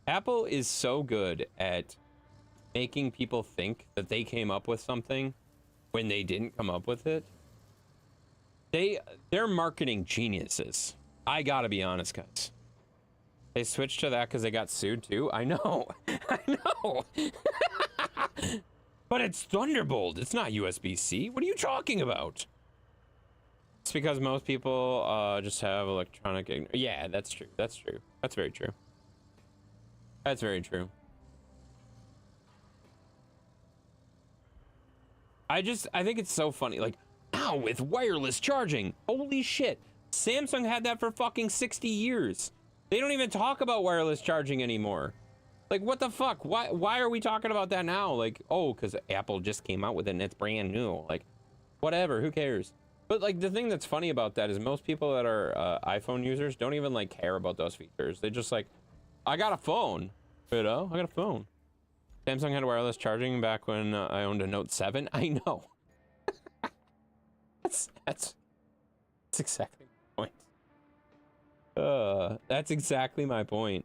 Apple is so good at making people think that they came up with something when they didn't come up with it. They're marketing geniuses. I gotta be honest, guys. They switched to that because they got sued too. I know. I know. But it's Thunderbolt. It's not USB-C. What are you talking about? It's because most people just have electronic. Yeah, that's true. That's true. That's very true. That's very true. I think it's so funny. Like, now with wireless charging. Holy shit. Samsung had that for fucking 60 years. They don't even talk about wireless charging anymore. Like, what the fuck? Why are we talking about that now? Like, oh, because Apple just came out with it and it's brand new. Like, whatever, who cares? But, like, the thing that's funny about that is most people that are iPhone users don't even, like, care about those features. They just, like, I got a phone. You know? I got a phone. Samsung had wireless charging back when I owned a Note 7. I know. That's exactly my point. That's exactly my point.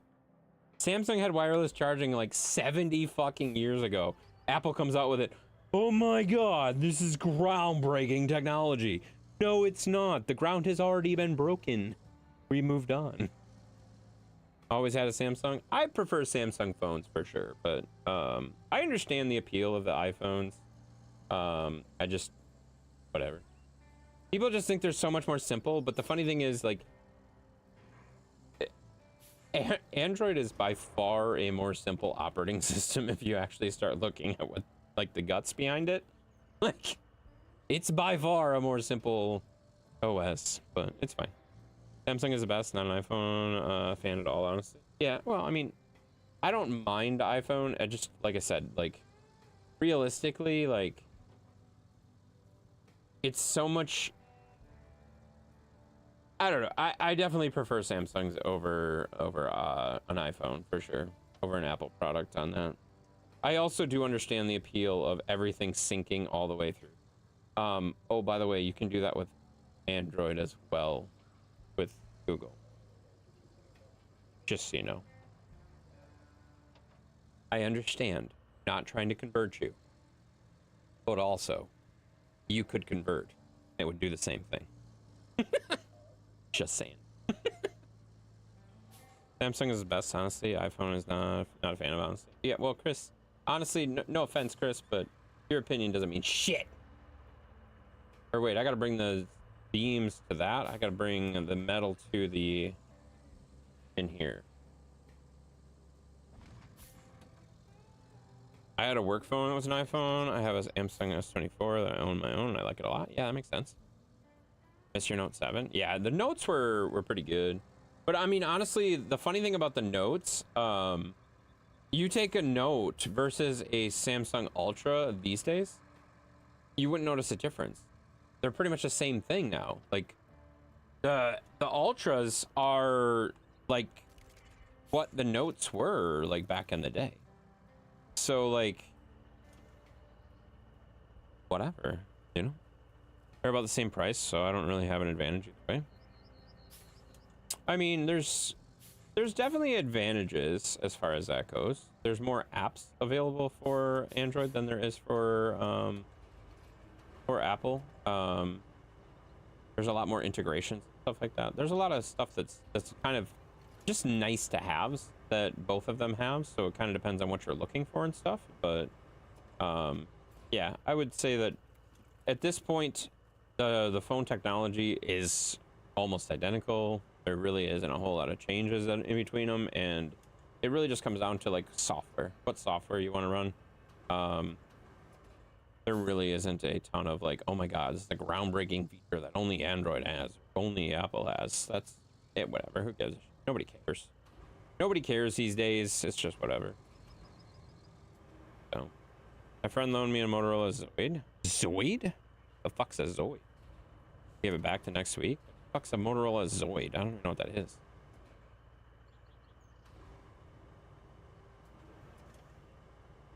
Samsung had wireless charging like 70 fucking years ago. Apple comes out with it. Oh my god, this is groundbreaking technology. No, it's not. The ground has already been broken. We moved on. Always had a Samsung. I prefer Samsung phones for sure, but I understand the appeal of the iPhones. I just whatever. People just think they're so much more simple, but the funny thing is, like, Android is by far a more simple operating system if you actually start looking at what, like, the guts behind it. Like, it's by far a more simple OS, but it's fine. Samsung is the best, not an iPhone fan at all, honestly. Yeah, well, I mean, I don't mind iPhone. I just, like I said, like, realistically, like, it's so much. I don't know. I definitely prefer Samsung's over an iPhone for sure, over an Apple product on that. I also do understand the appeal of everything syncing all the way through. Oh, by the way, you can do that with Android as well, with Google. Just so you know. I understand, not trying to convert you, but also, you could convert. It would do the same thing. Just saying. Samsung is the best, honestly. iPhone is not a fan of, honestly. Yeah, well, Chris, honestly, no offense, Chris, but your opinion doesn't mean shit. Or wait, I gotta bring the beams to that. I gotta bring the metal to the in here. I had a work phone that was an iPhone. I have a Samsung S24 that I own my own, and I like it a lot. Yeah, that makes sense. Miss your Note 7. Yeah, the notes were pretty good. But I mean, honestly, the funny thing about the notes, you take a Note versus a Samsung Ultra these days, you wouldn't notice a difference. They're pretty much the same thing now. Like, the Ultras are like what the Notes were like back in the day. So like, whatever, you know? They're about the same price, so I don't really have an advantage either way. I mean, there's definitely advantages as far as that goes. There's more apps available for Android than there is for Apple. There's a lot more integrations, stuff like that. There's a lot of stuff that's kind of just nice to haves that both of them have. So it kind of depends on what you're looking for and stuff. But yeah, I would say that at this point, the phone technology is almost identical. There really isn't a whole lot of changes in between them, and it really just comes down to like software, what software you want to run. There really isn't a ton of like, oh my god, this is a groundbreaking feature that only Android has, only Apple has. That's it. Whatever. Who gives? Nobody cares. Nobody cares these days. It's just whatever. So, my friend loaned me a Motorola Zoid. Zoid? The fuck's a Zoid? Give it back to next week. The fuck's a Motorola Zoid? I don't even know what that is.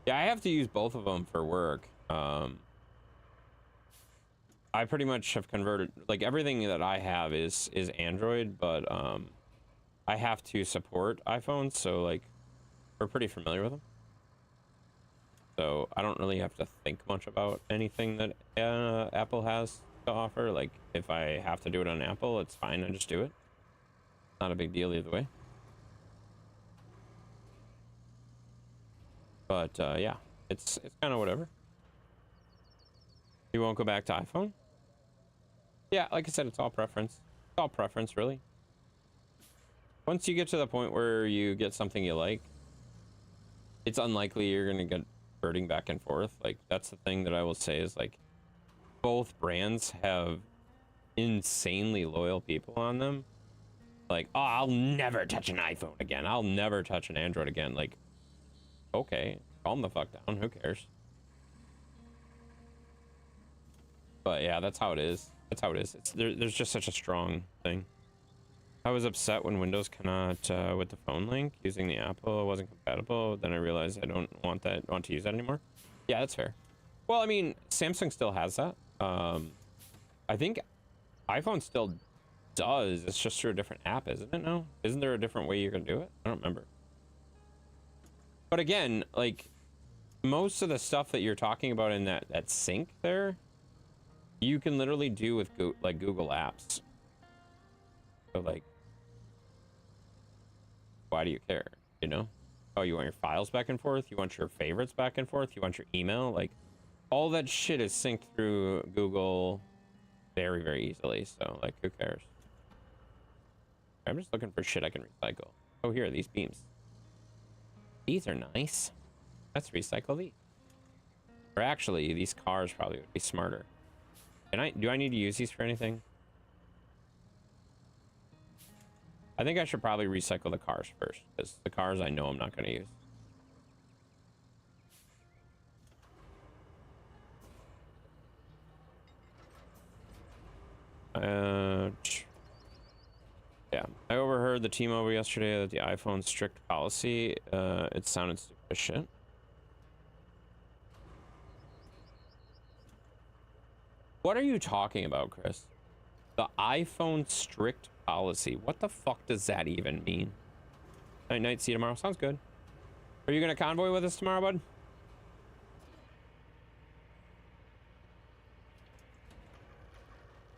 Yeah, I have to use both of them for work. I pretty much have converted, like, everything that I have is Android, but I have to support iPhones, so like we're pretty familiar with them. So I don't really have to think much about anything that Apple has to offer. Like, if I have to do it on Apple, it's fine. I just do it. Not a big deal either way. But yeah, it's kind of whatever. You won't go back to iPhone? Yeah, like I said, it's all preference. It's all preference, really. Once you get to the point where you get something you like, it's unlikely you're gonna get converting back and forth. Like, that's the thing that I will say is, like, both brands have insanely loyal people on them. Like, oh, I'll never touch an iPhone again. I'll never touch an Android again. Like, okay, calm the fuck down. Who cares? But yeah, that's how it is. That's how it is. There's just such a strong thing. I was upset when Windows cannot with the phone link using the Apple wasn't compatible. Then I realized I don't want to use that anymore. Yeah, that's fair. Well, I mean, Samsung still has that. I think iPhone still does. It's just through a different app, isn't it? No, isn't there a different way you can do it? I don't remember. But again, like most of the stuff that you're talking about in that sync there, you can literally do with Google Apps. So like, why do you care? You know? Oh, you want your files back and forth? You want your favorites back and forth? You want your email? Like, all that shit is synced through Google very, very easily. So, like, who cares? I'm just looking for shit I can recycle. Oh, here, these beams. These are nice. Let's recycle these. Or actually, these cars probably would be smarter. Do I need to use these for anything? I think I should probably recycle the cars first, because the cars I know I'm not going to use. Yeah, I overheard the T-Mobile yesterday that the iPhone strict policy, it sounded stupid as shit. What are you talking about, Chris? The iPhone strict policy. What the fuck does that even mean? Night, see you tomorrow. Sounds good. Are you gonna convoy with us tomorrow, bud?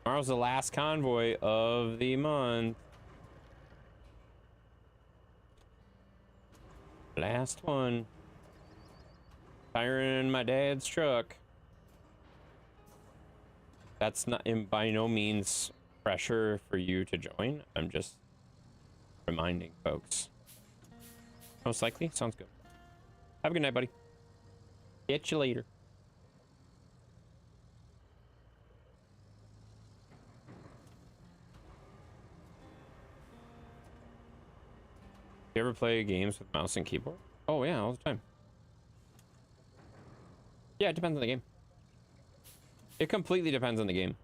Tomorrow's the last convoy of the month. Last one. Firing my dad's truck. That's not by no means pressure for you to join. I'm just reminding folks. Most likely. Sounds good. Have a good night, buddy. Catch you later. You ever play games with mouse and keyboard? Oh yeah, all the time. Yeah, it depends on the game. It completely depends on the game.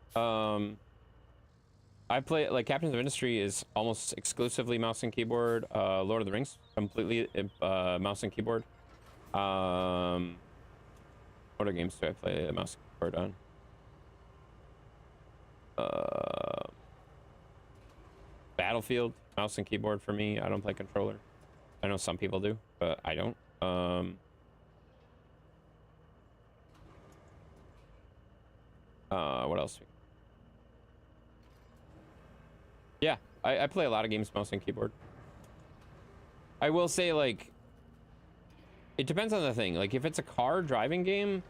I play, like, Captains of Industry is almost exclusively mouse and keyboard. Lord of the Rings, completely mouse and keyboard. What other games do I play mouse and keyboard on? Battlefield, mouse and keyboard for me. I don't play controller. I know some people do, but I don't. What else? Yeah, I play a lot of games mouse and keyboard. I will say, like, it depends on the thing. Like, if it's a car driving game,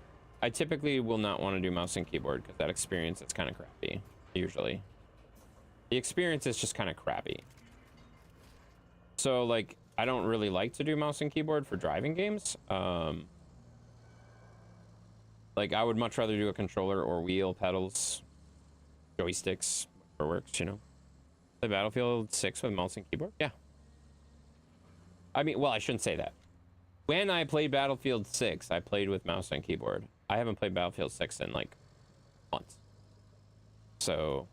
I typically will not want to do mouse and keyboard because that experience is kind of crappy, usually. The experience is just kind of crappy. So, like, I don't really like to do mouse and keyboard for driving games. Like, I would much rather do a controller or wheel, pedals, joysticks, whatever works, you know? Play Battlefield 6 with mouse and keyboard? Yeah. I mean, well, I shouldn't say that. When I played Battlefield 6, I played with mouse and keyboard. I haven't played Battlefield 6 in, like, months. So,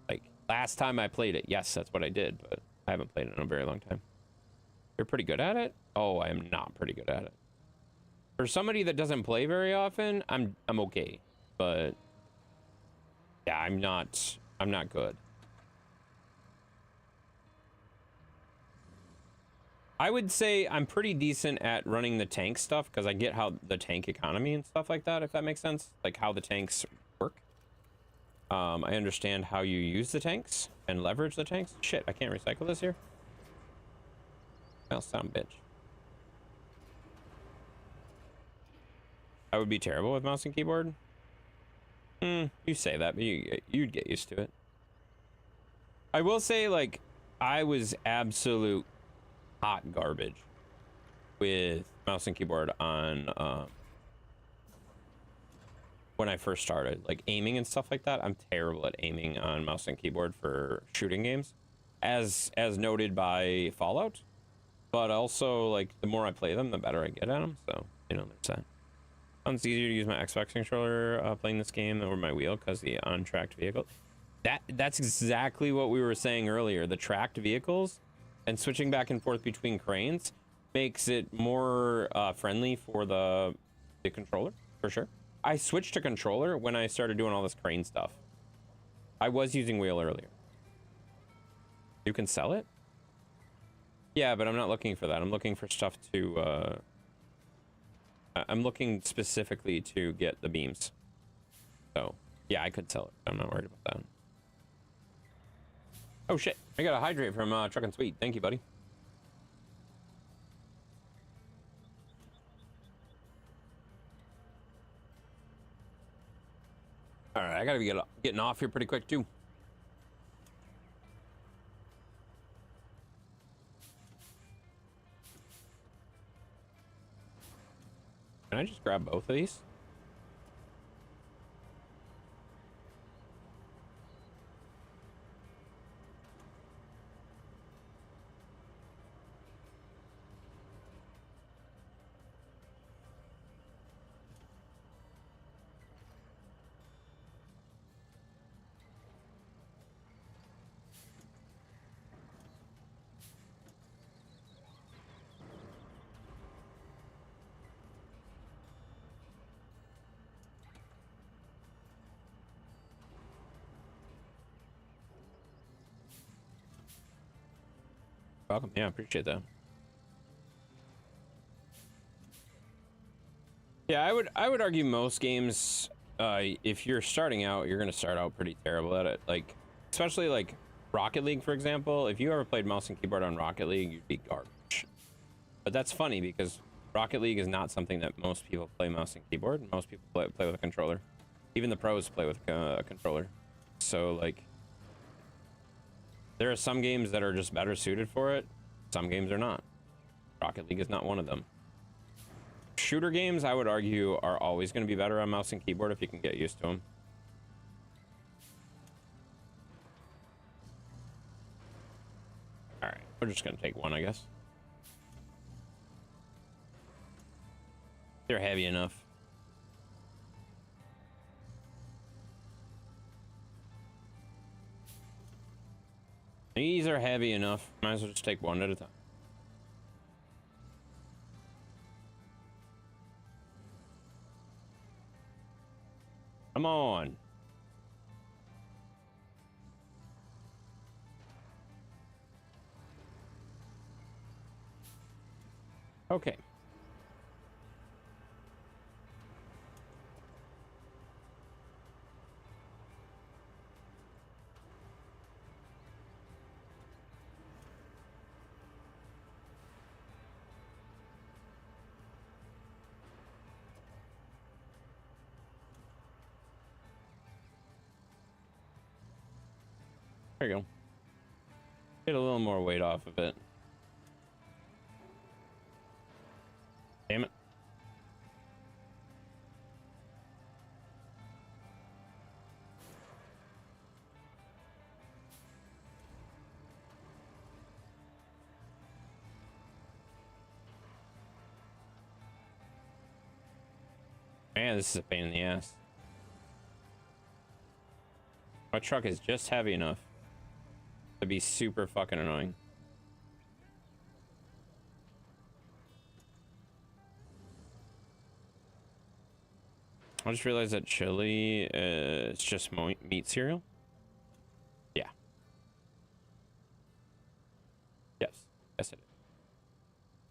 like, last time I played it, yes, that's what I did, but I haven't played it in a very long time. You're pretty good at it? Oh, I am not pretty good at it. For somebody that doesn't play very often, I'm okay, but yeah, I'm not good. I would say I'm pretty decent at running the tank stuff because I get how the tank economy and stuff like that, if that makes sense, like how the tanks work. I understand how you use the tanks and leverage the tanks. Shit, I can't recycle this here. Well, sound bitch. I would be terrible with mouse and keyboard. You say that, but you'd get used to it. I will say, like, I was absolute hot garbage with mouse and keyboard on when I first started, like aiming and stuff like that. I'm terrible at aiming on mouse and keyboard for shooting games, as noted by Fallout. But also, like, the more I play them, the better I get at them. So, you know, there's that. Sounds easier to use my Xbox controller playing this game over my wheel because the on-tracked vehicle. That's exactly what we were saying earlier. The tracked vehicles and switching back and forth between cranes makes it more friendly for the controller, for sure. I switched to controller when I started doing all this crane stuff. I was using wheel earlier. You can sell it? Yeah, but I'm not looking for that. I'm looking for stuff to... I'm looking specifically to get the beams. So, yeah, I could sell it. I'm not worried about that. Oh, shit. I got a hydrate from Truck and Sweet. Thank you, buddy. All right, I gotta be getting off here pretty quick, too. Can I just grab both of these? Welcome. Yeah, I appreciate that. Yeah, I would argue most games, if you're starting out, you're gonna start out pretty terrible at it. Like, especially like Rocket League, for example. If you ever played mouse and keyboard on Rocket League, you'd be garbage. But that's funny because Rocket League is not something that most people play mouse and keyboard. Most people play with a controller. Even the pros play with a controller. So like, there are some games that are just better suited for it. Some games are not. Rocket League is not one of them. Shooter games, I would argue, are always going to be better on mouse and keyboard if you can get used to them. All right, we're just going to take one, I guess. They're heavy enough. These are heavy enough. Might as well just take one at a time. Come on. Okay. There you go. Get a little more weight off of it. Damn it. Man, this is a pain in the ass. My truck is just heavy enough to be super fucking annoying. I just realized that chili is just meat cereal. Yeah. Yes. Yes, it is.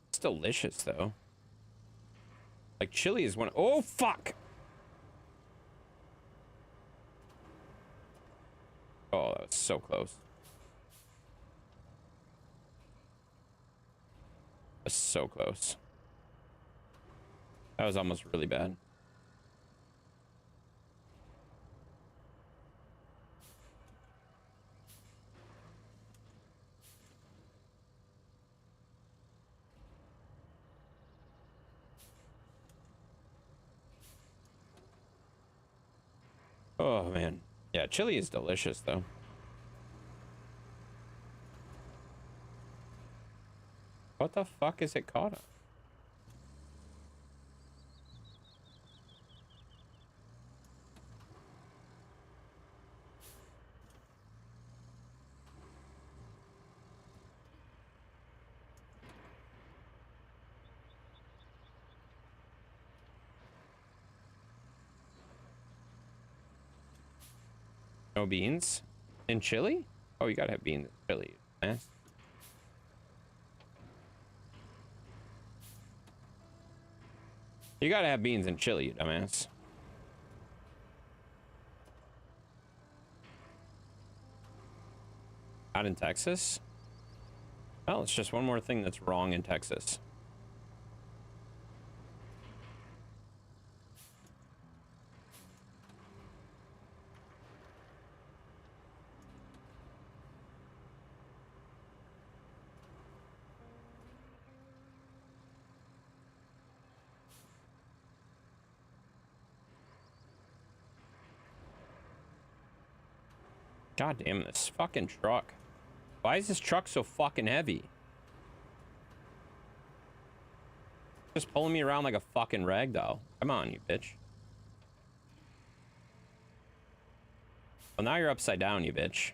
It's delicious, though. Like, chili is one. Oh, fuck! Oh, that was so close. That was so close. That was almost really bad. Oh, man. Yeah, chili is delicious, though. What the fuck is it caught on? No beans in chili? Oh, you gotta have beans in chili, man. You gotta have beans in chili, you dumbass. Not in Texas? Well, it's just one more thing that's wrong in Texas. God damn this fucking truck. Why is this truck so fucking heavy? Just pulling me around like a fucking rag doll. Come on, you bitch. Well, now you're upside down, you bitch.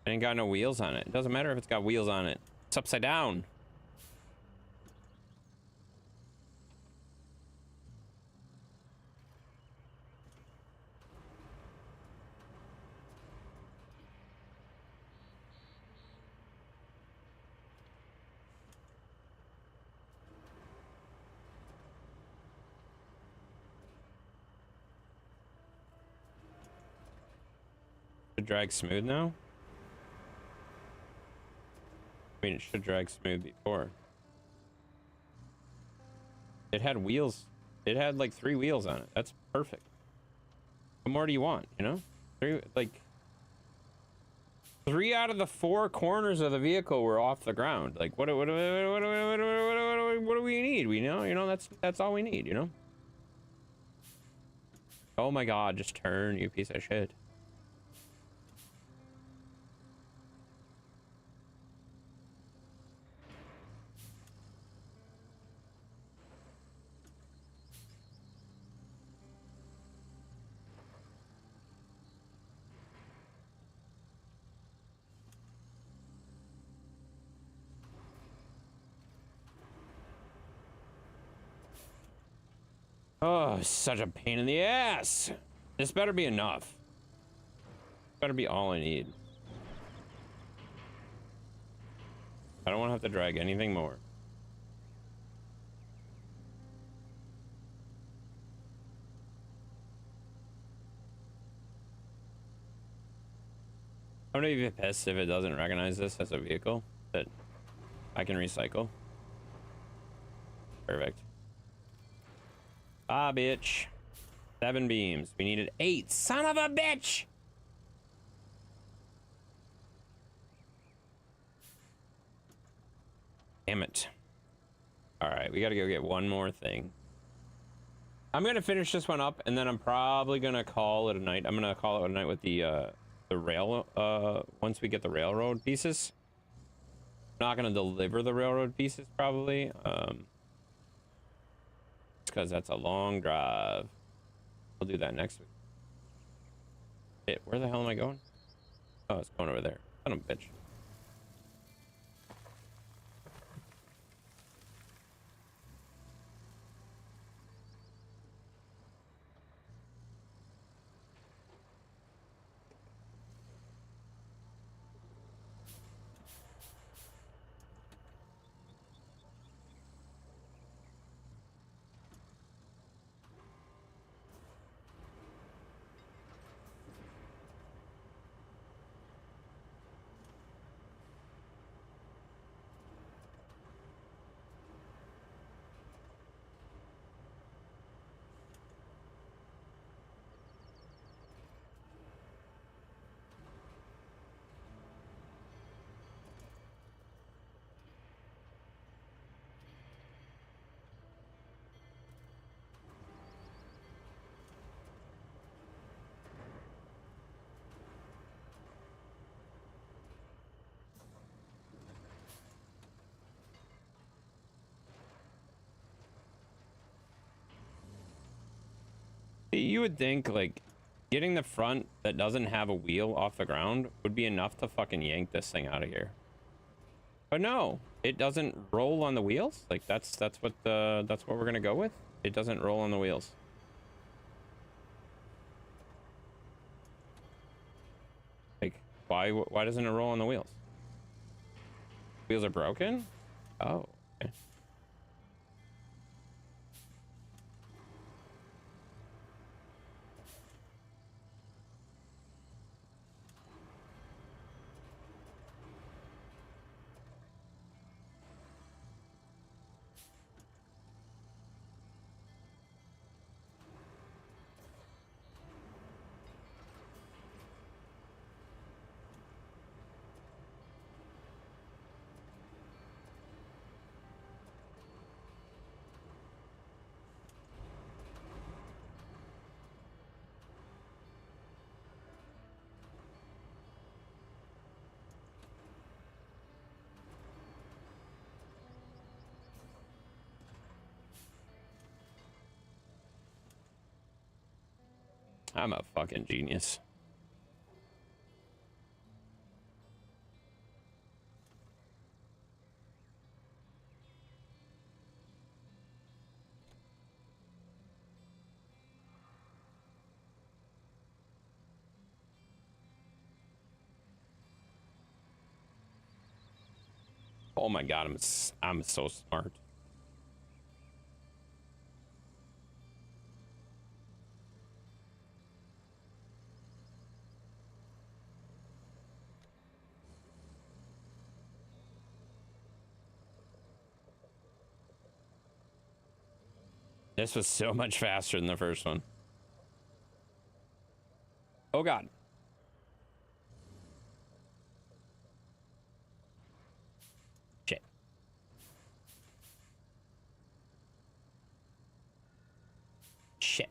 It ain't got no wheels on it. It doesn't matter if it's got wheels on it. It's upside down. Should drag smooth now? I mean, it should drag smooth before. It had wheels. It had like 3 wheels on it. That's perfect. What more do you want, you know? 3 out of the 4 corners of the vehicle were off the ground. Like, what do we need? We know, you know, that's all we need, you know? Oh my god, just turn, you piece of shit. Oh, such a pain in the ass. This better be enough. Better be all I need. I don't want to have to drag anything more. I'm gonna be pissed if it doesn't recognize this as a vehicle that I can recycle. Perfect. Ah, bitch. 7 beams. We needed 8. Son of a bitch! Damn it. Alright, we gotta go get one more thing. I'm gonna finish this one up, and then I'm probably gonna call it a night. I'm gonna call it a night with the rail, once we get the railroad pieces. I'm not gonna deliver the railroad pieces, probably. Because that's a long drive. We'll do that next week. Shit, where the hell am I going? Oh, it's going over there. Son of a bitch. You would think, like, getting the front that doesn't have a wheel off the ground would be enough to fucking yank this thing out of here. But no, it doesn't roll on the wheels. Like that's what we're gonna go with. It doesn't roll on the wheels. Like why doesn't it roll on the wheels? Wheels are broken? Oh, okay. I'm a fucking genius. Oh my god, I'm so smart. This was so much faster than the first one. Oh god. Shit. Shit.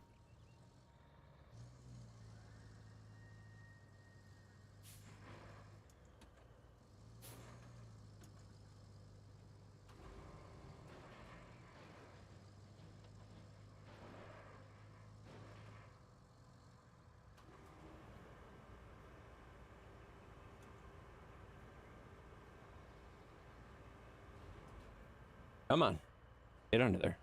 Come on. Get under there.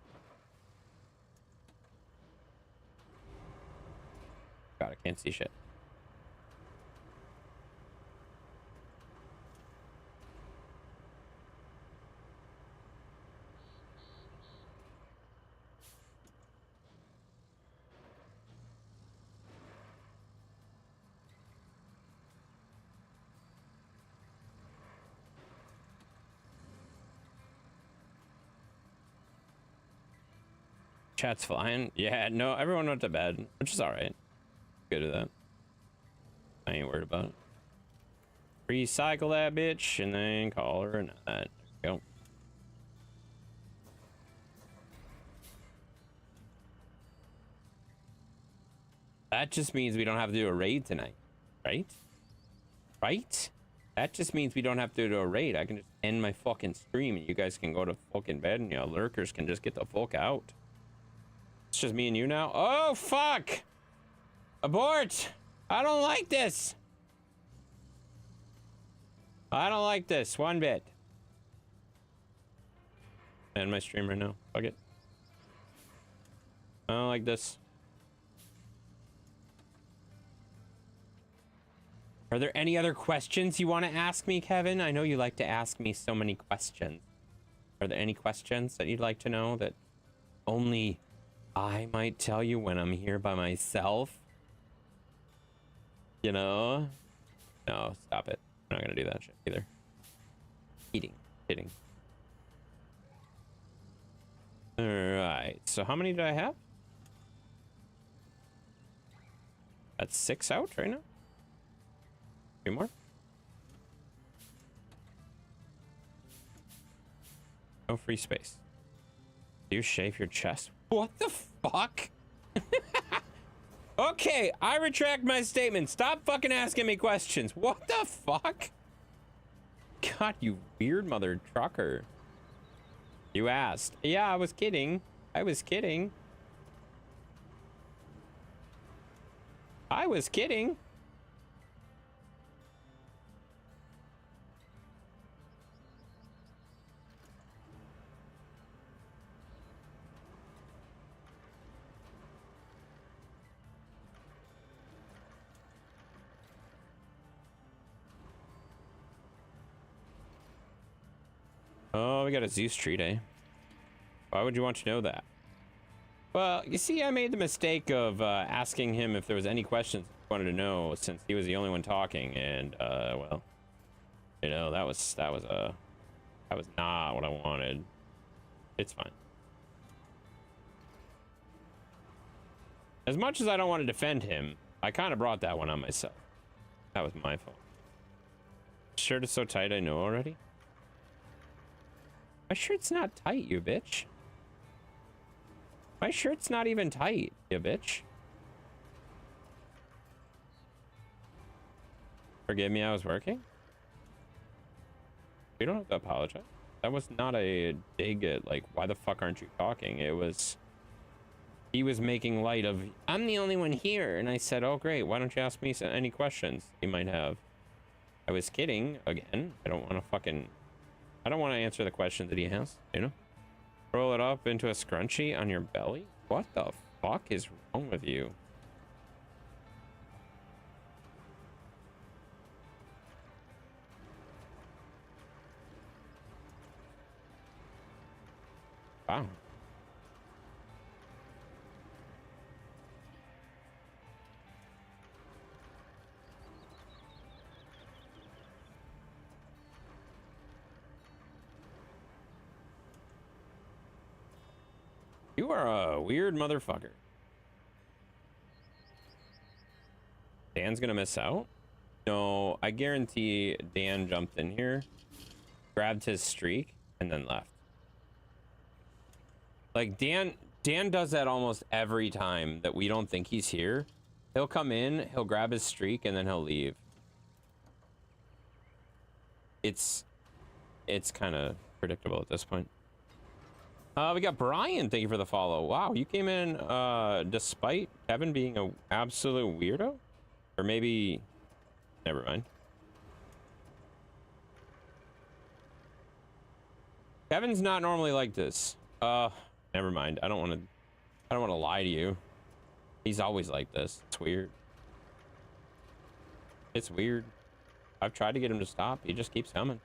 God, I can't see shit. Chat's flying. Yeah, no, everyone went to bed, which is all right. Good at that. I ain't worried about it. Recycle that bitch and then call her a nut. There we go. That just means we don't have to do a raid tonight, right? Right? That just means we don't have to do a raid. I can just end my fucking stream and you guys can go to fucking bed and y'all lurkers can just get the fuck out. It's just me and you now. Oh, fuck! Abort! I don't like this! I don't like this one bit. End my stream right now. Fuck it. I don't like this. Are there any other questions you want to ask me, Kevin? I know you like to ask me so many questions. Are there any questions that you'd like to know that only I might tell you when I'm here by myself? You know? No, stop it. I'm not gonna do that shit either. Kidding. Alright, so how many do I have? That's 6 out right now? 2 more? No free space. Do you shave your chest? What the fuck? Okay, I retract my statement. Stop fucking asking me questions. What the fuck? God, you weird mother trucker. You asked. Yeah, I was kidding. I was kidding. Oh, we got a Zeus treat, eh? Why would you want to know that? Well, you see, I made the mistake of asking him if there was any questions he wanted to know, since he was the only one talking, and well, you know, that was not what I wanted. It's fine. As much as I don't want to defend him, I kind of brought that one on myself. That was my fault. Shirt is so tight, I know already. My shirt's not tight, you bitch. My shirt's not even tight, you bitch. Forgive me, I was working. You don't have to apologize. That was not a dig at, like, why the fuck aren't you talking? It was, he was making light of, I'm the only one here. And I said, oh, great. Why don't you ask me any questions you might have? I was kidding again. I don't want to answer the questions that he has, you know? Roll it up into a scrunchie on your belly? What the fuck is wrong with you? Wow. You are a weird motherfucker. Dan's gonna miss out? No, I guarantee Dan jumped in here, grabbed his streak, and then left. Like, Dan does that almost every time that we don't think he's here. He'll come in, he'll grab his streak, and then he'll leave. It's kind of predictable at this point. We got Brian. Thank you for the follow. Wow, you came in despite Kevin being an absolute weirdo? Or maybe... Never mind. Kevin's not normally like this. Never mind. I don't want to lie to you. He's always like this. It's weird. It's weird. I've tried to get him to stop. He just keeps coming.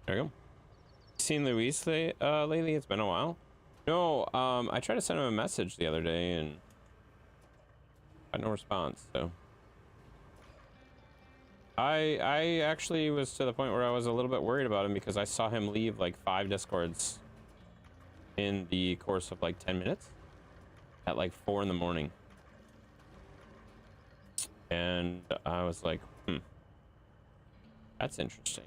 There we go. Seen Luis lately? It's been a while. No, I tried to send him a message the other day and got no response, so. I actually was to the point where I was a little bit worried about him because I saw him leave like 5 Discords in the course of like 10 minutes at like 4 in the morning. And I was like, that's interesting.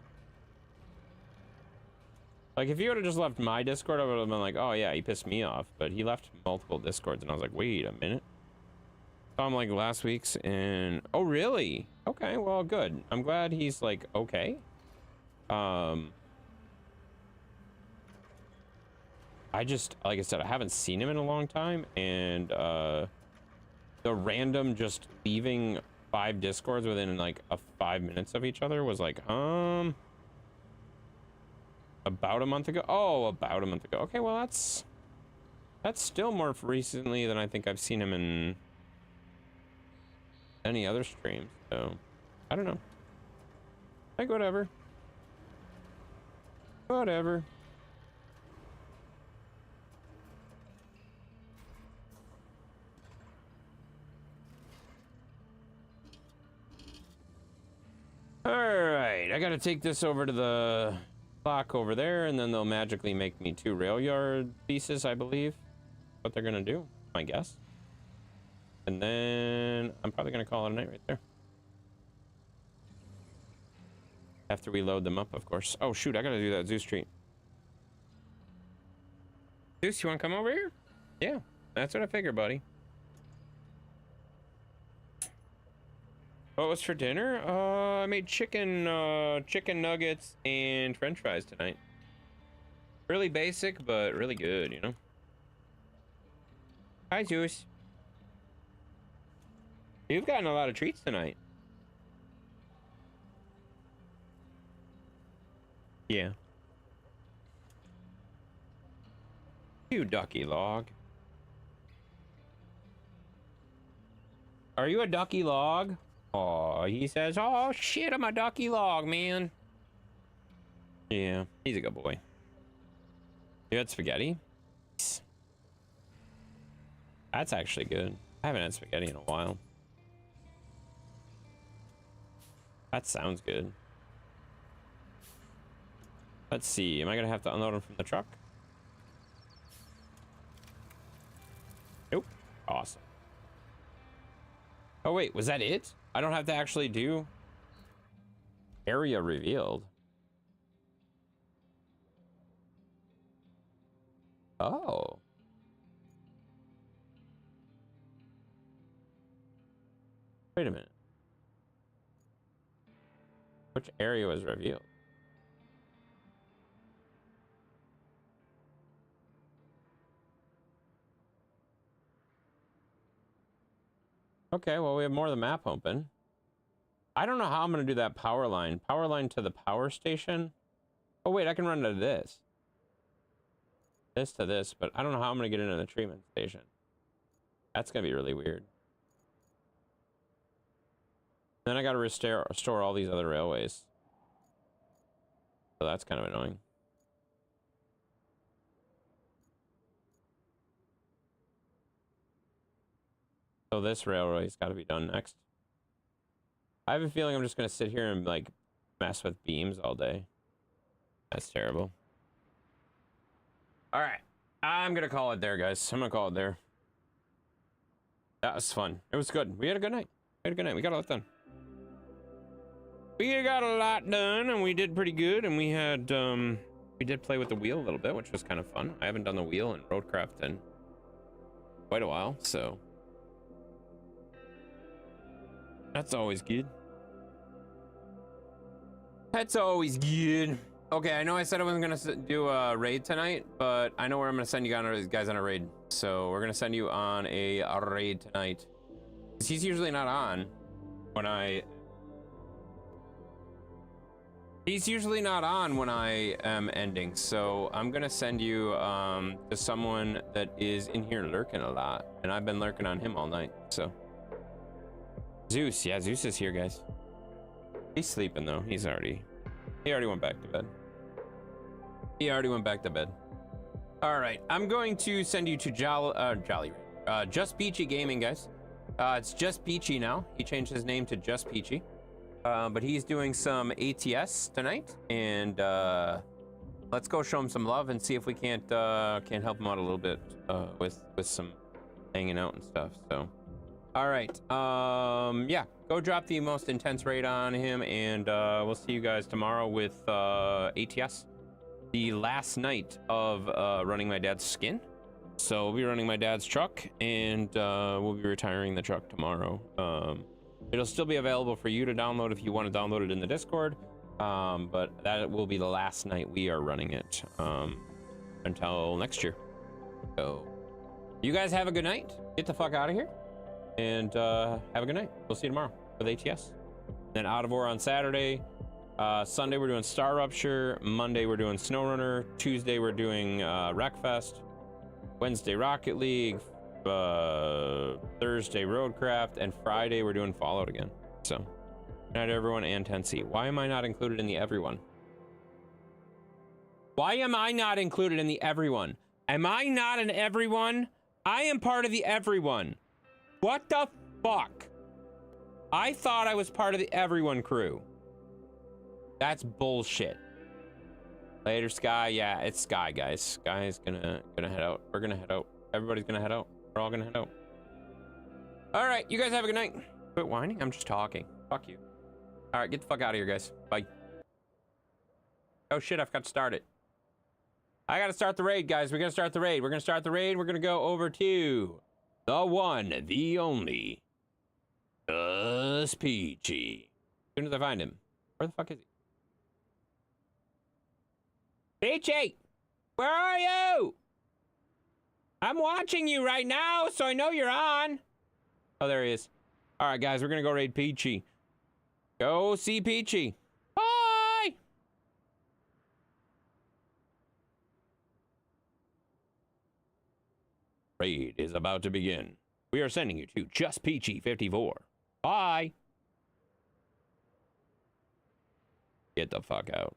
Like, if he would have just left my Discord, I would have been like, oh yeah, he pissed me off. But he left multiple Discords, and I was like, wait a minute. Saw him like last week's, and oh really? Okay, well good. I'm glad he's like okay. I just, like I said, I haven't seen him in a long time, and the random just leaving 5 Discords within like 5 minutes of each other was like, about a month ago. Oh, about a month ago. Okay, well that's still more recently than I think I've seen him in any other stream. So I don't know. Like, whatever. Whatever. All right, I gotta take this over to the clock over there, and then they'll magically make me 2 rail yard pieces, I believe. What they're gonna do, I guess. And then I'm probably gonna call it a night right there. After we load them up, of course. Oh shoot, I gotta do that Zeus treat. Zeus, you wanna come over here? Yeah, that's what I figured, buddy. What was for dinner? I made chicken nuggets and French fries tonight. Really basic, but really good, you know. Hi, Zeus. You've gotten a lot of treats tonight. Yeah. You ducky log. Are you a ducky log? Oh, he says, oh shit, I'm a ducky log, man. Yeah, he's a good boy. You had spaghetti? That's actually good. I haven't had spaghetti in a while. That sounds good. Let's see. Am I gonna have to unload them from the truck? Nope. Awesome. Oh wait, was that it? I don't have to actually do area revealed. Oh. Wait a minute. Which area was revealed? Okay, well, we have more of the map open. I don't know how I'm going to do that power line. Power line to the power station. Oh, wait, I can run to this. This to this, but I don't know how I'm going to get into the treatment station. That's going to be really weird. Then I got to restore all these other railways. So that's kind of annoying. So this railway's got to be done next. I have a feeling I'm just going to sit here and, like, mess with beams all day. That's terrible. All right. I'm going to call it there, guys. I'm going to call it there. That was fun. It was good. We had a good night. We had a good night. We got a lot done. We got a lot done, and we did pretty good. And we had, we did play with the wheel a little bit, which was kind of fun. I haven't done the wheel in Roadcraft in quite a while, so that's always good. That's always good. Okay, I know I said I wasn't gonna do a raid tonight, but I know where I'm gonna send you guys on a raid. So we're gonna send you on a raid tonight. He's usually not on when I... He's usually not on when I am ending, so I'm gonna send you to someone that is in here lurking a lot, and I've been lurking on him all night, so. Zeus, yeah, Zeus is here, guys. He's sleeping though. He already went back to bed. He already went back to bed. All right, I'm going to send you to Just Peachy Gaming, guys. It's Just Peachy now. He changed his name to Just Peachy. But he's doing some ATS tonight, and let's go show him some love and see if we can't help him out a little bit with some hanging out and stuff. So, all right, yeah, go drop the most intense raid on him, and we'll see you guys tomorrow with ATS, the last night of running my dad's skin. So we'll be running my dad's truck, and we'll be retiring the truck tomorrow. It'll still be available for you to download if you want to download it in the Discord, but that will be the last night we are running it until next year. So you guys have a good night. Get the fuck out of here, and have a good night. We'll see you tomorrow with ATS. Then Out of War on Saturday. Sunday we're doing Star Rupture. Monday we're doing SnowRunner. Tuesday we're doing Wreckfest. Wednesday Rocket League. Thursday Roadcraft, and Friday we're doing Fallout again. So good night everyone, and Tensi. Why am I not included in the everyone? Why am I not included in the everyone? Am I not an everyone? I am part of the everyone. What the fuck? I thought I was part of the everyone crew. That's bullshit. Later, Sky. Yeah, it's Sky, guys. Sky is gonna head out. We're gonna head out. Everybody's gonna head out. We're all gonna head out. All right, you guys have a good night. Quit whining. I'm just talking. Fuck you. All right, get the fuck out of here, guys. Bye. Oh shit, I forgot to start it. I gotta start the raid, guys. We're gonna start the raid. We're gonna start the raid. We're gonna go over to the one, the only, Just Peachy. As soon as I find him. Where the fuck is he? Peachy! Where are you? I'm watching you right now, so I know you're on. Oh, there he is. All right, guys, we're gonna go raid Peachy. Go see Peachy. Bye! Raid is about to begin. We are sending you to Just Peachy 54. Bye. Get the fuck out.